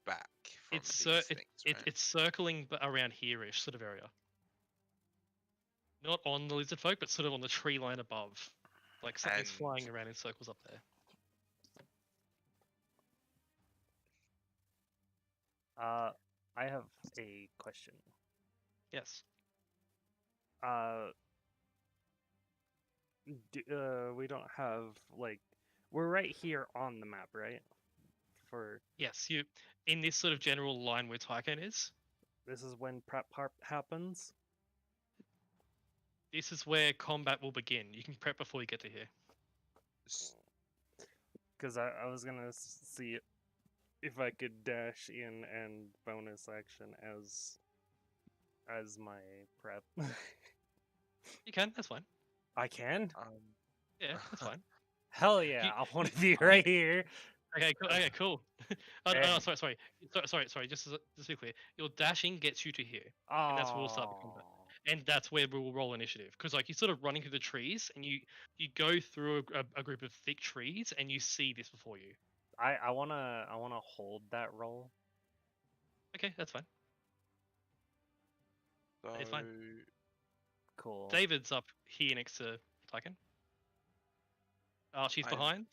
back from It's these things, right? it's circling around here-ish sort of area. Not on the lizard folk, but sort of on the tree line above. Like something's And- flying around in circles up there. I have a question. Yes. We don't have like we're right here on the map, right? For Yes, you in this sort of general line where Tycoon is. this is when prep part happens. This is where combat will begin. You can prep before you get to here. Because I was gonna see if I could dash in and bonus action as my prep. You can. That's fine. I can. Yeah, that's fine. Hell yeah! I want to be right here. Okay, cool. Okay, cool. Oh, no, And- sorry. Just to be clear, your dashing gets you to here, and that's where we'll start the combat. And that's where we'll roll initiative. Because like you're sort of running through the trees, and you go through a group of thick trees, and you see this before you. I wanna hold that roll. Okay, that's fine. So, It's fine. Cool. David's up here next to Tyken. She's I- behind.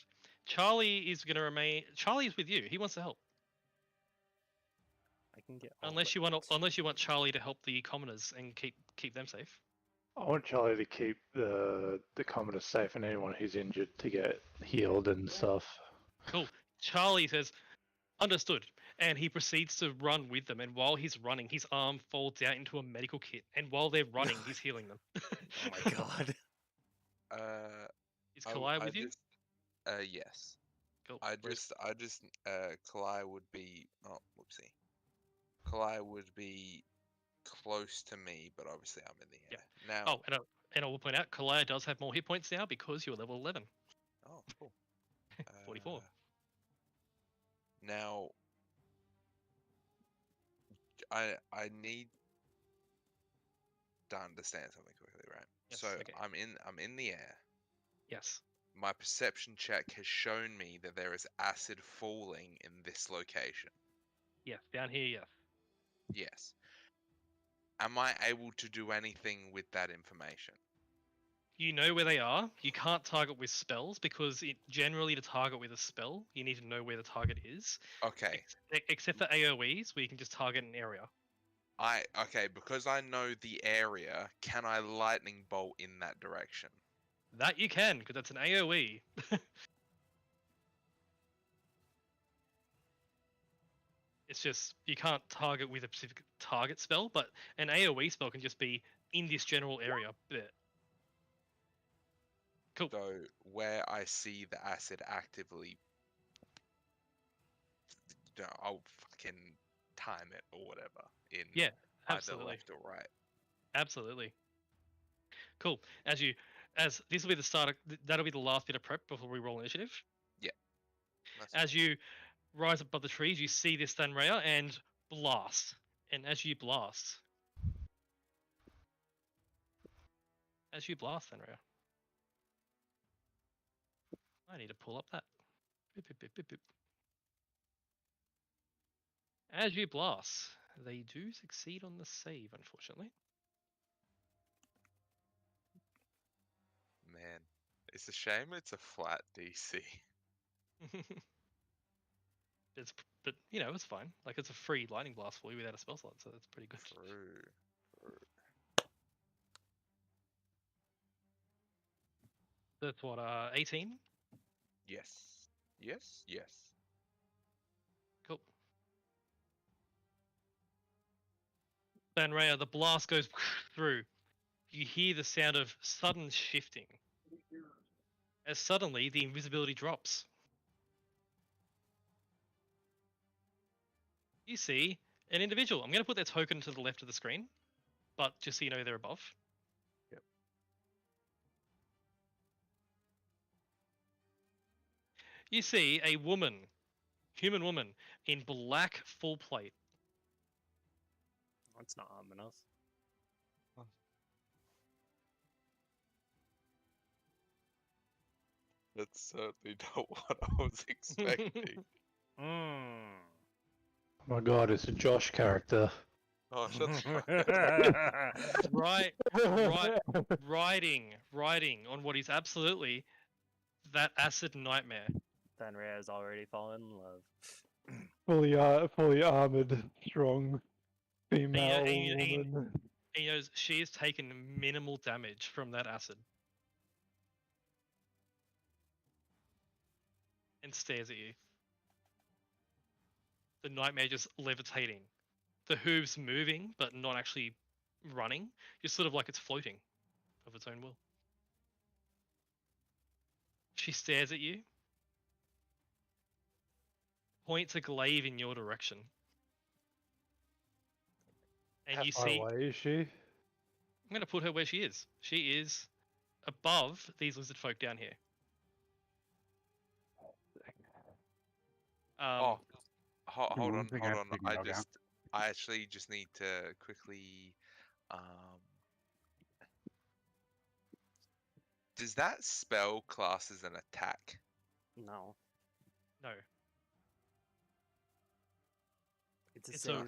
Charlie is going to remain. Charlie is with you. He wants to help. I can get all Unless you want, that. unless you want Charlie to help the commoners and keep them safe. I want Charlie to keep the commoners safe and anyone who's injured to get healed and stuff. Cool. Charlie says, "Understood," and he proceeds to run with them. And while he's running, his arm folds out into a medical kit. And while they're running, he's healing them. Oh my god. Is Kalaya with you? Yes. Cool. Kalai would be. Oh, whoopsie. Kalai would be close to me, but obviously I'm in the air now. Oh, And I will point out, Kalaya does have more hit points now because you're level 11. Oh, cool. 44. Now, I need to understand something quickly, right? Yes, So okay. I'm in the air. Yes. My perception check has shown me that there is acid falling in this location. Yes. Down here, yes. Yes. Am I able to do anything with that information? You know where they are. You can't target with spells because generally to target with a spell, you need to know where the target is. Okay. Except for AoEs, where you can just target an area. Okay, because I know the area, can I lightning bolt in that direction? That you can, because that's an AoE. It's just you can't target with a specific target spell, but an AoE spell can just be in this general area. Bit. Cool. So where I see the acid actively, I'll fucking time it or whatever in Yeah, either absolutely. left or right. Absolutely. Cool. As this will be the start of, that'll be the last bit of prep before we roll initiative. That's As you rise above the trees, you see this Thanrea and blast. And as you blast, Thanrea, I need to pull up that. Boop, boop, boop, boop, boop. As you blast, they do succeed on the save, unfortunately. Man, it's a shame it's a flat DC. But you know, it's fine. Like it's a free lightning blast for you without a spell slot, so that's pretty good. True. That's what 18. Yes. Yes. Cool. Thanrea, the blast goes through. You hear the sound of sudden shifting. As suddenly the invisibility drops. You see an individual. I'm going to put their token to the left of the screen, but just so you know they're above. Yep. You see a woman, human woman, in black full plate. That's not ominous. That's certainly not what I was expecting. Mm. Oh my god, it's a Josh character. Oh, shut the fuck up. Riding on what is absolutely that acid nightmare. Thanrea has already fallen in love. Fully armored, strong female and woman. he knows she has taken minimal damage from that acid. And stares at you. The nightmare just levitating. The hooves moving, but not actually running. Just sort of like it's floating of its own will. She stares at you. Points a glaive in your direction. And How you far see... away is she? I'm going to put her where she is. She is above these lizard folk down here. Oh, hold one on. thing I have to figure out. I actually just need to quickly. Does that spell class as an attack? No. No. It's a It's save. a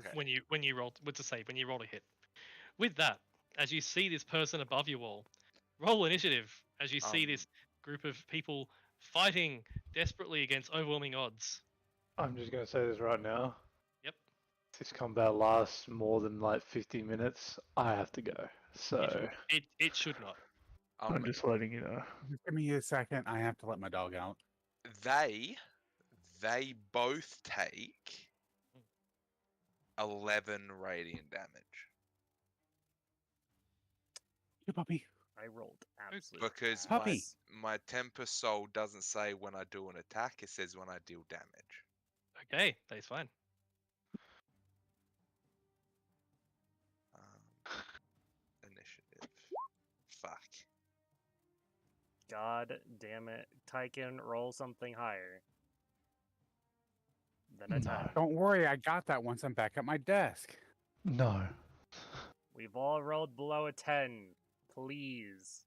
when you roll it's a save when you roll a hit. With that, as you see this person above you all, roll initiative as you see this group of people fighting desperately against overwhelming odds. I'm just gonna say this right now. Yep. If this combat lasts more than like 50 minutes, I have to go. So It should not. I'm just letting you know. Just give me a second. I have to let my dog out. They both take 11 radiant damage. Hey, puppy. I rolled absolutely. Because Puppy. my temper soul doesn't say when I do an attack, it says when I deal damage. Okay, that's fine. Initiative. Fuck. God damn it. Tyken, roll something higher than a 10. No. Don't worry, I got that once I'm back at my desk. No. We've all rolled below a 10. Please.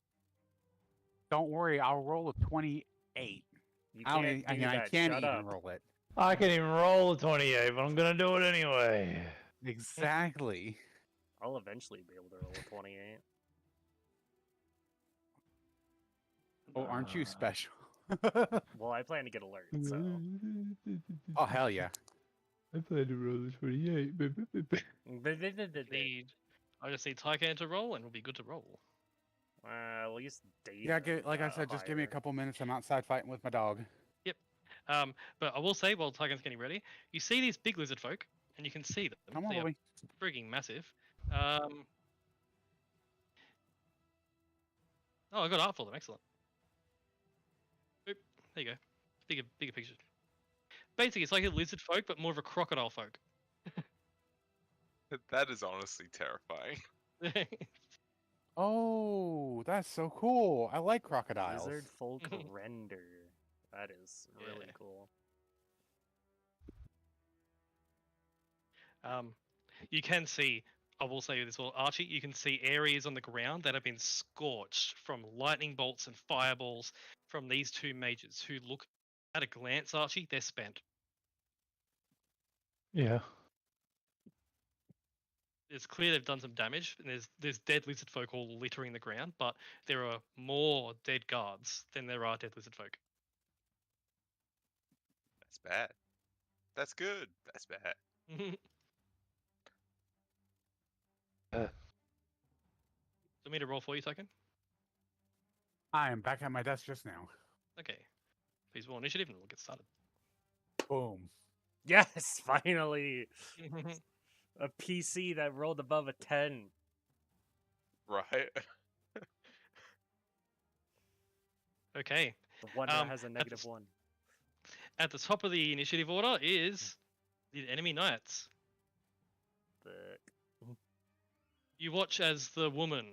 Don't worry, I'll roll a 28. You I don't can't e- do I that. can't Shut even up. roll it. I can even roll a 28, but I'm gonna do it anyway. Exactly. I'll eventually be able to roll a 28. Oh, aren't you special? Well, I plan to get alert, so. Oh, hell yeah. I plan to roll a 28. Need, I just need Tycan to roll, and we'll be good to roll. At least Dave. Yeah, like I said, just give me a couple minutes. I'm outside fighting with my dog. But I will say, while Tycan's getting ready, you see these big lizard folk, and you can see them. Come on, They are Louie. frigging massive. Oh, I got art for them. Excellent. Boop. There you go. Bigger picture. Basically, it's like a lizard folk, but more of a crocodile folk. That is honestly terrifying. Oh, that's so cool. I like crocodiles. Lizard folk render. That is really Yeah. cool. You can see, I will say this well, Archie, you can see areas on the ground that have been scorched from lightning bolts and fireballs from these two mages who look at a glance, Archie, they're spent. Yeah. It's clear they've done some damage, and there's dead lizard folk all littering the ground, but there are more dead guards than there are dead lizard folk. That's bad. That's good. That's bad. Want me to roll for you, Tyken? I am back at my desk just now. Okay. Please roll initiative and we'll get started. Boom. Yes, finally! A PC that rolled above a 10. Right? Okay. The one that has a at negative the- 1. At the top of the initiative order is the enemy knights. You watch as the woman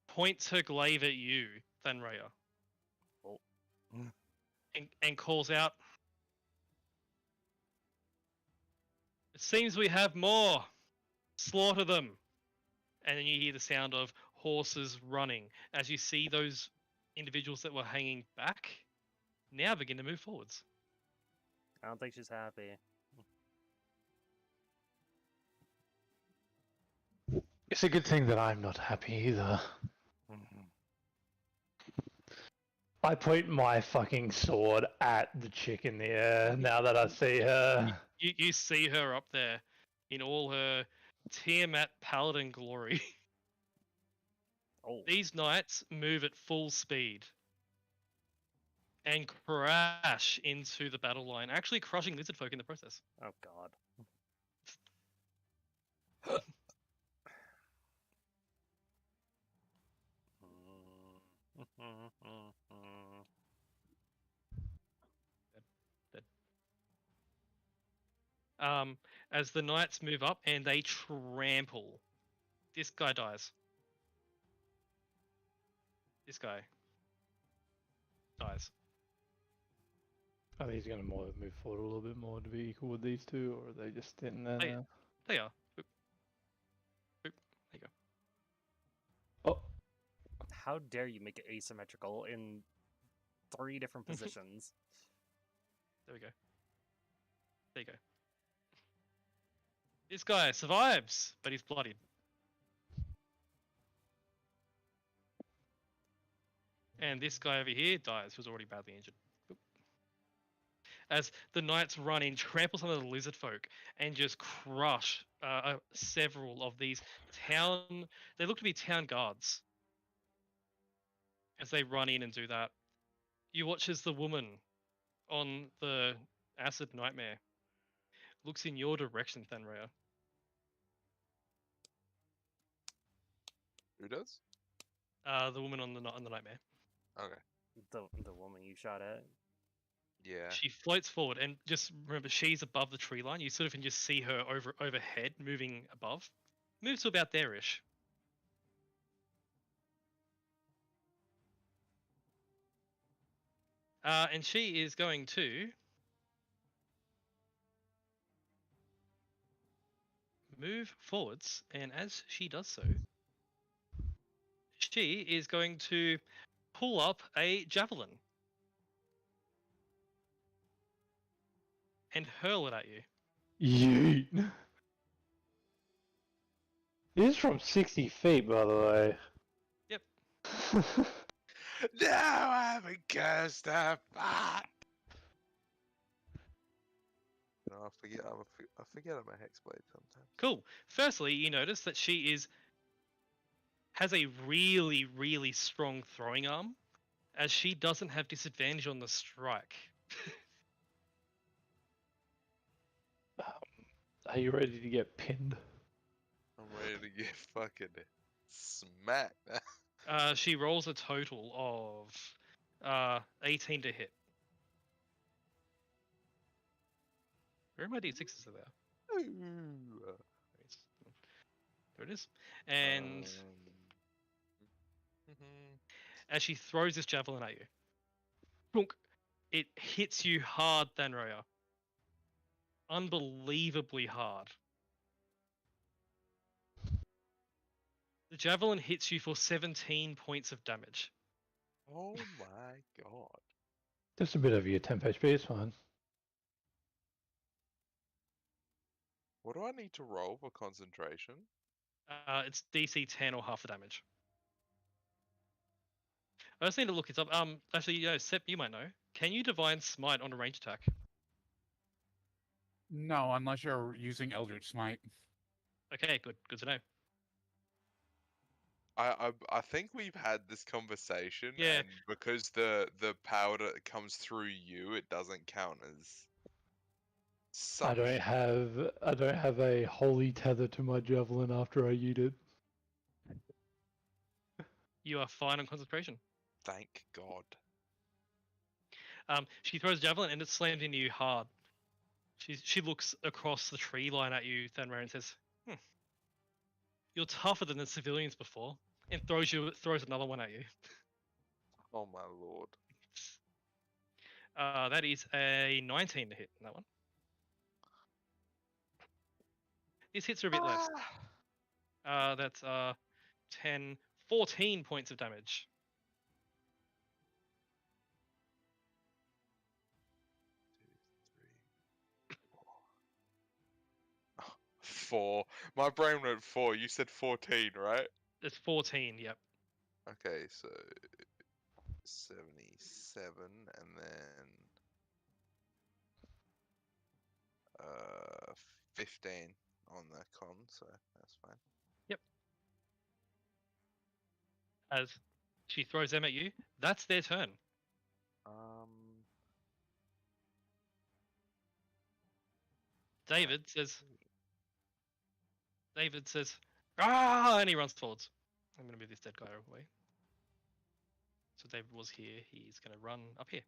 points her glaive at you, Thanraya, Oh. and calls out, "It seems we have more. Slaughter them." And then you hear the sound of horses running as you see those individuals that were hanging back now begin to move forwards. I don't think she's happy. It's a good thing that I'm not happy either. I point my fucking sword at the chick in the air now that I see her. You see her up there in all her Tiamat paladin glory. Oh. These knights move at full speed and crash into the battle line, actually crushing lizard folk in the process. Oh god. As the knights move up and they trample, this guy dies. This guy dies. Are these going to move forward a little bit more to be equal with these two, or are they just sitting there Hey. now? They are. Boop. Boop. There you go. Oh, How dare you make it asymmetrical in 3 different positions? There we go. There you go. This guy survives, but he's bloodied. And this guy over here dies, who's already badly injured. Oop. As the knights run in, trample some of the lizard folk, and just crush several of these town... They look to be town guards. As they run in and do that. You watch as the woman on the acid nightmare looks in your direction, Thanraya. Who does? The woman on the nightmare. Okay. The woman you shot at. Yeah. She floats forward, and just remember, she's above the tree line. You sort of can just see her overhead, moving above. Moves to about there-ish. And she is going to move forwards, and as she does so, she is going to pull up a javelin and hurl it at you. Yeet. It is from 60 feet, by the way. Yep. Now I'm a cursed up. No, I forget. I forget I'm a hexblade sometimes. Cool. Firstly, you notice that she has a really, really strong throwing arm, as she doesn't have disadvantage on the strike. Are you ready to get pinned? I'm ready to get fucking smacked. She rolls a total of 18 to hit. Where are my d6s are there? There it is. And as she throws this javelin at you, boonk, it hits you hard, Thanroya. Unbelievably hard. The javelin hits you for 17 points of damage. Oh my god. Just a bit of your temp HP is fine. What do I need to roll for concentration? It's DC 10 or half the damage. I just need to look it up. Actually, Sep, you might know. Can you Divine Smite on a range attack? No, unless you're using Eldritch Smite. Okay, good to know. I think we've had this conversation, Yeah. and because the power that comes through you, it doesn't count as. I don't have a holy tether to my javelin after I yeet it. You are fine on concentration. Thank God. She throws a javelin and it slams into you hard. She looks across the tree line at you, Thanra, and says, "You're tougher than the civilians before," and throws another one at you. Oh my lord. That is a 19 to hit in that one. These hits are a bit less. That's 10, 14 points of damage. Four. My brain went 4. You said 14, right? It's 14, yep. Okay, so 77, and then 15 on the con, so that's fine. As she throws them at you, that's their turn. David says, "Ah!" and he runs towards. I'm going to move this dead guy away. So David was here. He's going to run up here.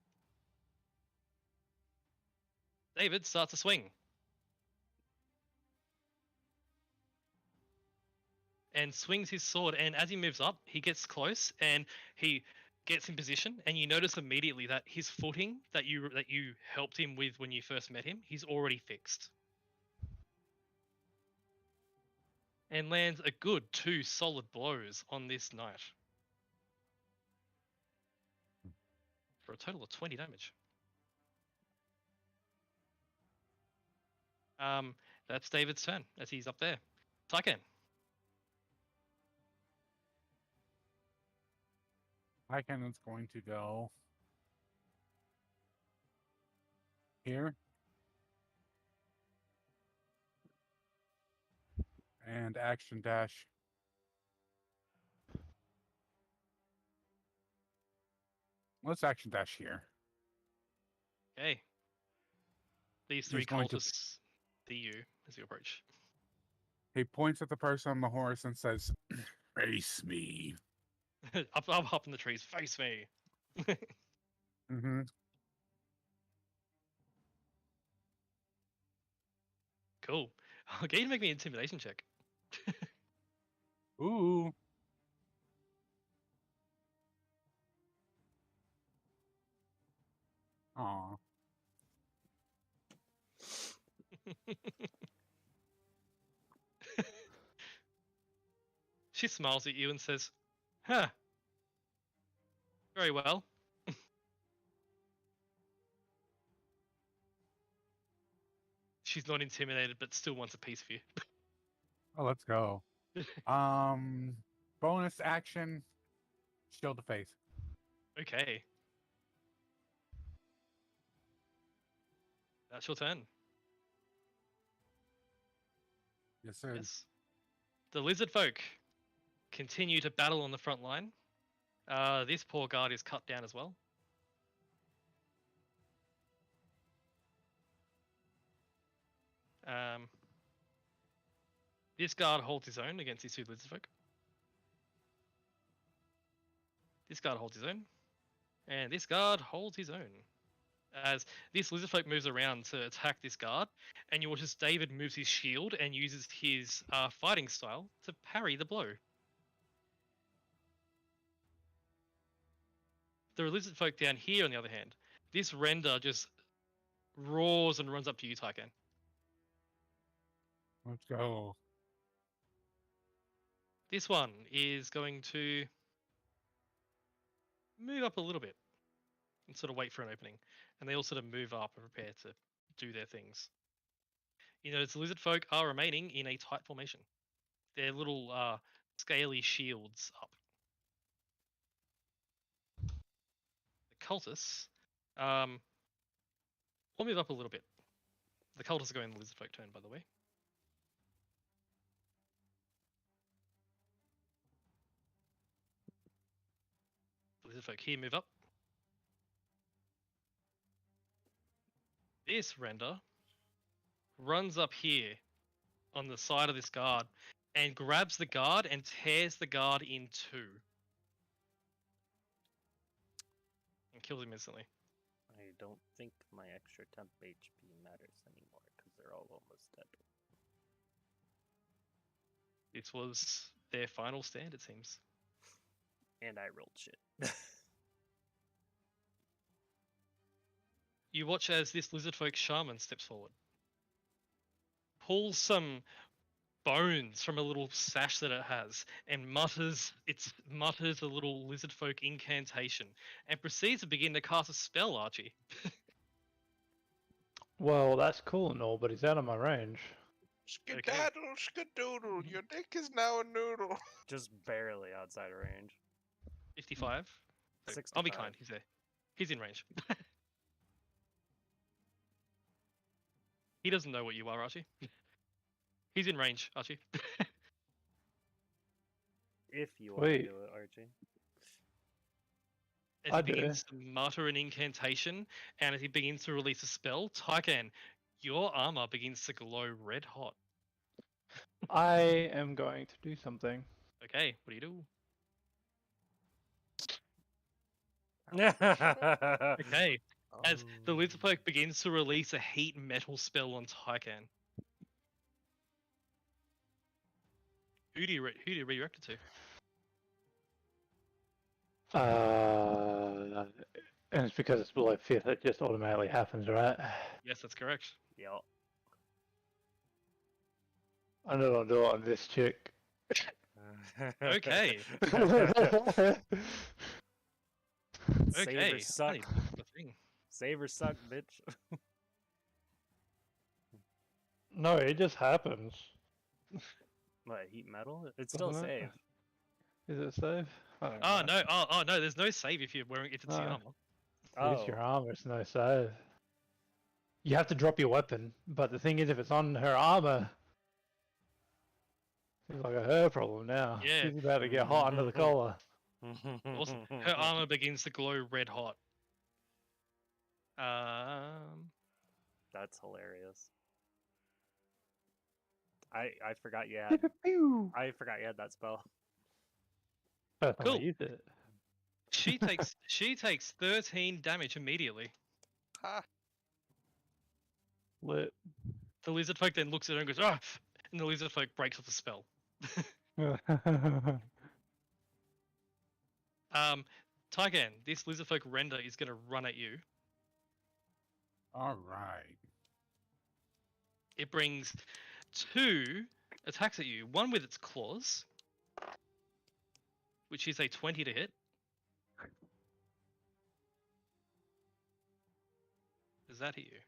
David starts to swing. And swings his sword, and as he moves up, he gets close and he gets in position, and you notice immediately that his footing that you helped him with when you first met him, he's already fixed. And lands a good 2 solid blows on this knight. For a total of 20 damage. That's David's turn as he's up there. Tyken. Tyken's going to go here. And action dash. Let's action dash here. Okay. These 3 He's going to- cultists see you as you approach. He points at the person on the horse and says, "Face me." up in the trees. Face me. Mm-hmm. Cool. Okay, you to make me an intimidation check. Ooh. Aw. She smiles at you and says, "Huh. Very well." She's not intimidated, but still wants a piece of you. Oh, let's go. Bonus action. Shield of faith. Okay. That's your turn. Yes, sir. Yes. The lizard folk continue to battle on the front line. This poor guard is cut down as well. This guard holds his own against these two lizard folk. This guard holds his own. And this guard holds his own. As this lizard folk moves around to attack this guard, and you watch as David moves his shield and uses his fighting style to parry the blow. The lizard folk down here, on the other hand, this render just roars and runs up to you, Tyken. Let's go. This one is going to move up a little bit and sort of wait for an opening. And they all sort of move up and prepare to do their things. You notice the lizard folk are remaining in a tight formation. Their little scaly shields up. The cultists will move up a little bit. The cultists are going the lizard folk turn, by the way. The lizard folk here move up. This render runs up here on the side of this guard and grabs the guard and tears the guard in two. And kills him instantly. I don't think my extra temp HP matters anymore because they're all almost dead. This was their final stand, it seems. And I rolled shit. You watch as this lizard folk shaman steps forward. Pulls some bones from a little sash that it has and mutters a little lizard folk incantation and proceeds to begin to cast a spell, Archie. Well, that's cool and all, but he's out of my range. Skedaddle, skadoodle, your dick is now a noodle. Just barely outside of range. 55. So, 65. I'll be kind, he's there. He's in range. He doesn't know what you are, Archie. He's in range, Archie. If you want to Wait. do it, Archie. As I he do. begins to mutter an incantation, and as he begins to release a spell, Tyken, your armor begins to glow red hot. I am going to do something. Okay, what do you do? Okay, as the lizard folk begins to release a heat metal spell on Tyken. Who do you redirect it to? And it's because it's below 5th, it just automatically happens, right? Yes, that's correct. Yep. I'm not gonna do it on this chick. Okay. Save Okay. or suck. Honey, that's the thing. Save or suck, bitch. No, it just happens. What, heat metal? It's still Doesn't save. it? Is it safe? I don't Oh know. no! Oh no! There's no save if you're wearing if it's your No. armor. It's your armor, it's no save. You have to drop your weapon, but the thing is, if it's on her armor, it's like a her problem now. Yeah. She's about to get hot under the collar. Awesome. Her armor begins to glow red hot. That's hilarious. I forgot you had Pew! I forgot you had that spell. First time I Cool. used it. She takes 13 damage immediately. Ha! Lit. The lizard folk then looks at her and goes, "Ah!" And the lizard folk breaks off the spell. Tygan, this lizard folk render is going to run at you. All right. It brings 2 attacks at you. One with its claws, which is a 20 to hit. Does that hit you?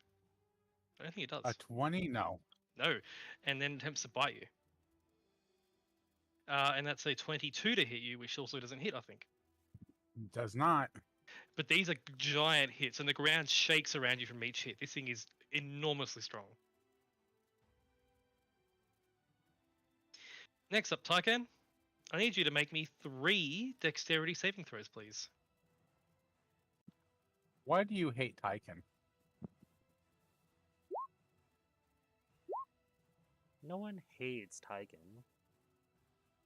I don't think it does. A 20? No. No. And then attempts to bite you. And that's a 22 to hit you, which also doesn't hit, I think. Does not. But these are giant hits, and the ground shakes around you from each hit. This thing is enormously strong. Next up, Tykan. I need you to make me 3 dexterity saving throws, please. Why do you hate Tyken? No one hates Tyken.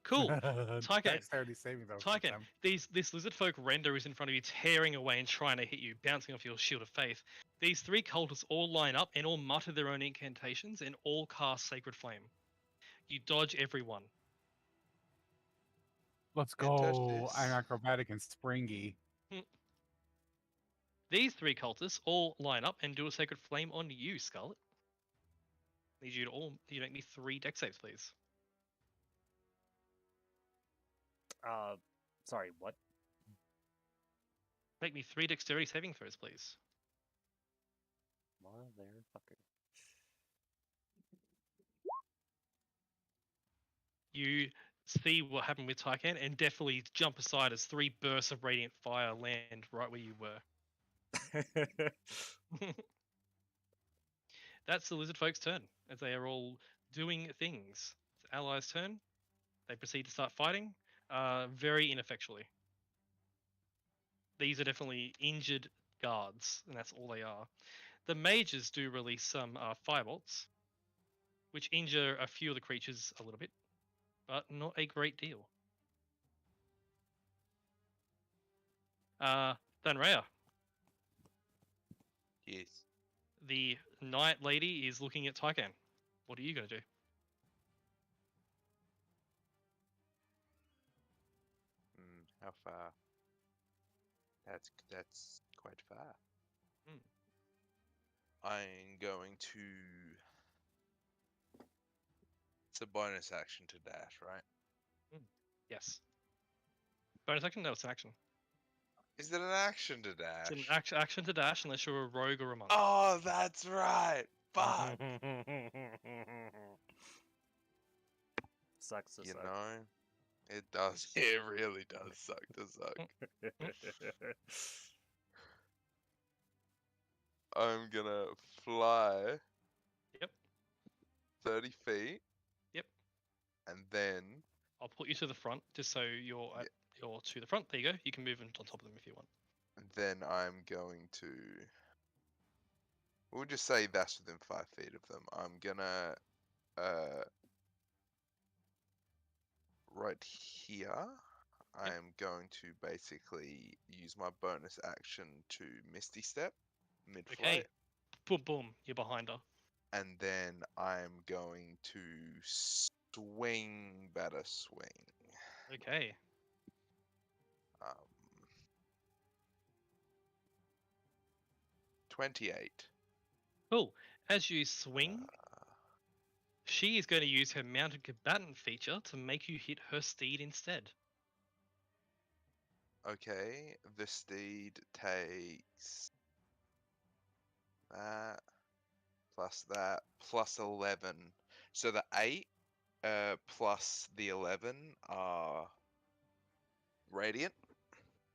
Cool. Tyken. Dexterity saving throw. Tyken, this lizard folk render is in front of you, tearing away and trying to hit you, bouncing off your shield of faith. These 3 cultists all line up and all mutter their own incantations and all cast Sacred Flame. You dodge everyone. Let's It does go. this. I'm acrobatic and springy. These 3 cultists all line up and do a Sacred Flame on you, Scarlet. Need you to make me 3 dex saves, please. Sorry, what? Make me 3 dexterity saving throws, please. Motherfucker. You see what happened with Tykan and definitely jump aside as 3 bursts of radiant fire land right where you were. That's the lizard folks' turn, as they are all doing things. It's allies' turn. They proceed to start fighting, very ineffectually. These are definitely injured guards, and that's all they are. The mages do release some firebolts, which injure a few of the creatures a little bit, but not a great deal. Danrea, Yes. the Night Lady is looking at Tykan. What are you going to do? How far? That's quite far. Hmm. I'm going to. It's a bonus action to dash, right? Yes. Bonus action? No, it's an action. Is it an action to dash? It's an action to dash unless you're a rogue or a monk. Oh, that's right. Fuck. Sucks to You suck. know, it does. It really does suck to suck. I'm gonna fly. Yep. 30 feet. Yep. And then. I'll put you to the front just so you're to the front. There you go. You can move on top of them if you want. And then I'm going to. We'll just say that's within 5 feet of them. I'm gonna. Right here. I am going to basically use my bonus action to Misty Step mid-flight. Okay. Boom, boom. You're behind her. And then I'm going to swing, better swing. Okay. 28. Cool. As you swing, she is going to use her mounted combatant feature to make you hit her steed instead. Okay, the steed takes that plus 11. So the 8 plus the 11 are radiant.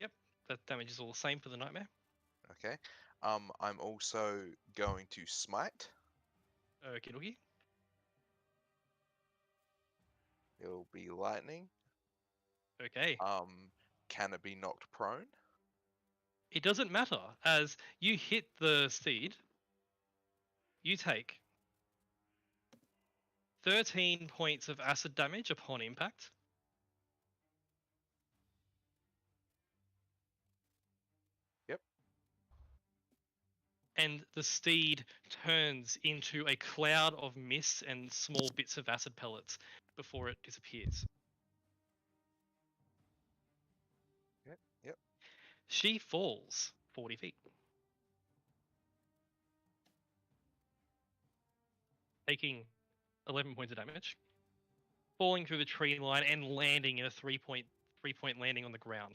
Yep. That damage is all the same for the nightmare. Okay. I'm also going to smite. Okie dokie. It'll be lightning. Okay. Can it be knocked prone? It doesn't matter, as you hit the steed, you take 13 points of acid damage upon impact. Yep. And the steed turns into a cloud of mist and small bits of acid pellets before it disappears. Yep. She falls 40 feet. taking 11 points of damage, falling through the tree line and landing in a three-point landing on the ground.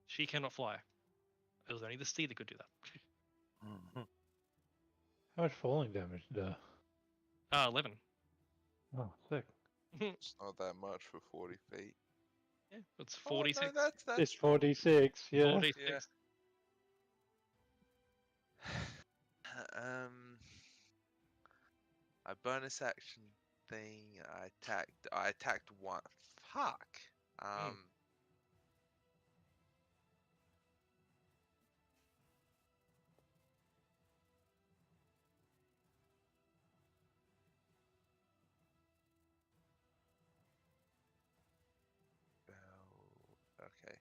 She cannot fly. It was only the steed that could do that. How much falling damage does? 11. Oh, sick. It's not that much for 40 feet. Yeah, it's Oh, no, 46. that's It's 46, yeah. 46. A bonus action thing. I attacked one. Fuck. Okay.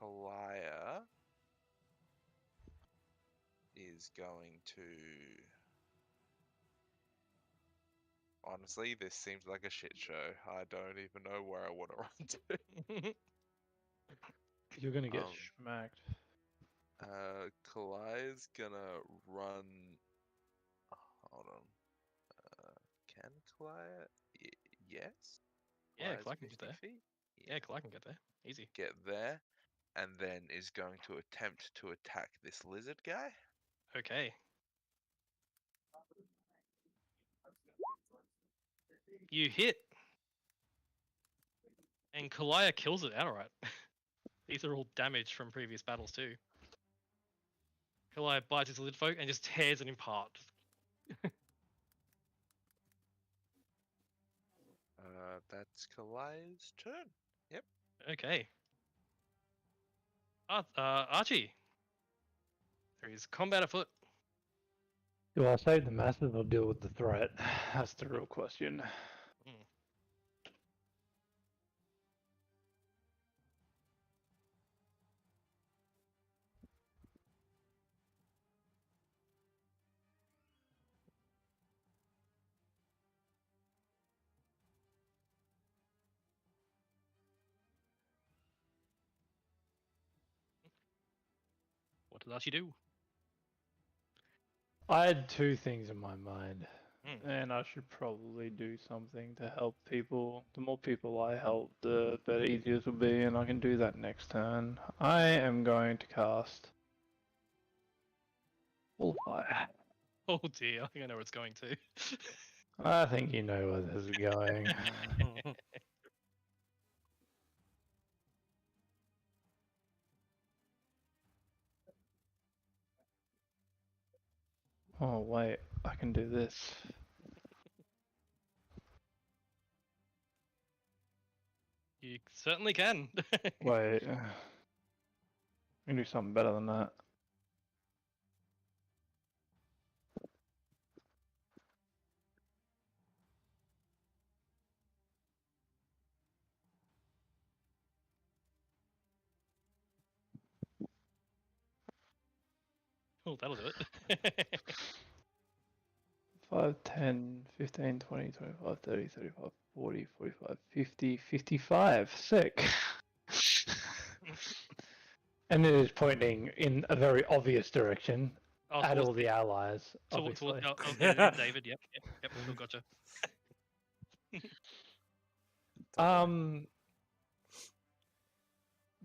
Kalaya is going to. Honestly, this seems like a shit show. I don't even know where I want to run to. You're gonna get smacked. Kalaya's gonna run. Hold on. Can Kalaya? Yes. Yeah, Kalaya's Kalaya can get 50 there. feet? Yeah, Kalaya can get there. Easy. Get there, and then is going to attempt to attack this lizard guy. Okay. You hit. And Kalaya kills it outright. These are all damage from previous battles too. Kalaya bites his lid folk and just tears it in part. That's Kalaya's turn. Yep. Okay. Archie. There is combat afoot. Do I save the masses or deal with the threat? That's the real question. What does Archie do? I had two things in my mind, Hmm. and I should probably do something to help people. The more people I help, the better easier it will be, and I can do that next turn. I am going to cast Full Fire. Oh dear, I think I know where it's going to. I think you know where this is going. Oh wait, I can do this. You certainly can. Wait, I can do something better than that. Oh, that'll do it. 5, 10, 15, 20, 25, 30, 35, 40, 45, 50, 55. Sick. And it is pointing in a very obvious direction Oh, at towards all the allies, towards obviously. David. Yep, still gotcha.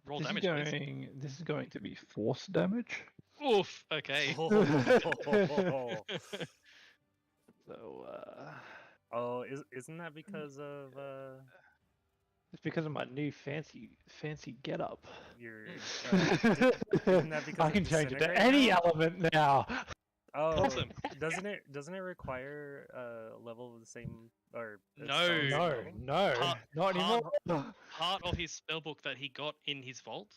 Roll This damage, is please. going. This is going to be force damage. Oof. Okay. So Oh, isn't that because of it's because of my new fancy getup. your? Isn't that because I of can change it to disintegrate any now? element now. Oh, Awesome. doesn't it require a level of the same or a No. spell No, level? no, Part- not anymore. Part of his spellbook that he got in his vault,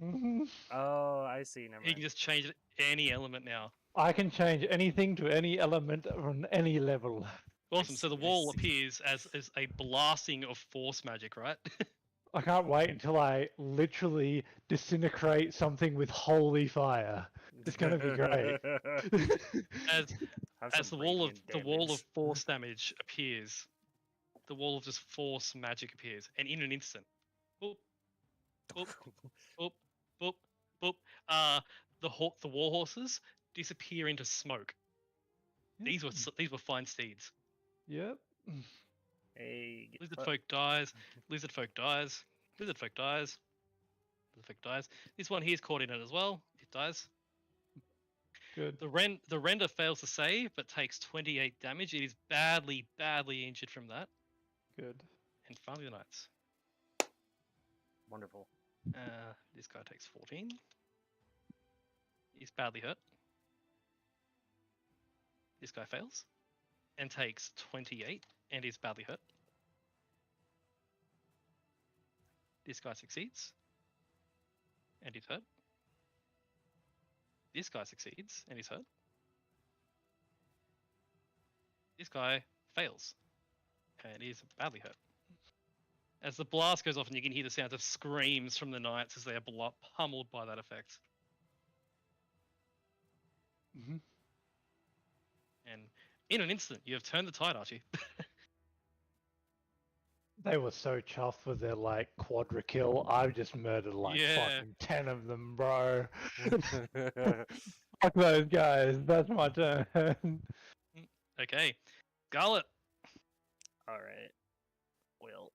Mhm. Oh, I see. Never he mind. can just change it any element now. I can change anything to any element on any level. Awesome. So the I wall see. appears as a blasting of force magic, right? I can't wait until I literally disintegrate something with holy fire. It's gonna be great. as Have as some the wall of radiant force damage appears, the wall of just force magic appears, and in an instant, oop, oop, oop, boop, boop. The war horses disappear into smoke. These were fine steeds. Yep. Hey, get Lizard fucked. folk dies. Lizard folk dies. Lizard folk dies. Lizard folk dies. This one here's caught in it as well. It dies. Good. The render fails to save, but takes 28 damage. It is badly injured from that. Good. And finally the knights. Wonderful. This guy takes 14. He's badly hurt. This guy fails and takes 28 and is badly hurt. This guy succeeds and is hurt. This guy succeeds and is hurt. This guy fails and is badly hurt. As the blast goes off and you can hear the sounds of screams from the knights as they are pummeled by that effect. Mm-hmm. And in an instant, you have turned the tide, Archie. They were so chuffed with their like quadra kill. I just murdered like Yeah. fucking 10 of them, bro. Fuck those guys. That's my turn. Okay, Scarlet. All right. Well.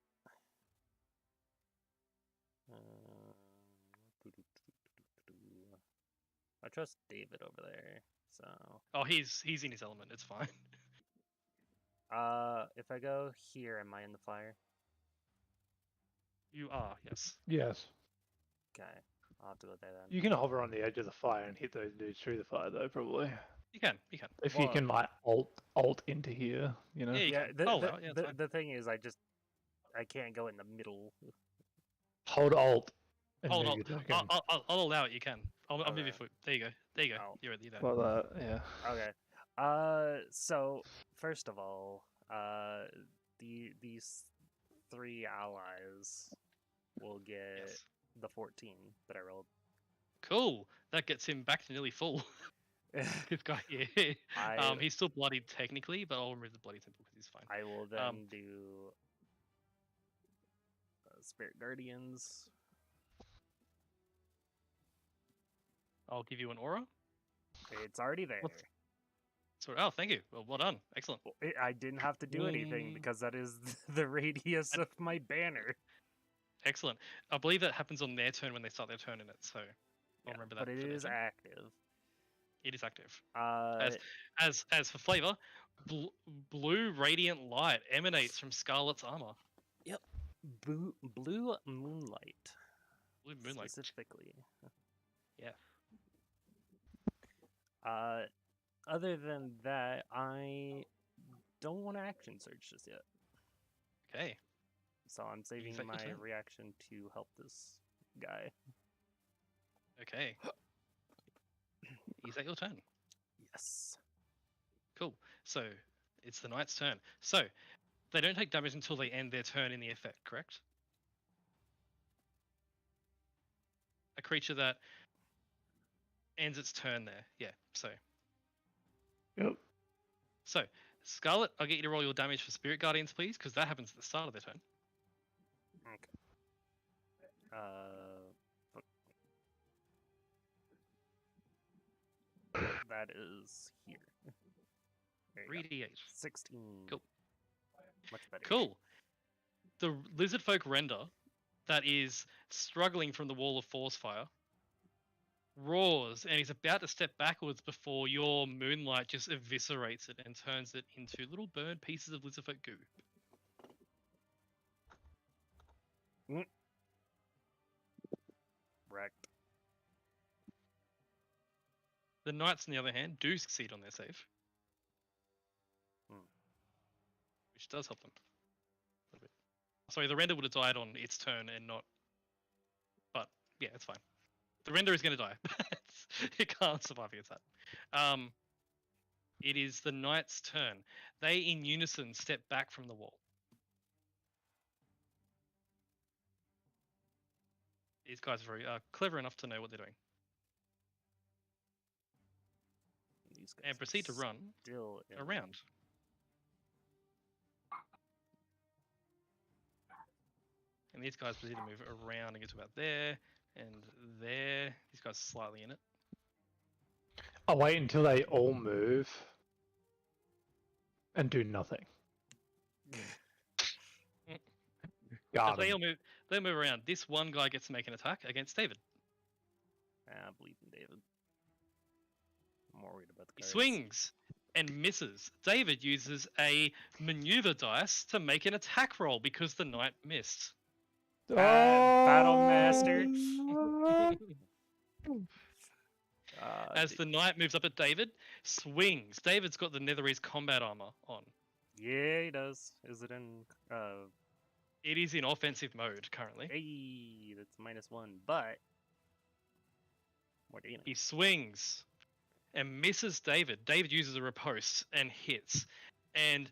I trust David over there, so Oh, he's in his element. It's fine. if I go here, am I in the fire? You are, yes. Yes. Okay, I'll have to go there then. You can hover on the edge of the fire and hit those dudes through the fire, though, probably. You can. If you Well- can, like, alt into here, you know? Yeah, you Yeah, can. the, Oh, the, well, yeah, it's the, fine. the thing is, I can't go in the middle. Hold alt. And Hold move on. your token. I'll allow it. You can. I'll move your Okay. foot. There you go. There you go. Oh. You're there. Like that, yeah. Okay. So first of all, these three allies will get Yes. the 14 that I rolled. Cool. That gets him back to nearly full. This guy here. I He's still bloodied technically, but I'll remove the bloody symbol because he's fine. I will then do Spirit Guardians. I'll give you an aura. It's already there. What's- Oh, thank you. Well done. Excellent. I didn't have to do anything Mm. because that is the radius of my banner. Excellent. I believe that happens on their turn when they start their turn in it. So I'll Yeah, remember that. but it for their is turn. active. It is active. Uh, As for flavor, blue radiant light emanates from Scarlet's armor. blue moonlight. Blue moonlight. Specifically. Yeah. Other than that, I don't want to action surge just yet. Okay. So I'm saving Is that your my turn? reaction to help this guy. Okay. Is that your turn? Yes. Cool. So it's the knight's turn. So they don't take damage until they end their turn in the effect, correct? A creature that ends its turn there. Yeah. Yep. So Scarlet, I'll get you to roll your damage for Spirit Guardians, please, because that happens at the start of their turn. That is here. There you go. 3d8. 16. Cool. Much better. Cool. The lizard folk render that is struggling from the wall of force fire roars and he's about to step backwards before your moonlight just eviscerates it and turns it into little burned pieces of lizard folk goo. Wrecked. The knights, on the other hand, do succeed on their save. Which does help them. A little bit. Sorry, the render would have died on its turn and not... But, yeah, it's fine. The render is going to die. It can't survive against that. It is the knight's turn. They, in unison, step back from the wall. These guys are very clever enough to know what they're doing. These guys And are proceed to run still in- And these guys proceed to move around and get to about there and there. These guys are slightly in it. I'll wait until they all move and do nothing. As Got they all him. move, they move around. This one guy gets to make an attack against David. I believe in David. I'm more worried about the He cards. swings and misses. David uses a maneuver dice to make an attack roll because the knight missed. Battle Master. As the knight moves up at David, swings. David's got the Netherese combat armor on. Yeah, he does. Is it in? It is in offensive mode currently. Hey, that's -1, but more damage. He swings and misses David. David uses a riposte and hits, and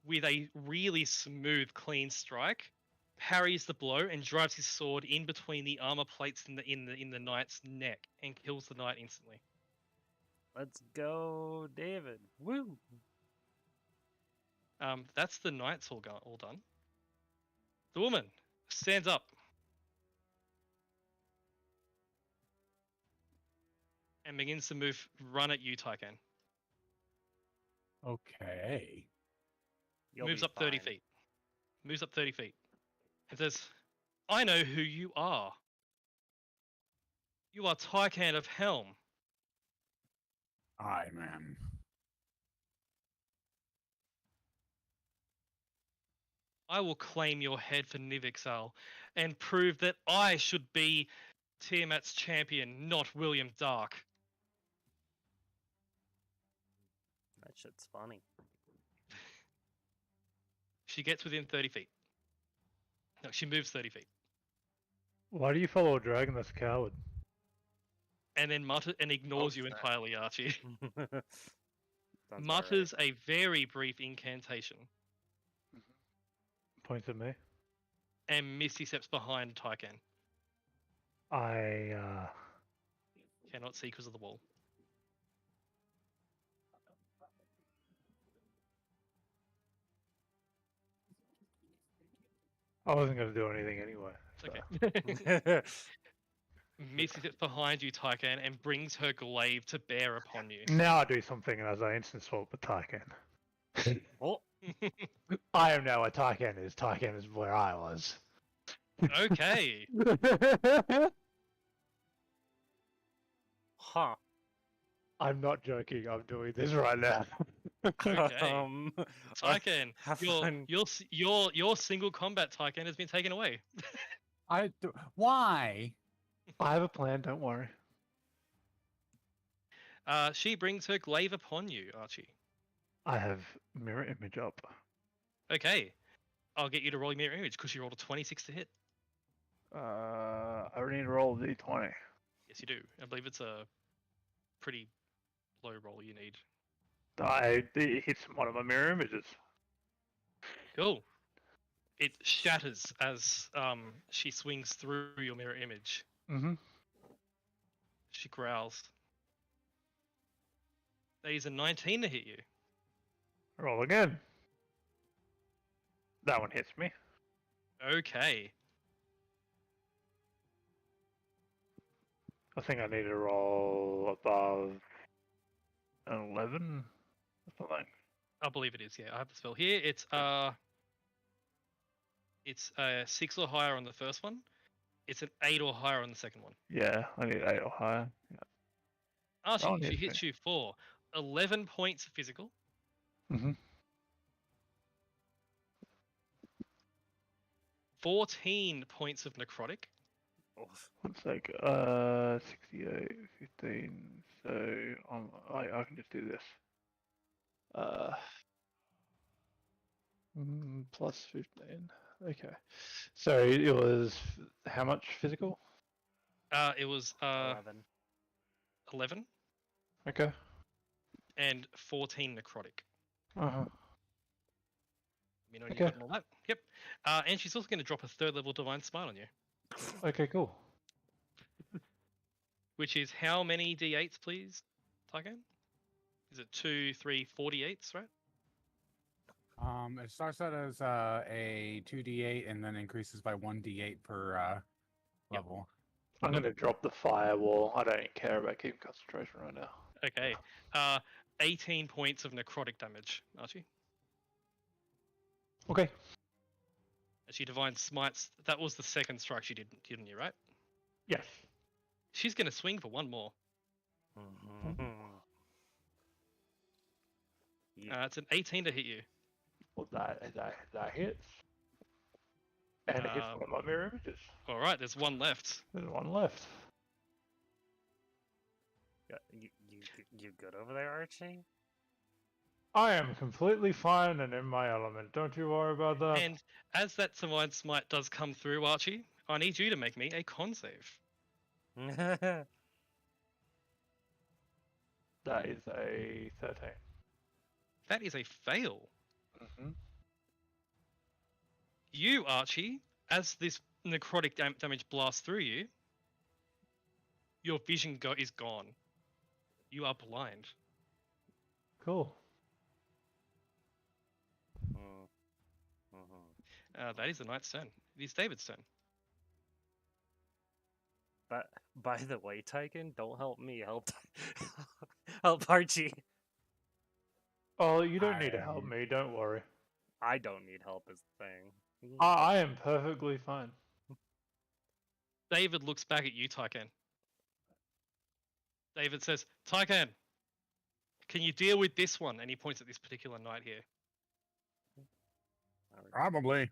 with a really smooth, clean strike, parries the blow and drives his sword in between the armor plates in the knight's neck and kills the knight instantly. Let's go, David. Woo! That's the knights all done. The woman stands up and begins to run at you, Tycan. Okay. You'll Moves be up 30 fine. feet. Moves up 30 feet. And says, I know who you are. You are Tycan of Helm. Aye, man. I will claim your head for Nivixal and prove that I should be Tiamat's champion, not William Dark. That shit's funny. She gets within 30 feet. No, she moves 30 feet. Why do you follow a dragon that's a coward? And then ignores you snap. entirely, Archie. Sounds about right. Mutters a very brief incantation Points at me. and Misty steps behind Tycan. I Cannot see because of the wall. wasn't gonna do anything anyway. So. Okay. Misty steps behind you, Tycan, and brings her glaive to bear upon you. Now I do something as I instant swap with Tycan. Oh, I am now where Tycan is. Tycan is where I was. Okay. huh. I'm not joking. I'm doing this right now. Okay. Tycan, have fun. your single combat Tycan has been taken away. Why? I have a plan. Don't worry. She brings her glaive upon you, Archie. I have mirror image up. Okay. I'll get you to roll your mirror image because you rolled a 26 to hit. I already need to roll a d20. Yes, you do. I believe it's a pretty low roll you need. It hits one of my mirror images. Cool. It shatters as she swings through your mirror image. Mm-hmm. She growls. That is a 19 to hit you. Roll again. That one hits me. Okay. I think I need to roll above an 11 or something. I believe it is, yeah. I have the spell here. It's 6 or higher on the first one. It's an 8 or higher on the second one. Yeah, I need 8 or higher. Yeah. Archie, one she hits hits you for 11 points of physical, Mm-hmm. 14 points of necrotic, One sec. 68, 15. So I can just do this. Plus 15. Okay. So it was how much physical? it was 11. 11 Okay. and 14 necrotic. Uh-huh. You know, you Okay. got all that. Yep. And she's also going to drop a 3rd level divine smite on you, Okay, cool. which is how many d8s, please, Tygan? Is it 2, 3, 48s, right? It starts out as a 2d8 and then increases by 1d8 per level. I'm going to drop the firewall. I don't even care about keeping concentration right now. Okay. 18 points of necrotic damage, Archie. Okay. As she divine smites, that was the second strike she did, didn't you, right? Yes. She's going to swing for one more. Yeah. It's an 18 to hit you. Well, that hits. And it hits one of my mirror images. All right, there's one left. There's one left. You good over there, Archie? I am completely fine and in my element. Don't you worry about that. And as that divine smite does come through, Archie, I need you to make me a con save. That is a 13. That is a fail. Mm-hmm. You, Archie, as this necrotic damage blasts through you, your vision is gone. You are blind. Cool. That is the knight's turn. It is David's turn. But by the way, Tyken, don't help me. Help Archie. Oh, you don't need to help me. Don't worry. I don't need help is the thing. I am perfectly fine. David looks back at you, Tyken. David says, Tyken, can you deal with this one? And he points at this particular knight here. Probably.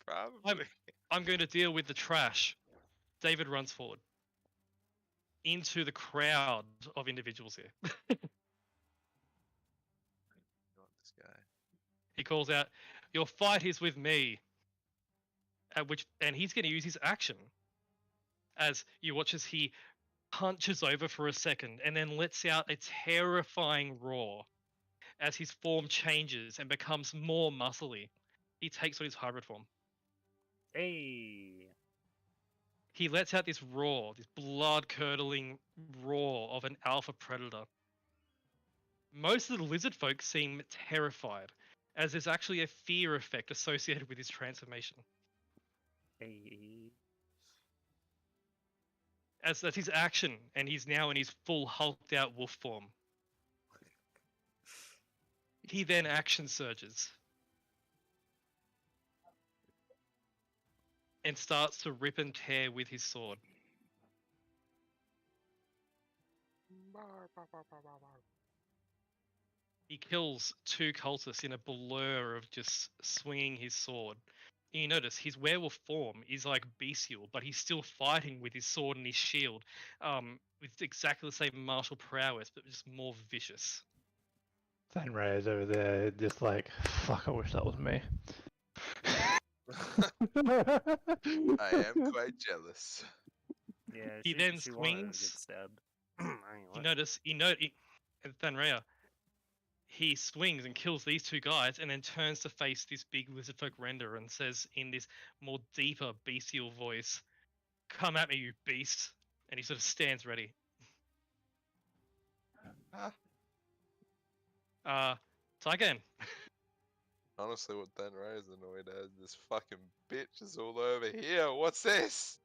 Probably. I'm going to deal with the trash. David runs forward into the crowd of individuals here. Not this guy. He calls out, "Your fight is with me." And he's going to use his action as you watch as he punches over for a second and then lets out a terrifying roar as his form changes and becomes more muscly. He takes on his hybrid form. Hey. He lets out this roar, this blood-curdling roar of an alpha predator. Most of the lizard folk seem terrified, as there's actually a fear effect associated with his transformation. Hey. As that's his action, and he's now in his full hulked-out wolf form. He then action surges and starts to rip and tear with his sword. He kills two cultists in a blur of just swinging his sword. And you notice his werewolf form is like bestial, but he's still fighting with his sword and his shield, with exactly the same martial prowess, but just more vicious. Sanray's over there, just like, fuck, I wish that was me. I am quite jealous. Yeah, He then swings. Stabbed. You notice, Thanraya, he swings and kills these two guys and then turns to face this big lizardfolk render and says in this more deeper bestial voice, "Come at me, you beast." And he sort of stands ready. Tyken. Honestly, what Dan Ray is annoyed as, this fucking bitch is all over here. What's this?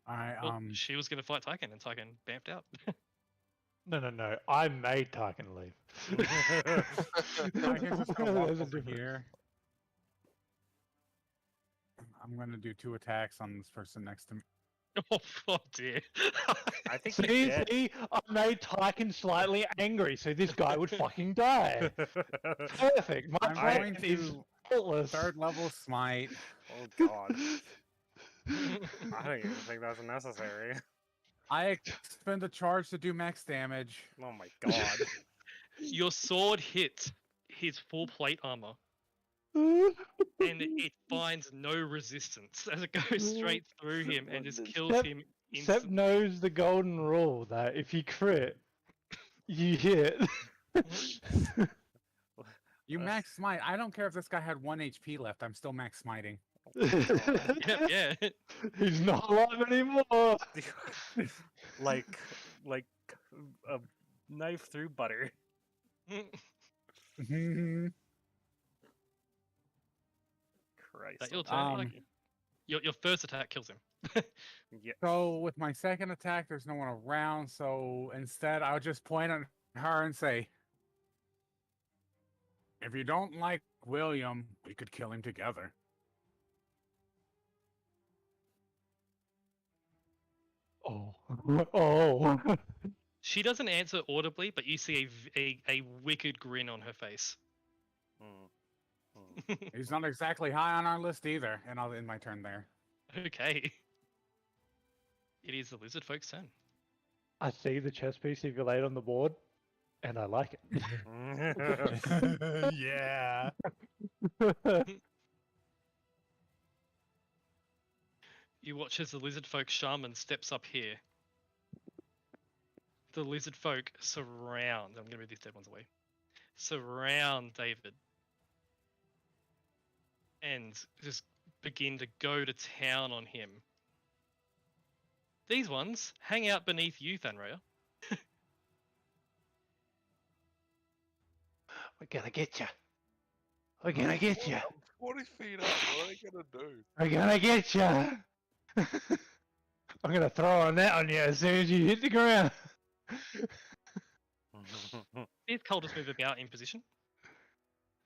Well, she was going to fight Tyken and Tyken bamped out. No. I made Tarkin leave. I can just go walk There's a over difference. here. I'm gonna do 2 attacks on this person next to me. Oh dear. I think See, I made Tykin slightly angry, so this guy would fucking die. Perfect. My I'm plan going is to faultless. 3rd level smite. Oh god. I don't even think that's necessary. I spend a charge to do max damage. Oh my god. Your sword hits his full plate armor, and and it finds no resistance as it goes straight through him and just kills him Sep instantly. knows the golden rule that if you crit, you hit. You max smite. I don't care if this guy had 1 HP left. I'm still max smiting. Yeah. He's not alive anymore. like a Knife through butter. Christ. That your turn, almighty. your first attack kills him. Yeah. So with my second attack, there's no one around. So instead, I'll just point at her and say, "If you don't like William, we could kill him together." Oh. Oh. She doesn't answer audibly, but you see a wicked grin on her face. Mm. He's not exactly high on our list either, and I'll end my turn there. Okay. It is the lizard folk's turn. I see the chess piece you've laid on the board, and I like Yeah. You watch as the lizard folk shaman steps up here. The lizard folk surround. I'm gonna move these dead ones away. Surround David. And just begin to go to town on him. These ones hang out beneath you, Thanraya. We're gonna get you. We're gonna get you. I'm 40 feet up. What are they gonna do? We're gonna get you. I'm gonna throw a net on you as soon as you hit the ground. These cultists move about in position.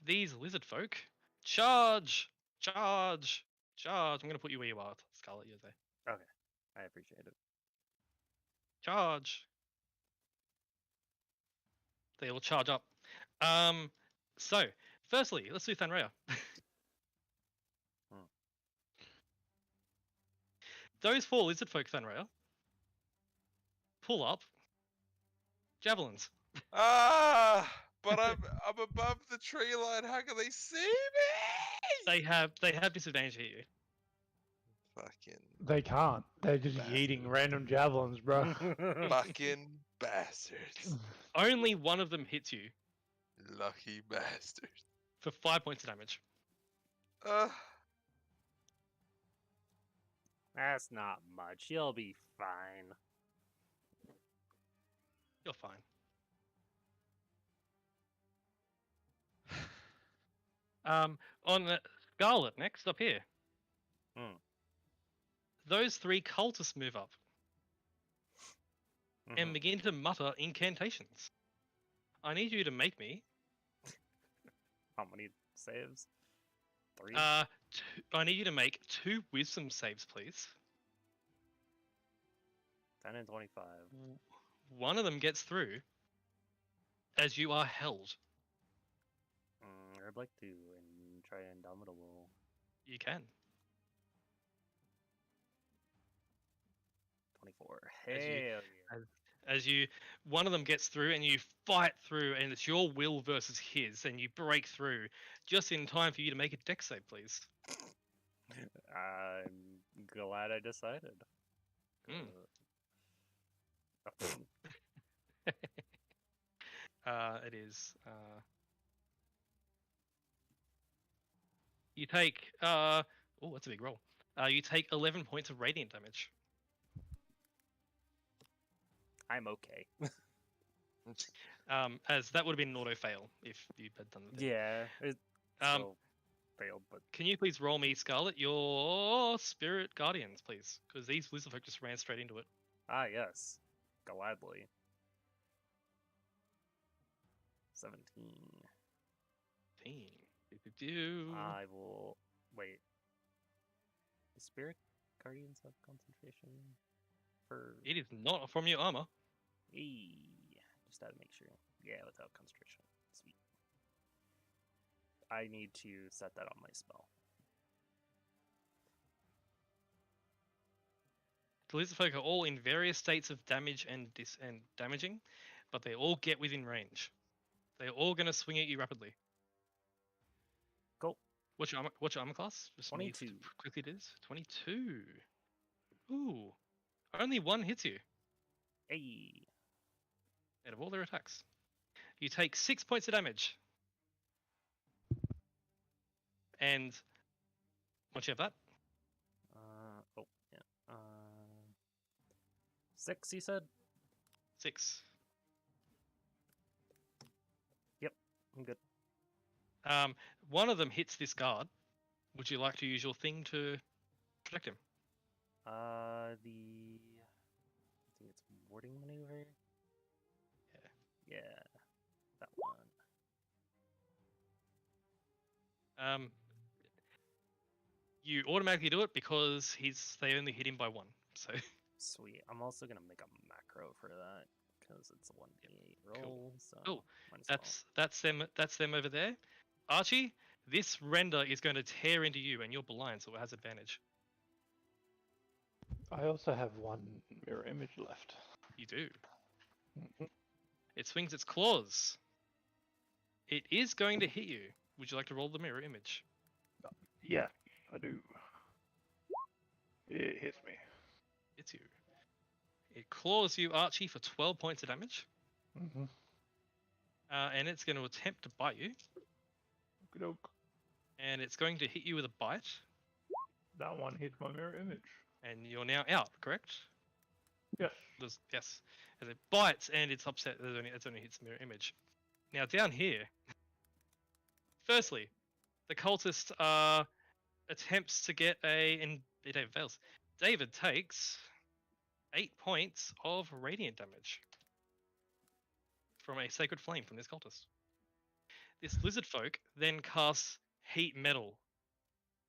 These lizard folk charge, charge, charge. I'm gonna put you where you are, Scarlet. You're there. I appreciate it. Charge. They all charge up. So firstly, let's do Thanraya. Those 4 lizard folk, Thanraya, pull up javelins. Ah, but I'm above the tree line. How can they see me? They have disadvantage to hit you. Fucking They can't. They're just yeeting random javelins, bro. fucking bastards. Only one of them hits you Lucky bastards. for 5 points of damage. That's not much. You'll be fine. You're fine. On the Scarlet next up here. Those 3 cultists move up and begin to mutter incantations. I need you to make me. How many saves? 3? I need you to make 2 wisdom saves, please. 10 and 25. One of them gets through as you are held. I'd like to try Indomitable. You can. 24. As you- Hell As one of them gets through and you fight through, and it's your will versus his, and you break through just in time for you to make a dex save, please. yeah. I'm glad I decided. It is. You take. Oh, that's a big roll. You take 11 points of radiant damage. I'm okay. As that would have been an auto fail if you had done the thing. Yeah. It still failed, but Can you please roll me, Scarlet, your spirit guardians, please? Because these lizard folk just ran straight into it. yes. Gladly. 17. Ah. I will wait. The spirit guardians have concentration for It is not from your armor. just had to make sure. Yeah, without concentration. Sweet. I need to set that on my spell. The lizard folk are all in various states of damage and damaging, but they all get within range. They're all going to swing at you rapidly. Cool. What's your armor class? Just need to 22. quickly it is 22. Ooh, only one hits you Hey. out of all their attacks. You take 6 points of damage, and once you have that, Oh yeah. 6, you said? 6. I'm good. One of them hits this guard. Would you like to use your thing to protect him? I think it's warding maneuver. Yeah, that one. You automatically do it because they only hit him by 1. So Sweet. I'm also gonna make a macro for that because it's a 1d8 roll. So Cool. might as well. That's them over there. Archie, this render is going to tear into you, and you're blind, so it has advantage. I also have one mirror image left. You do. Mhm. It swings its claws. It is going to hit you. Would you like to roll the mirror image? Yeah, I do. It hits me. It's you. It claws you, Archie, for 12 points of damage. Mm-hmm. And it's going to attempt to bite you. Okey-doke. And it's going to hit you with a bite. That one hits my mirror image. And you're now out, correct? Yes. Yes. As it bites and it's upset, it's only hits mirror image. Now down here, firstly, the cultist attempts to get and David fails. David takes 8 points of radiant damage from a sacred flame from this cultist. This lizard folk then casts heat metal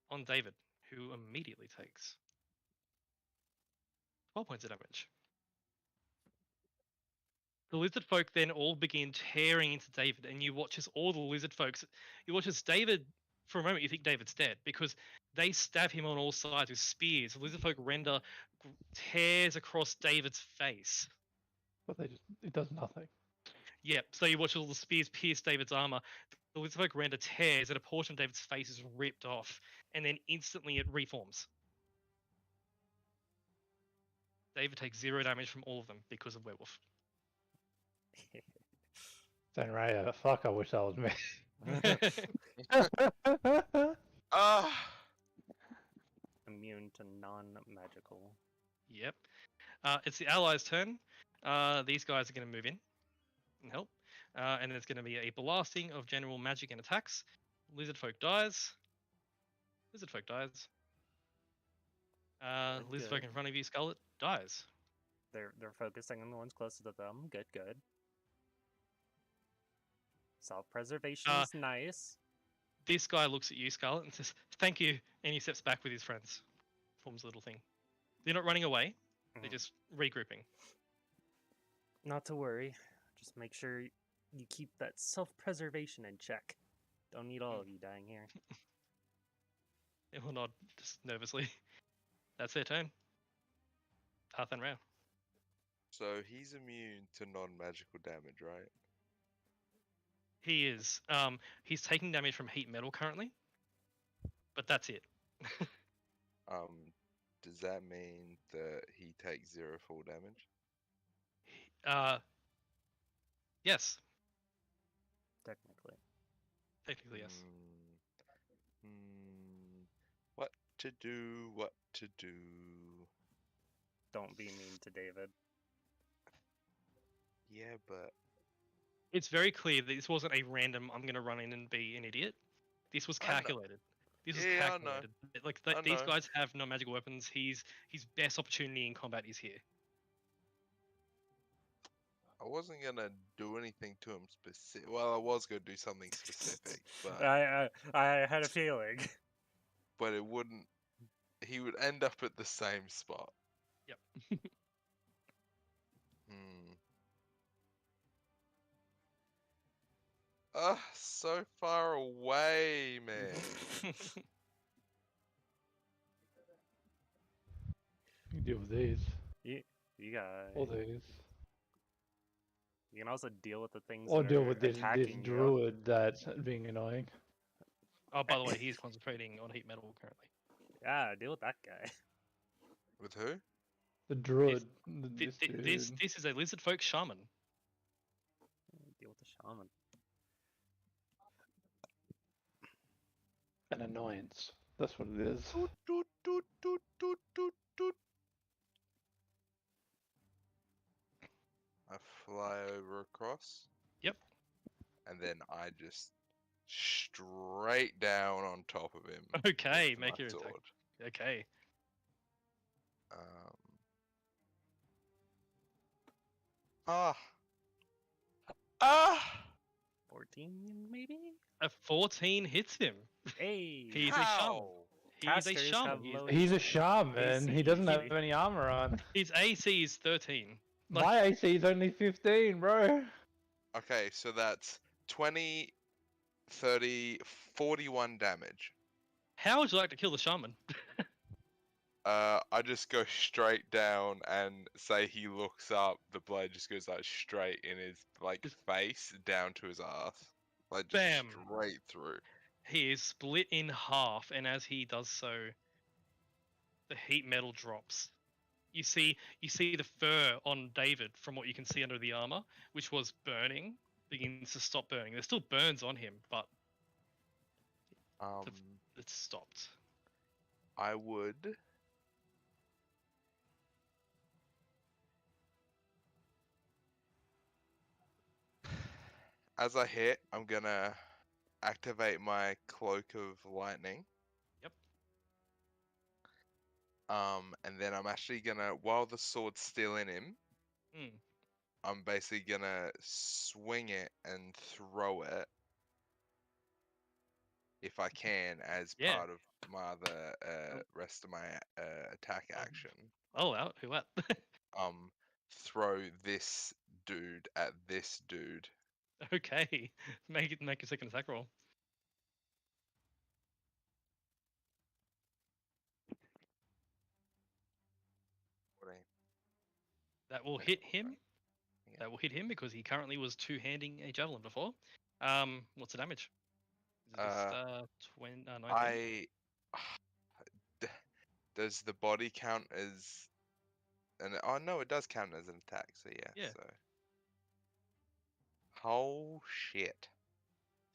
on David, who immediately takes 12 points of damage. The lizard folk then all begin tearing into David, and you watch as all the lizard folks. You watch as David, for a moment, you think David's dead because they stab him on all sides with spears. The lizard folk render tears across David's face. But it does nothing. Yep, so you watch all the spears pierce David's armor. The lizard folk render tears, and a portion of David's face is ripped off, and then instantly it reforms. David takes 0 damage from all of them because of werewolf. Sanraya, fuck, I wish that was me. Ah! Immune to non-magical. Yep. It's the allies' turn. These guys are going to move in and help. And there's going to be a blasting of general magic and attacks. Lizard folk dies. Lizard folk dies. Lizard folk Good. in front of you, Scarlet, dies. They're focusing on the ones closest to them. Good, good. Self-preservation is nice. This guy looks at you, Scarlet, and says, "Thank you," and he steps back with his friends. Forms a little thing. They're not running away. They're Mhm. just regrouping. Not to worry. Just make sure you keep that self-preservation in check. Don't need all of you dying here. They will nod just nervously. That's their turn. Arth and Rao. So he's immune to non-magical damage, right? He is. He's taking damage from heat metal currently, but that's it. Does that mean that he takes 0 full damage? Yes, Technically. technically yes. What to do? What to do? Don't be mean to David. Yeah, but It's very clear that this wasn't a random. I'm going to run in and be an idiot. This was I know. calculated. This was Yeah, I know. calculated. Like I these know. guys have no magical weapons. His best opportunity in combat is here. I wasn't gonna do anything to him specific. Well, I was gonna do something specific, but I had a feeling. but it wouldn't. He would end up at the same spot. Yep. So far away, man. You deal with these. You got. All these. You can also deal with the things. Or that deal are with this attacking you. druid that's being annoying. Oh, by the way, he's concentrating on heat metal currently. Yeah, deal with that guy. With who? The druid. This is a lizard folk shaman. Deal with the shaman. An annoyance. That's what it is. Doot, doot, doot, doot, doot, doot. I fly over across. Yep. and then I just straight down on top of him. Okay, with make my your attack. sword. Okay. Ah. Ah. 14, maybe? A 14 hits him. Hey! He's a shaman. How? He's a Casters shaman. have low He's a shaman. He AC doesn't have usually. any armor on. His AC is 13. Like- My AC is only 15, bro. Okay, so that's 20, 30, 41 damage. How would you like to kill the shaman? I just go straight down and say he looks up, the blade just goes like straight in his like face down to his ass. Like just Bam. straight through. He is split in half, and as he does so, the heat metal drops. You see the fur on David from what you can see under the armor, which was burning, begins to stop burning. There's still burns on him, but it's stopped. I would as I hit, I'm gonna activate my cloak of lightning. Yep. And then I'm actually gonna, while the sword's still in him, Mm. I'm basically gonna swing it and throw it if I can as Yeah. part of my other rest of my attack action. Oh, out. Who at? Throw this dude at this dude. Okay. Make a second attack roll. That will hit him. Yeah. That will hit him because he currently was two-handing a javelin before. What's the damage? Is it just 19? Does the body count as oh no, it does count as an attack, so yeah. So oh shit.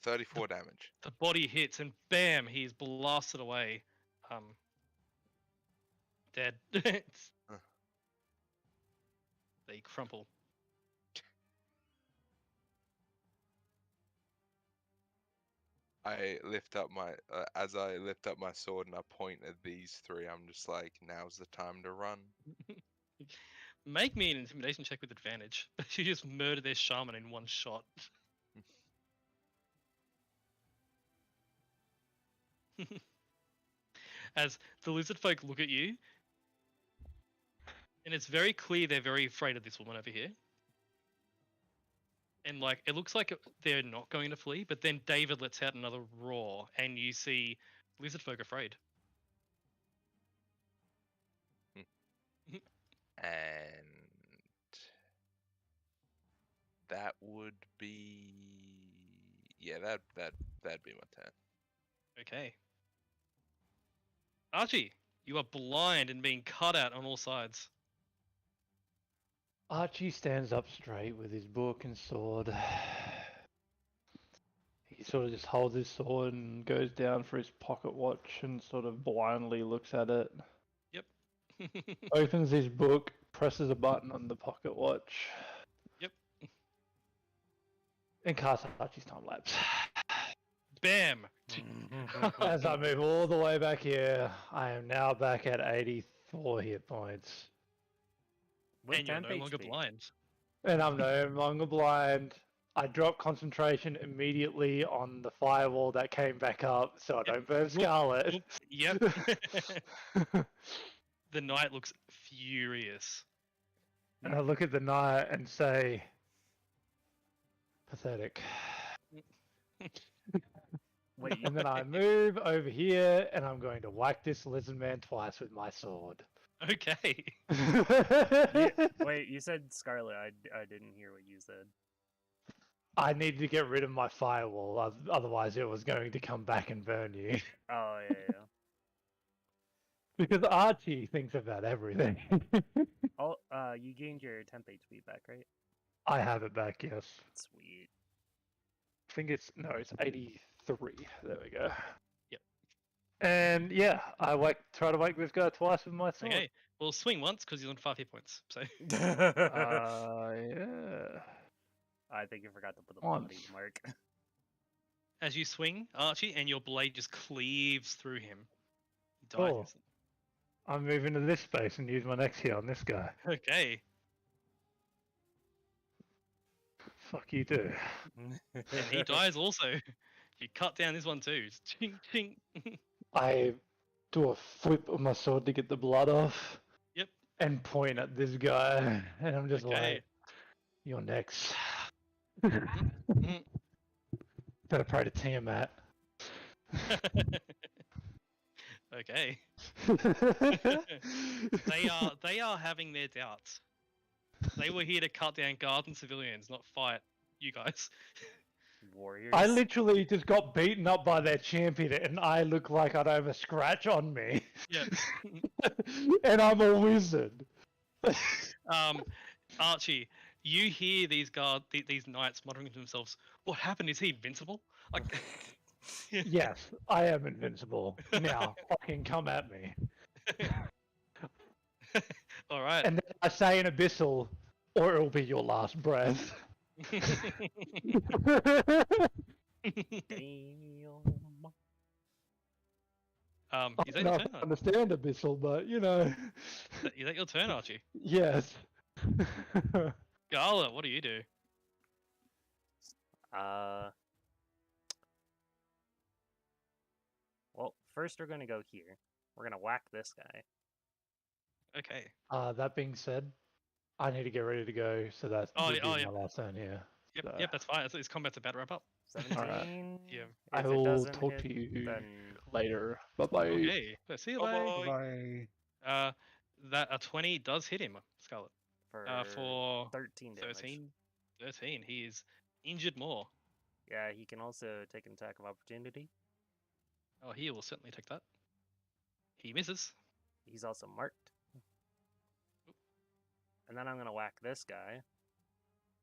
34 damage. The body hits and bam, he's blasted away. Dead. They crumple. I lift up my as I lift up my sword and I point at these three, I'm just like, now's the time to run. Make me an intimidation check with advantage. You just murder their shaman in one shot. As the lizard folk look at you, and it's very clear they're very afraid of this woman over here. And like it looks like they're not going to flee, but then David lets out another roar, and you see lizard folk afraid. And that would be that'd be my turn. Okay. Archie, you are blind and being cut out on all sides. Archie stands up straight with his book and sword. He sort of just holds his sword and goes down for his pocket watch and sort of blindly looks at it. Yep. Opens his book, presses a button on the pocket watch. Yep. And casts Archie's time lapse. Bam! As I move all the way back here, I am now back at 84 hit points. With And you're 10 no longer HP. blind. And I'm no longer blind. I drop concentration immediately on the firewall that came back up so I don't burn Scarlet. Yep. The knight looks furious. And I look at the knight and say, pathetic. Wait, And then I move over here and I'm going to whack this lizard man twice with my sword. Okay. wait, you said Scarlet. I didn't hear what you said. I needed to get rid of my firewall, otherwise it was going to come back and burn you. Oh, yeah. Because Archie thinks about everything. Oh, you gained your temp HP back, right? I have it back, yes. Sweet. I think it's 83. There we go. Yep. And yeah, I try to wake this guy twice with my sword. Okay. Well, swing once because he's on 5 hit points. So Yeah. I think you forgot to put the body Once. mark. As you swing, Archie, and your blade just cleaves through him. He dies. Oh. I'm moving to this space and use my next hit on this guy. Okay. Fuck you too. And he dies also. You cut down this one too. Just chink, chink. I do a flip of my sword to get the blood off. Yep. And point at this guy. And I'm just Okay. like, you're next. Mhm. Better pray to Tiamat. Okay. They are having their doubts. They were here to cut down guards and civilians, not fight you guys. Warriors. I literally just got beaten up by their champion and I look like I'd have a scratch on me. Yeah. And I'm a wizard. Archie, you hear these these knights muttering to themselves, "What happened? Is he invincible?" Like, Yes, I am invincible. Now, fucking come at me. All right. And then I say in Abyssal, or it'll be your last breath. Damn. Is I that don't your know turn? if I understand Abyssal, but you know. Is that your turn, Archie? Yes. Gala, what do you do? Well, first we're gonna go here. We're gonna whack this guy. Okay. That being said, I need to get ready to go, so that's Oh, would yeah, be yeah. my last turn here. Yep, So, yep, that's fine. It's combat's about to wrap up. 17. Yeah. I If it will doesn't talk hit, to you then later. Bye bye. Okay. So see you later. Bye. That a 20 does hit him, Scarlet. For 13 damage. 13. He is injured more. Yeah, he can also take an attack of opportunity. Oh, he will certainly take that. He misses. He's also marked. And then I'm gonna whack this guy.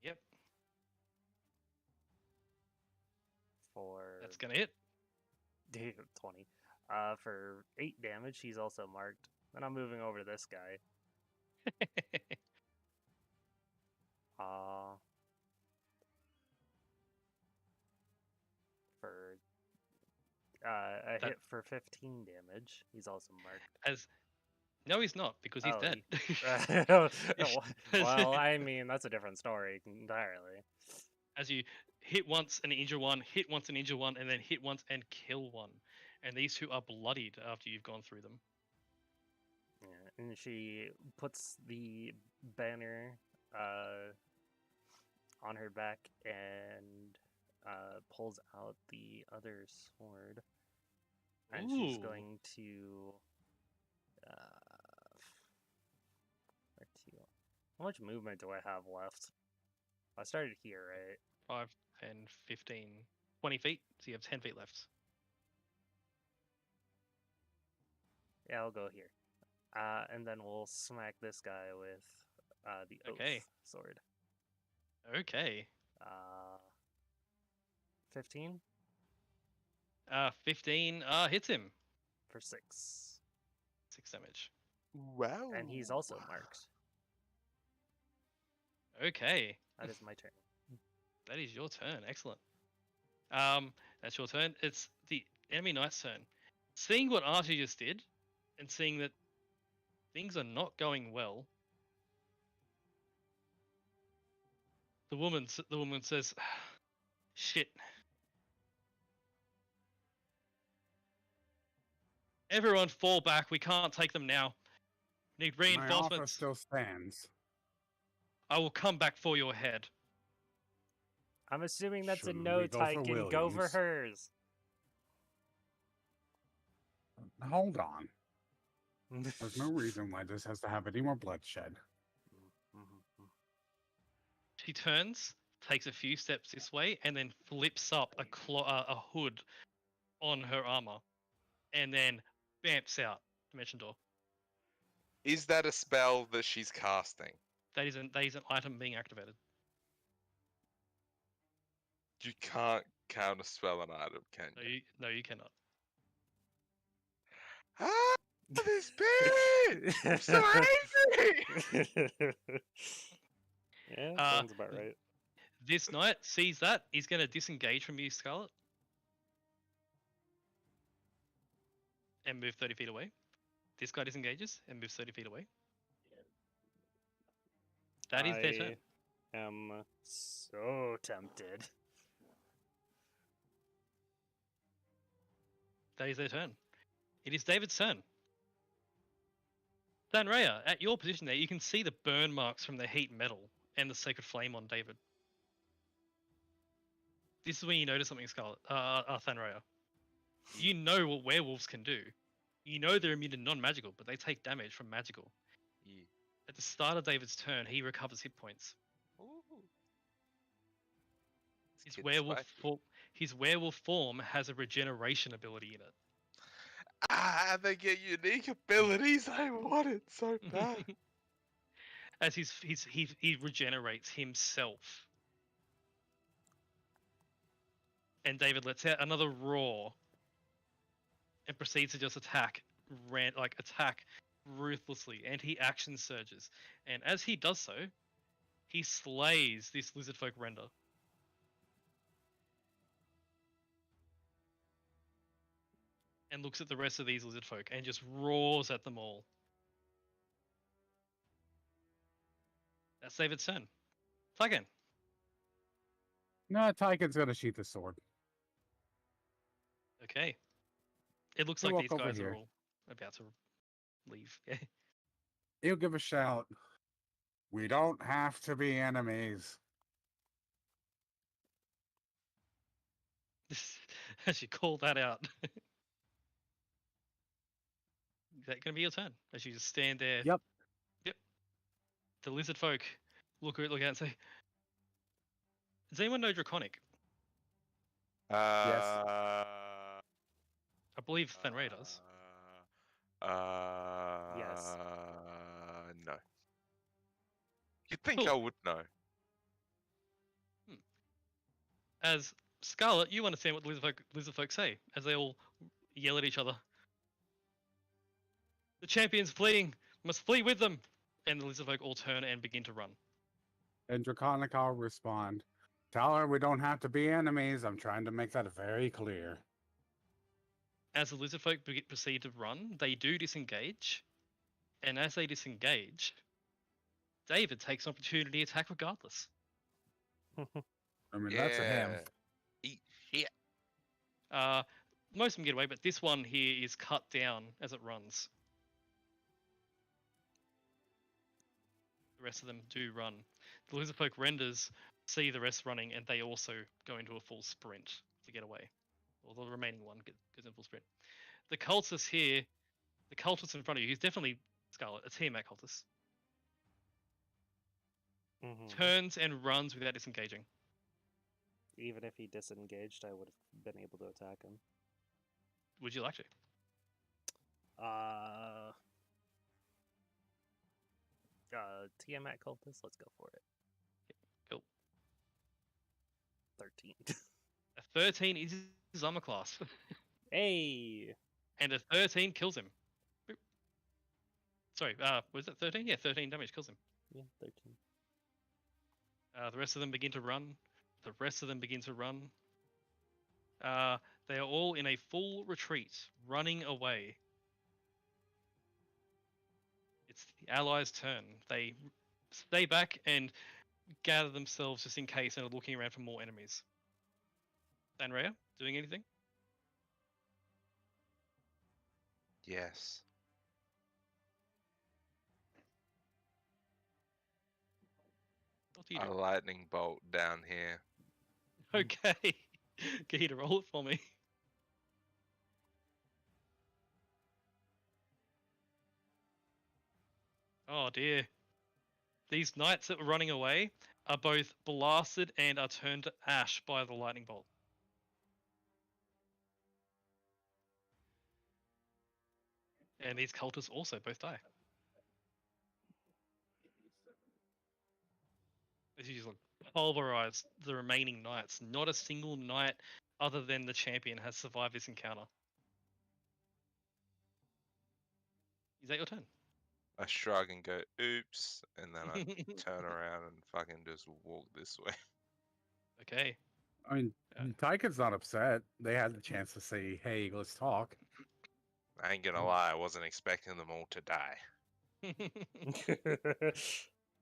Yep. For That's gonna hit. 20. For 8 damage, he's also marked. Then I'm moving over to this guy. For a hit for 15 damage. He's also marked. No, he's not, because he's Oh, dead. Well, I mean, that's a different story entirely. As you hit once and injure one, hit once and injure one, and then hit once and kill one. And these two are bloodied after you've gone through them. Yeah, and she puts the banner on her back and pulls out the other sword. And she's Ooh. going to... where to? How much movement do I have left? I started here, right? 5, 10, 15, 20 feet. So you have 10 feet left. Yeah, I'll go here. And then we'll smack this guy with the oath Okay. sword. Okay. 15 15 hits him. for 6. 6 damage. Wow. And he's also marked. Okay. That is my turn. That is your turn. Excellent. That's your turn. It's the enemy knight's turn. Seeing what Archie just did, and seeing that things are not going well, the woman says, "Shit. Everyone fall back. We can't take them now. Need My offer reinforcements. still stands. I will come back for your head." I'm assuming that's a Shouldn't no we go tyke for and go for Williams? hers. Hold on. There's no reason why this has to have any more bloodshed. She turns, takes a few steps this way, and then flips up a hood on her armor, and then bamps out dimension door. Is that a spell that she's casting? That is an item being activated. You can't counterspell an item, can you? No, you cannot. Ah, this bitch! I'm so angry! Yeah, Uh, sounds about right. This knight sees that. He's going to disengage from you, Scarlet. And move 30 feet away. This guy disengages and moves 30 feet away. That is their turn. I am so tempted. That is their turn. It is David's turn. Danraya, at your position there, you can see the burn marks from the heat metal and the sacred flame on David. This is when you notice something, Scarlet. Thanraya. You know what werewolves can do. You know they're immune to non-magical, but they take damage from magical. Yeah. At the start of David's turn, he recovers hit points. Ooh. This His kid's werewolf, spicy. his werewolf form has a regeneration ability in it. Ah, they get unique abilities. I want it so bad. As he regenerates himself. And David lets out another roar and proceeds to just attack ruthlessly, and he action surges. And as he does so, he slays this lizard folk render. And looks at the rest of these lizard folk and just roars at them all. That's David's turn. Again. No, Tyken's gonna sheath the sword. Okay. It looks He'll like walk these over guys here. are all about to leave. Yeah. He'll give a shout. We don't have to be enemies. As you call that out. Is that going to be your turn? As you just stand there. Yep. Yep. The lizard folk look out and say, does anyone know Draconic? Uh, I believe Fenray does. Yes. No. You'd think Cool. I would know. As Scarlet, you understand what the lizard folk say as they all yell at each other. The champion's fleeing. Must flee with them. And the lizard folk all turn and begin to run. And Draconic, I'll respond. Tell her we don't have to be enemies. I'm trying to make that very clear. As the lizard folk proceed to run, they do disengage. And as they disengage, David takes an opportunity attack regardless. I mean, that's a him. Eat shit. Most of them get away, but this one here is cut down as it runs. The rest of them do run. The lizard folk renders see the rest running, and they also go into a full sprint to get away. Or the remaining one goes in full sprint. The cultist here, the cultist in front of you, he's definitely Scarlet, a Tiamat cultist, turns and runs without disengaging. Even if he disengaged, I would have been able to attack him. Would you like to? Tiamat cultist, let's go for it. Cool. 13. A 13 is his armor class. Hey! And a 13 kills him. Boop. Sorry, was it 13? Yeah, 13 damage kills him. Yeah, 13. The rest of them begin to run. They are all in a full retreat, running away. It's the allies' turn. They stay back and gather themselves just in case and are looking around for more enemies. Sanrea, doing anything? Yes. What do you A do? lightning bolt down here. Okay. Get you to roll it for me. Oh dear. These knights that were running away are both blasted and are turned to ash by the lightning bolt. And these cultists also both die. As you just pulverize the remaining knights. Not a single knight other than the champion has survived this encounter. Is that your turn? I shrug and go, oops, and then I turn around and fucking just walk this way. Okay. I mean, Yeah. Tyka's not upset. They had the chance to say, "Hey, let's talk." I ain't gonna lie, I wasn't expecting them all to die.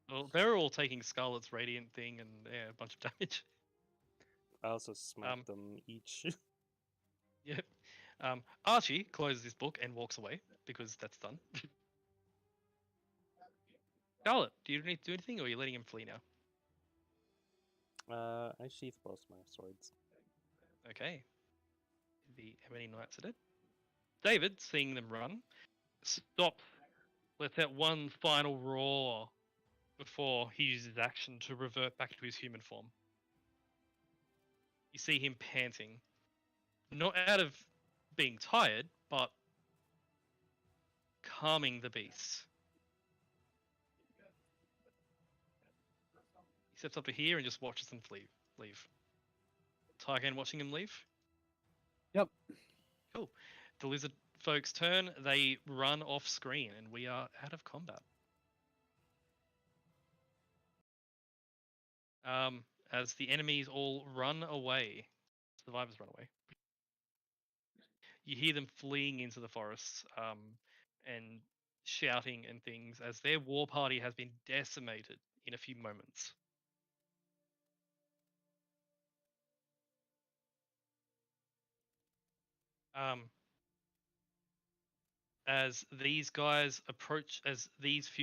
Well, they're all taking Scarlet's radiant thing and yeah, a bunch of damage. I also smite Um, them each. Yep. Archie closes his book and walks away because that's done. Scarlet, do you need to do anything, or are you letting him flee now? I sheath both my swords. Okay. The Ebony Knights are dead. David, seeing them run, stops, lets out one final roar before he uses his action to revert back to his human form. You see him panting, not out of being tired, but calming the beast. He steps up to here and just watches them leave. Tygan watching him leave. Yep. Cool. The lizard folks' turn. They run off screen, and we are out of combat. As the enemies all run away, survivors run away. You hear them fleeing into the forests, and shouting and things as their war party has been decimated in a few moments. As these few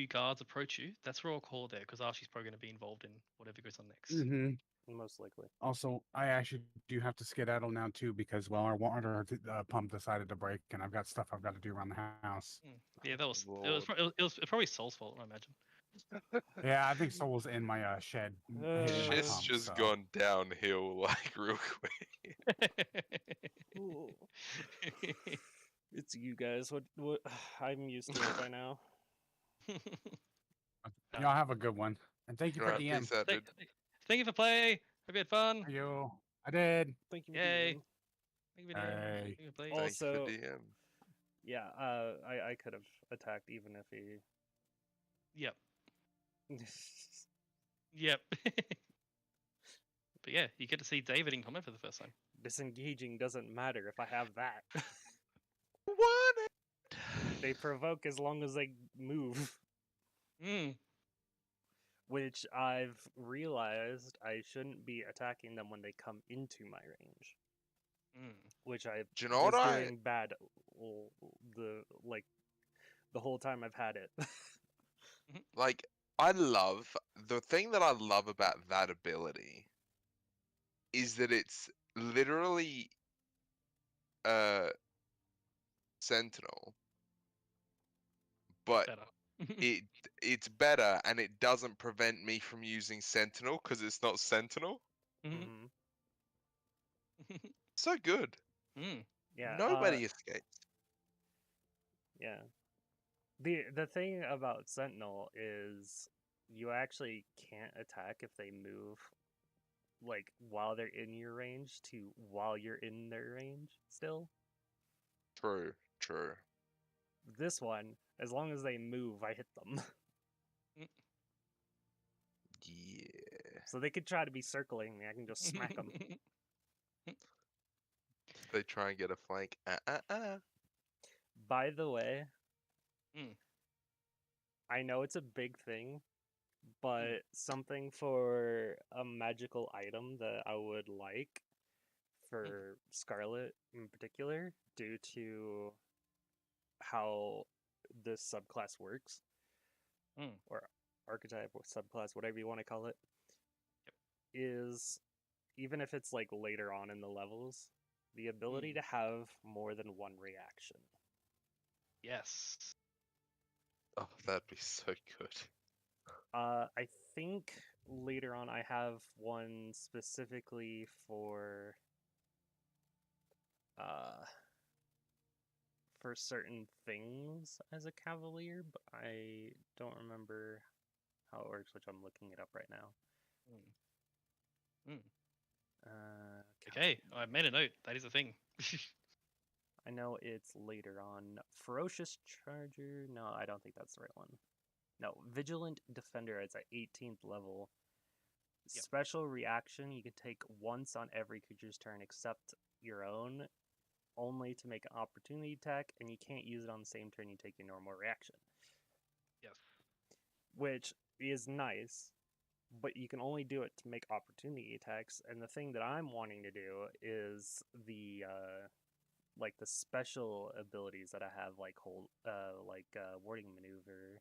guards approach you, that's where I'll call it there because Archie's probably going to be involved in whatever goes on next. Mm-hmm. Most likely. Also, I actually do have to skedaddle now too because our water pump decided to break, and I've got stuff I've got to do around the house. Yeah, that was Lord. it was probably Soul's fault, I imagine. Yeah, I think Soul's in my shed. hitting my Shit's pump, just so. gone downhill like real quick. Ooh. It's you guys. What? I'm used to it by now. Y'all have a good one, and thank you for Alright, DM. peace out, dude. Thank you for play. Hope you had fun. Thank you. I did. Thank you. Yay. DM. Thank you for DM. Hey. Thank you for play. Oh, Thank you Also- for DM. Yeah. I could have attacked even if he. Yep. Yep. But yeah, you get to see David in combat for the first time. Disengaging doesn't matter if I have that. What? They provoke as long as they move. Mm. Which I've realized I shouldn't be attacking them when they come into my range. Mm. Which I Do you know was what I- doing bad the whole time I've had it. Like, the thing that I love about that ability is that it's literally Sentinel, but Better. it's better and it doesn't prevent me from using Sentinel because it's not Sentinel. Mhm. Mhm. So good. Mm. Yeah. Nobody escapes. Yeah. The thing about Sentinel is you actually can't attack if they move like while they're in your range to while you're in their range still. True, true. This one, as long as they move, I hit them. Yeah. So they could try to be circling me, I can just smack them. They try and get a flank. By the way, Mm. I know it's a big thing, but something for a magical item that I would like for Scarlet in particular, due to how this subclass works, or archetype or subclass, whatever you want to call it, is even if it's like later on in the levels, the ability to have more than one reaction. Yes. Oh, that'd be so good. I think later on I have one specifically for certain things as a cavalier, but I don't remember how it works, which I'm looking it up right now. Okay, I made a note. That is a thing. I know it's later on. Ferocious Charger? No, I don't think that's the right one. No, Vigilant Defender is at 18th level. special reaction you can take once on every creature's turn except your own, only to make an opportunity attack, and you can't use it on the same turn you take your normal reaction. Yes. Which is nice, but you can only do it to make opportunity attacks. And the thing that I'm wanting to do is the like the special abilities that I have, like warding maneuver.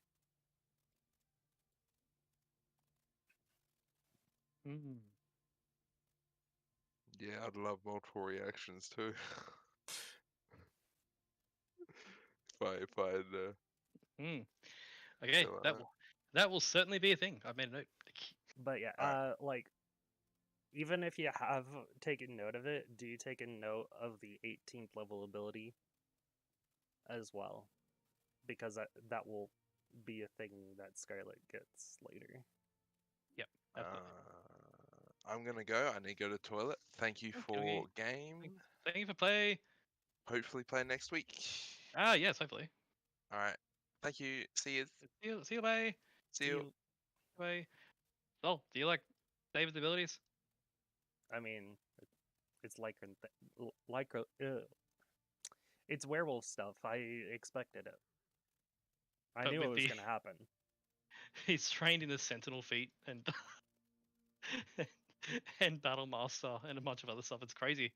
Mm. Yeah, I'd love multiple reactions too. if I had Mm. Okay, go that out. will certainly be a thing. I made a note. But yeah, Alright. like even if you have taken note of it, do you take a note of the 18th level ability as well? Because that will be a thing that Scarlet gets later. Yep. Absolutely. I'm gonna go. I need to go to the toilet. Thank you for Okay. game. Thank you for play. Hopefully play next week. Ah, yes, hopefully. Alright. Thank you. See you. See you, bye. See you. Bye. So, do you like David's abilities? I mean, it's it's werewolf stuff. I expected it. I But knew with it was the- going to happen. He's trained in the Sentinel feat and and Battle Master and a bunch of other stuff. It's crazy.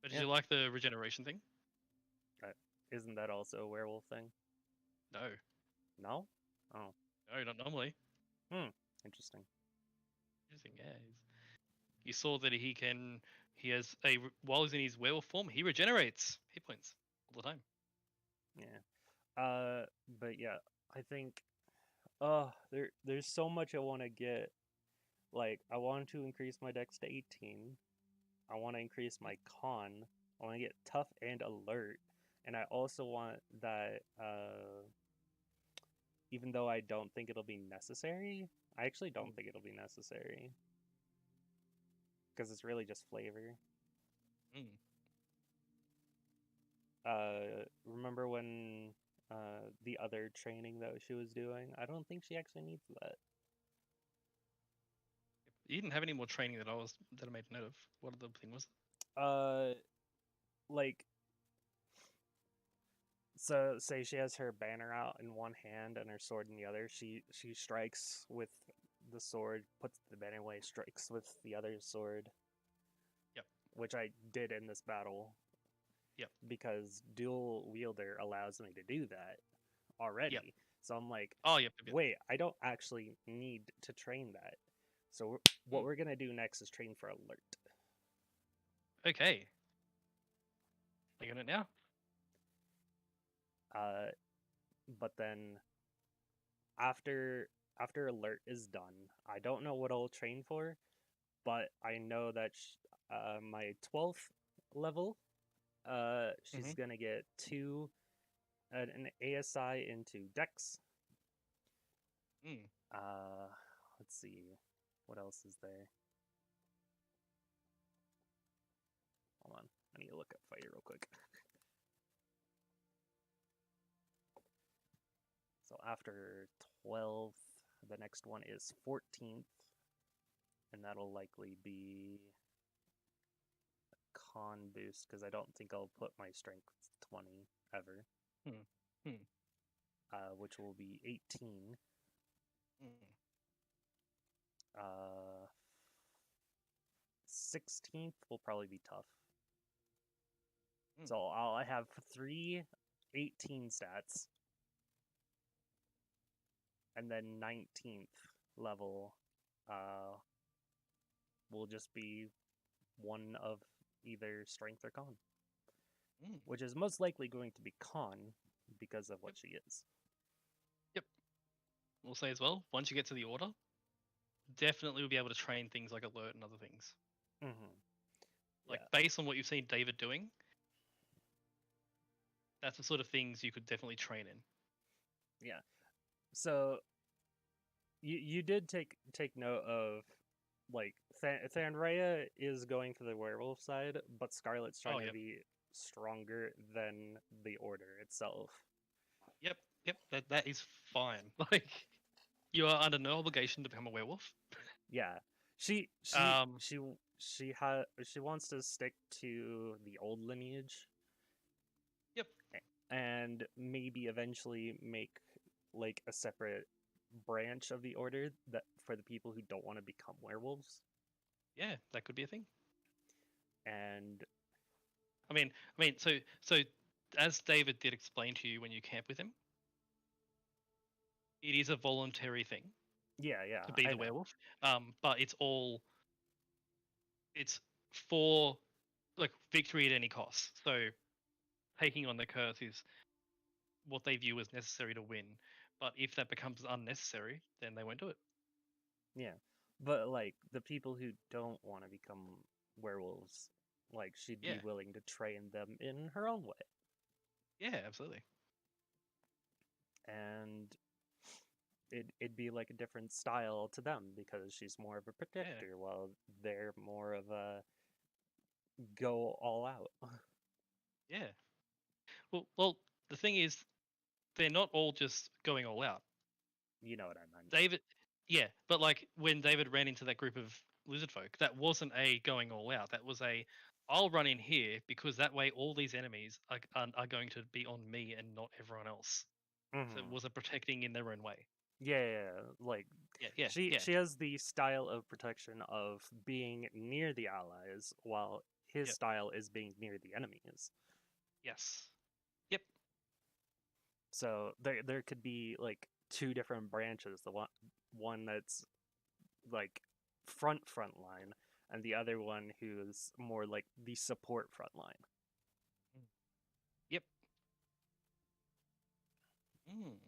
But did Yeah. you like the regeneration thing? Isn't that also a werewolf thing? No. No? Oh, No, not normally. interesting. Interesting, yeah. You saw that he has while he's in his werewolf form, he regenerates hit points all the time. Yeah. But yeah, I think there's so much I want to get. Like, I want to increase my dex to 18. I want to increase my con. I want to get tough and alert. And I also want that even though I don't think it'll be necessary, I actually don't think it'll be necessary. Because it's really just flavor. Mm. Remember when the other training that she was doing? I don't think she actually needs that. You didn't have any more training that I made note of. What the thing was? Like, so say she has her banner out in one hand and her sword in the other. She strikes with the sword, puts the banner away, strikes with the other sword. Yep. Which I did in this battle. Yep. Because dual wielder allows me to do that already. Yep. So I'm like, Oh, yep. wait, I don't actually need to train that. So what we're gonna do next is train for alert. Okay. Are you on it now? But then after alert is done, I don't know what I'll train for, but I know that my 12th level, she's gonna get an ASI into Dex. Let's see, what else is there? Hold on, I need to look up fire real quick. So after 12th, the next one is 14th, and that'll likely be a con boost because I don't think I'll put my strength 20 ever. Which will be 18. 16th will probably be tough. So I have 3 18 stats. And then 19th level will just be one of either strength or con. Which is most likely going to be con because of what she is. Yep. We'll say as well, once you get to the order, definitely we'll be able to train things like alert and other things. Like, based on what you've seen David doing, that's the sort of things you could definitely train in. Yeah. So you did take note of, like, Thanraya is going for the werewolf side, but Scarlet's trying to be stronger than the order itself. Yep. That is fine. Like, You are under no obligation to become a werewolf. Yeah, she Um, she wants to stick to the old lineage. Yep. And maybe eventually make like a separate branch of the order that for the people who don't want to become werewolves. Yeah, that could be a thing. And I mean, so as David did explain to you when you camp with him, it is a voluntary thing yeah, to be I the know. werewolf. But it's for like victory at any cost. So taking on the curse is what they view as necessary to win. But if that becomes unnecessary, then they won't do it. Yeah, but like the people who don't want to become werewolves, like she'd be Yeah. willing to train them in her own way. Yeah, absolutely. And it'd be like a different style to them because she's more of a protector while they're more of a go all out. Yeah. Well, the thing is, they're not all just going all out. You know what I meant. David, yeah, but like when David ran into that group of lizard folk, that wasn't a going all out. That was a, I'll run in here because that way all these enemies are going to be on me and not everyone else. So it Mhm. was a protecting in their own way. Yeah, like Yeah. she has the style of protection of being near the allies while his Yep. style is being near the enemies. Yes. Yep. So there could be like two different branches. The one that's like front line and the other one who's more like the support front line. Yep. Mm.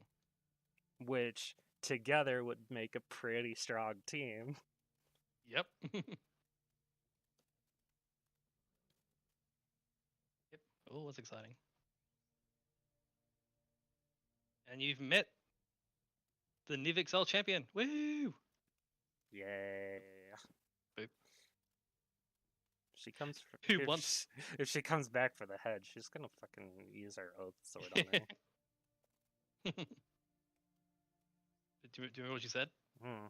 Which together would make a pretty strong team. Yep. Yep. Oh, that's exciting. And you've met the NivXL champion. Woo! Yeah. Boop. She comes for, Who if wants- if she comes back for the head, she's gonna fucking use her oath sword on her. Do you remember what she said? Hmm.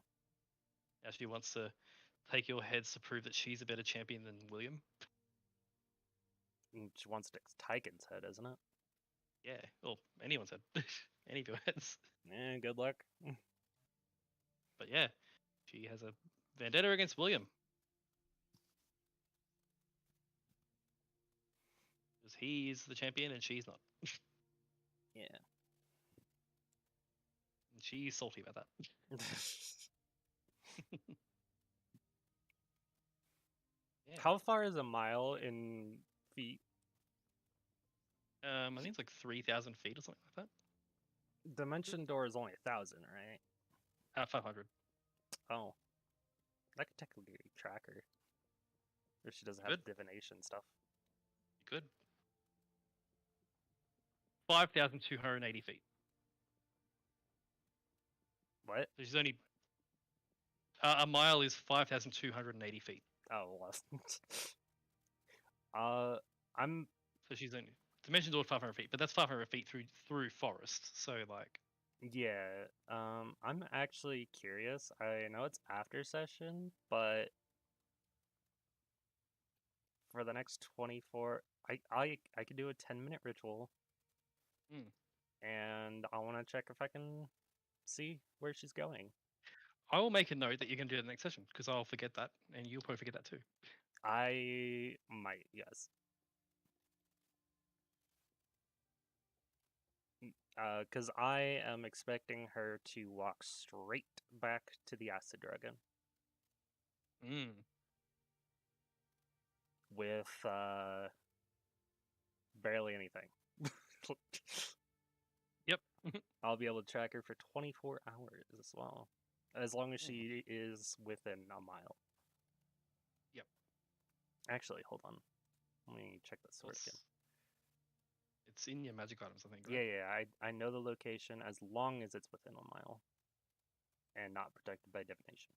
How she wants to take your heads to prove that she's a better champion than William. And she wants to Tyken's head, isn't it? Yeah, well, anyone's head. Any of your heads. Good luck. But yeah, she has a vendetta against William. Because he's the champion and she's not. Yeah. And she's salty about that. Yeah. How far is a mile in feet? I think it's like 3,000 feet or something like Dimension door is only 1,000, right? that. 500. Oh, that could technically track her. If she doesn't have Good. divination stuff. You could. 5,280 feet. What? So she's only. A mile is 5,280 feet. Oh, well. I'm So she's only. Dimension door 500 feet, but that's 500 feet through forest. So like. yeah. I'm actually curious. I know it's after session, but for the next 24, I could do a 10-minute ritual. Hmm. And I want to check if I can see where she's going. I will make a note that you're going to do the next session because I'll forget that, and you'll probably forget that too. I might, yes. Because I am expecting her to walk straight back to the acid dragon Mm. with barely anything. Yep. I'll be able to track her for 24 hours as well, as long as she is within a mile. Yep. Actually, hold on. Let me check the sword again. It's in your magic items, I think. Yeah, Right? yeah, I know the location as long as it's within a mile and not protected by divination.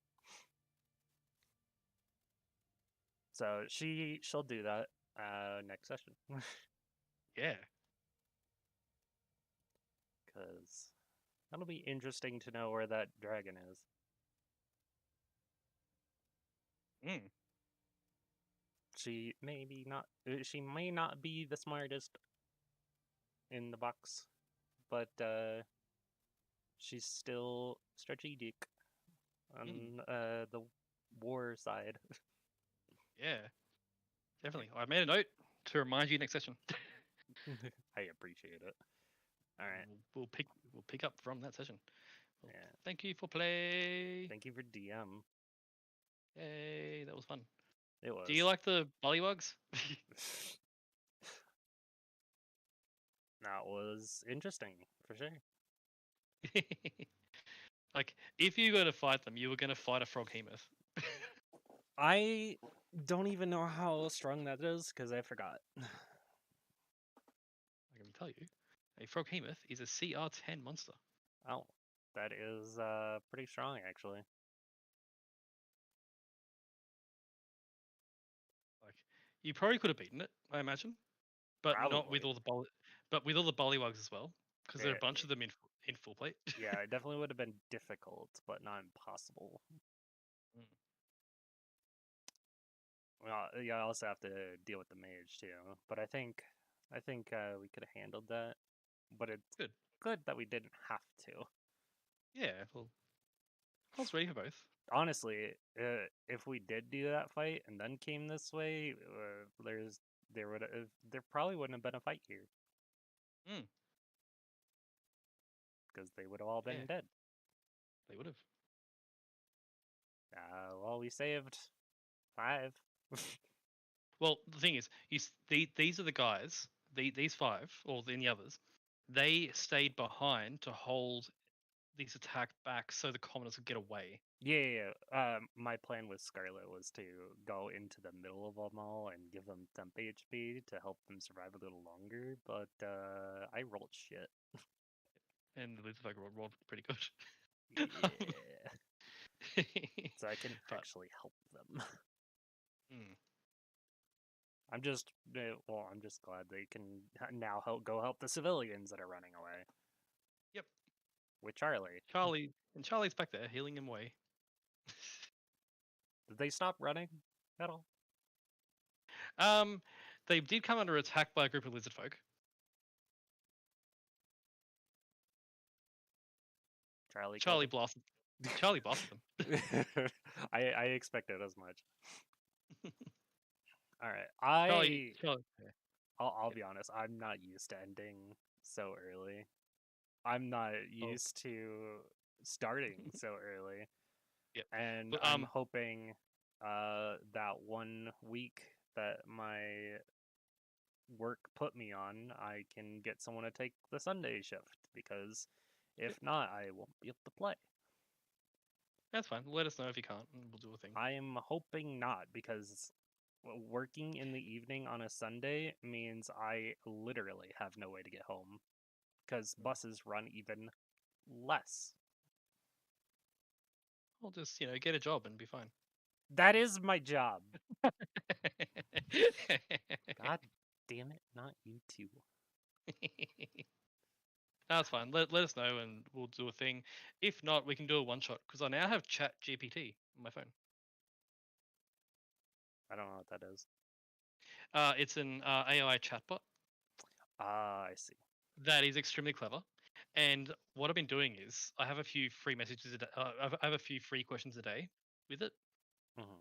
So she'll do that next session. Yeah. Because That'll be interesting to know where that dragon is. Mm. She maybe not. She may not be the smartest in the box, but she's still strategic on the war side. Yeah, definitely. I made a note to remind you next session. I appreciate it. All right. We'll pick up from that session. Well, Yeah. Thank you for play. Thank you for DM. Yay, that was fun. It was. Do you like the bullywugs? That was interesting for sure. Like, if you go to fight them, you were going to fight a froghemoth. I don't even know how strong that is because I forgot. I can tell you, a froghemoth is a CR10 monster. Oh, that is pretty strong actually. Like, you probably could have beaten it, I imagine, but not with Probably. all the but with all the bullywugs as well, because there are a Yeah, bunch of them in full plate. Yeah, it definitely would have been difficult, but not impossible. Mm. Well, yeah, I also have to deal with the mage too. But I think we could have handled that. But it's Good. good that we didn't have to. Yeah, well, I was ready for both. Honestly, if we did do that fight and then came this way, there probably wouldn't have been a fight here. Mm. Because they would have all been Yeah. dead. They would have. Well, we saved 5. Well, the thing is, these are the guys. These 5 or any others, they stayed behind to hold these attacks back so the commoners could get away. Yeah. My plan with Scarlet was to go into the middle of them all and give them temp HP to help them survive a little longer, but I rolled shit. And the Lucifer rolled pretty good. Yeah. So I can But- actually help them. Mm. I'm just glad they can now go help the civilians that are running away. Yep. With Charlie. Charlie's back there healing him away. Did they stop running at all? They did come under attack by a group of lizard folk. Charlie blasted them. I expected as much. All right, I'll be honest. I'm not used to ending so early. I'm not used to starting so early. Yep. And But, I'm hoping that 1 week that my work put me on, I can get someone to take the Sunday shift, because if not, I won't be able to play. That's fine. Let us know if you can't, and we'll do a thing. I am hoping not, because working in the evening on a Sunday means I literally have no way to get home, because buses run even less. I'll just get a job and be fine. That is my job. God damn it, not you two. That's fine. Let us know and we'll do a thing. If not, we can do a one shot because I now have Chat GPT on my phone. I don't know what that is. It's an AI chatbot I see. that is extremely clever. And what I've been doing is I have a few free messages a day. I have a few free questions a day with it. Mm-hmm.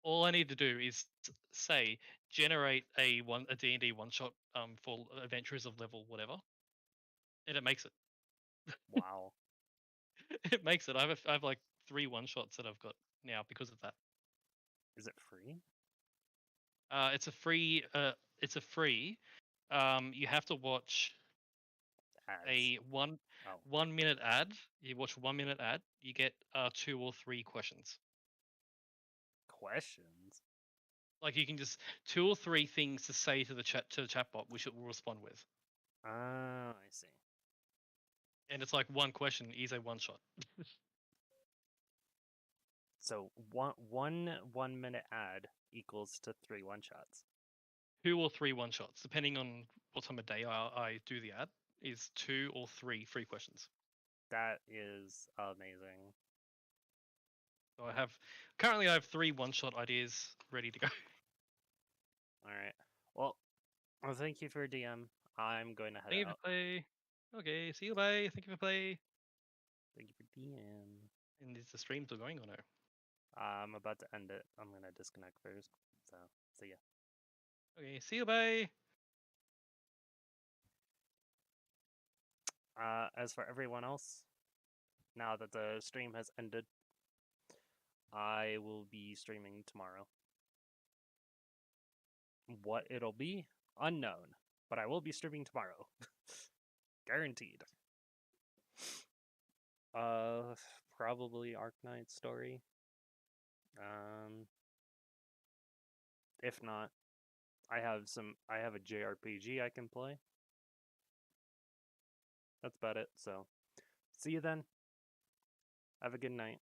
All I need to do is say generate a D&D one shot for adventurers of level whatever, and it makes it. Wow. It makes it. I have like 3 one shots that I've got now because of that. Is it free? It's a free. It's a free. You have to watch Ads. a 1 minute ad. You watch 1 minute ad. You get 2 or 3 questions. Questions? Like you can just 2 or 3 things to say to the chatbot, which it will respond with. I see. And it's like one question is a one shot. So one minute ad equals to 3 one shots. 2 or 3 one shots, depending on what time of day I do the ad, is 2 or 3 free questions. That is amazing. So I have 3 one-shot ideas ready to go. All right. Well, thank you for DM. I'm going to head Thank you for out. play. Okay, see you, bye. Thank you for play. Thank you for DM. And is the stream still going or no? I'm about to end it. I'm gonna disconnect first. So see ya. Okay, see you, bye. As for everyone else, now that the stream has ended, I will be streaming tomorrow. What it'll be, unknown, but I will be streaming tomorrow. Guaranteed. Probably Arknight story. If not, I have a JRPG I can play. That's about it. So, see you then. Have a good night.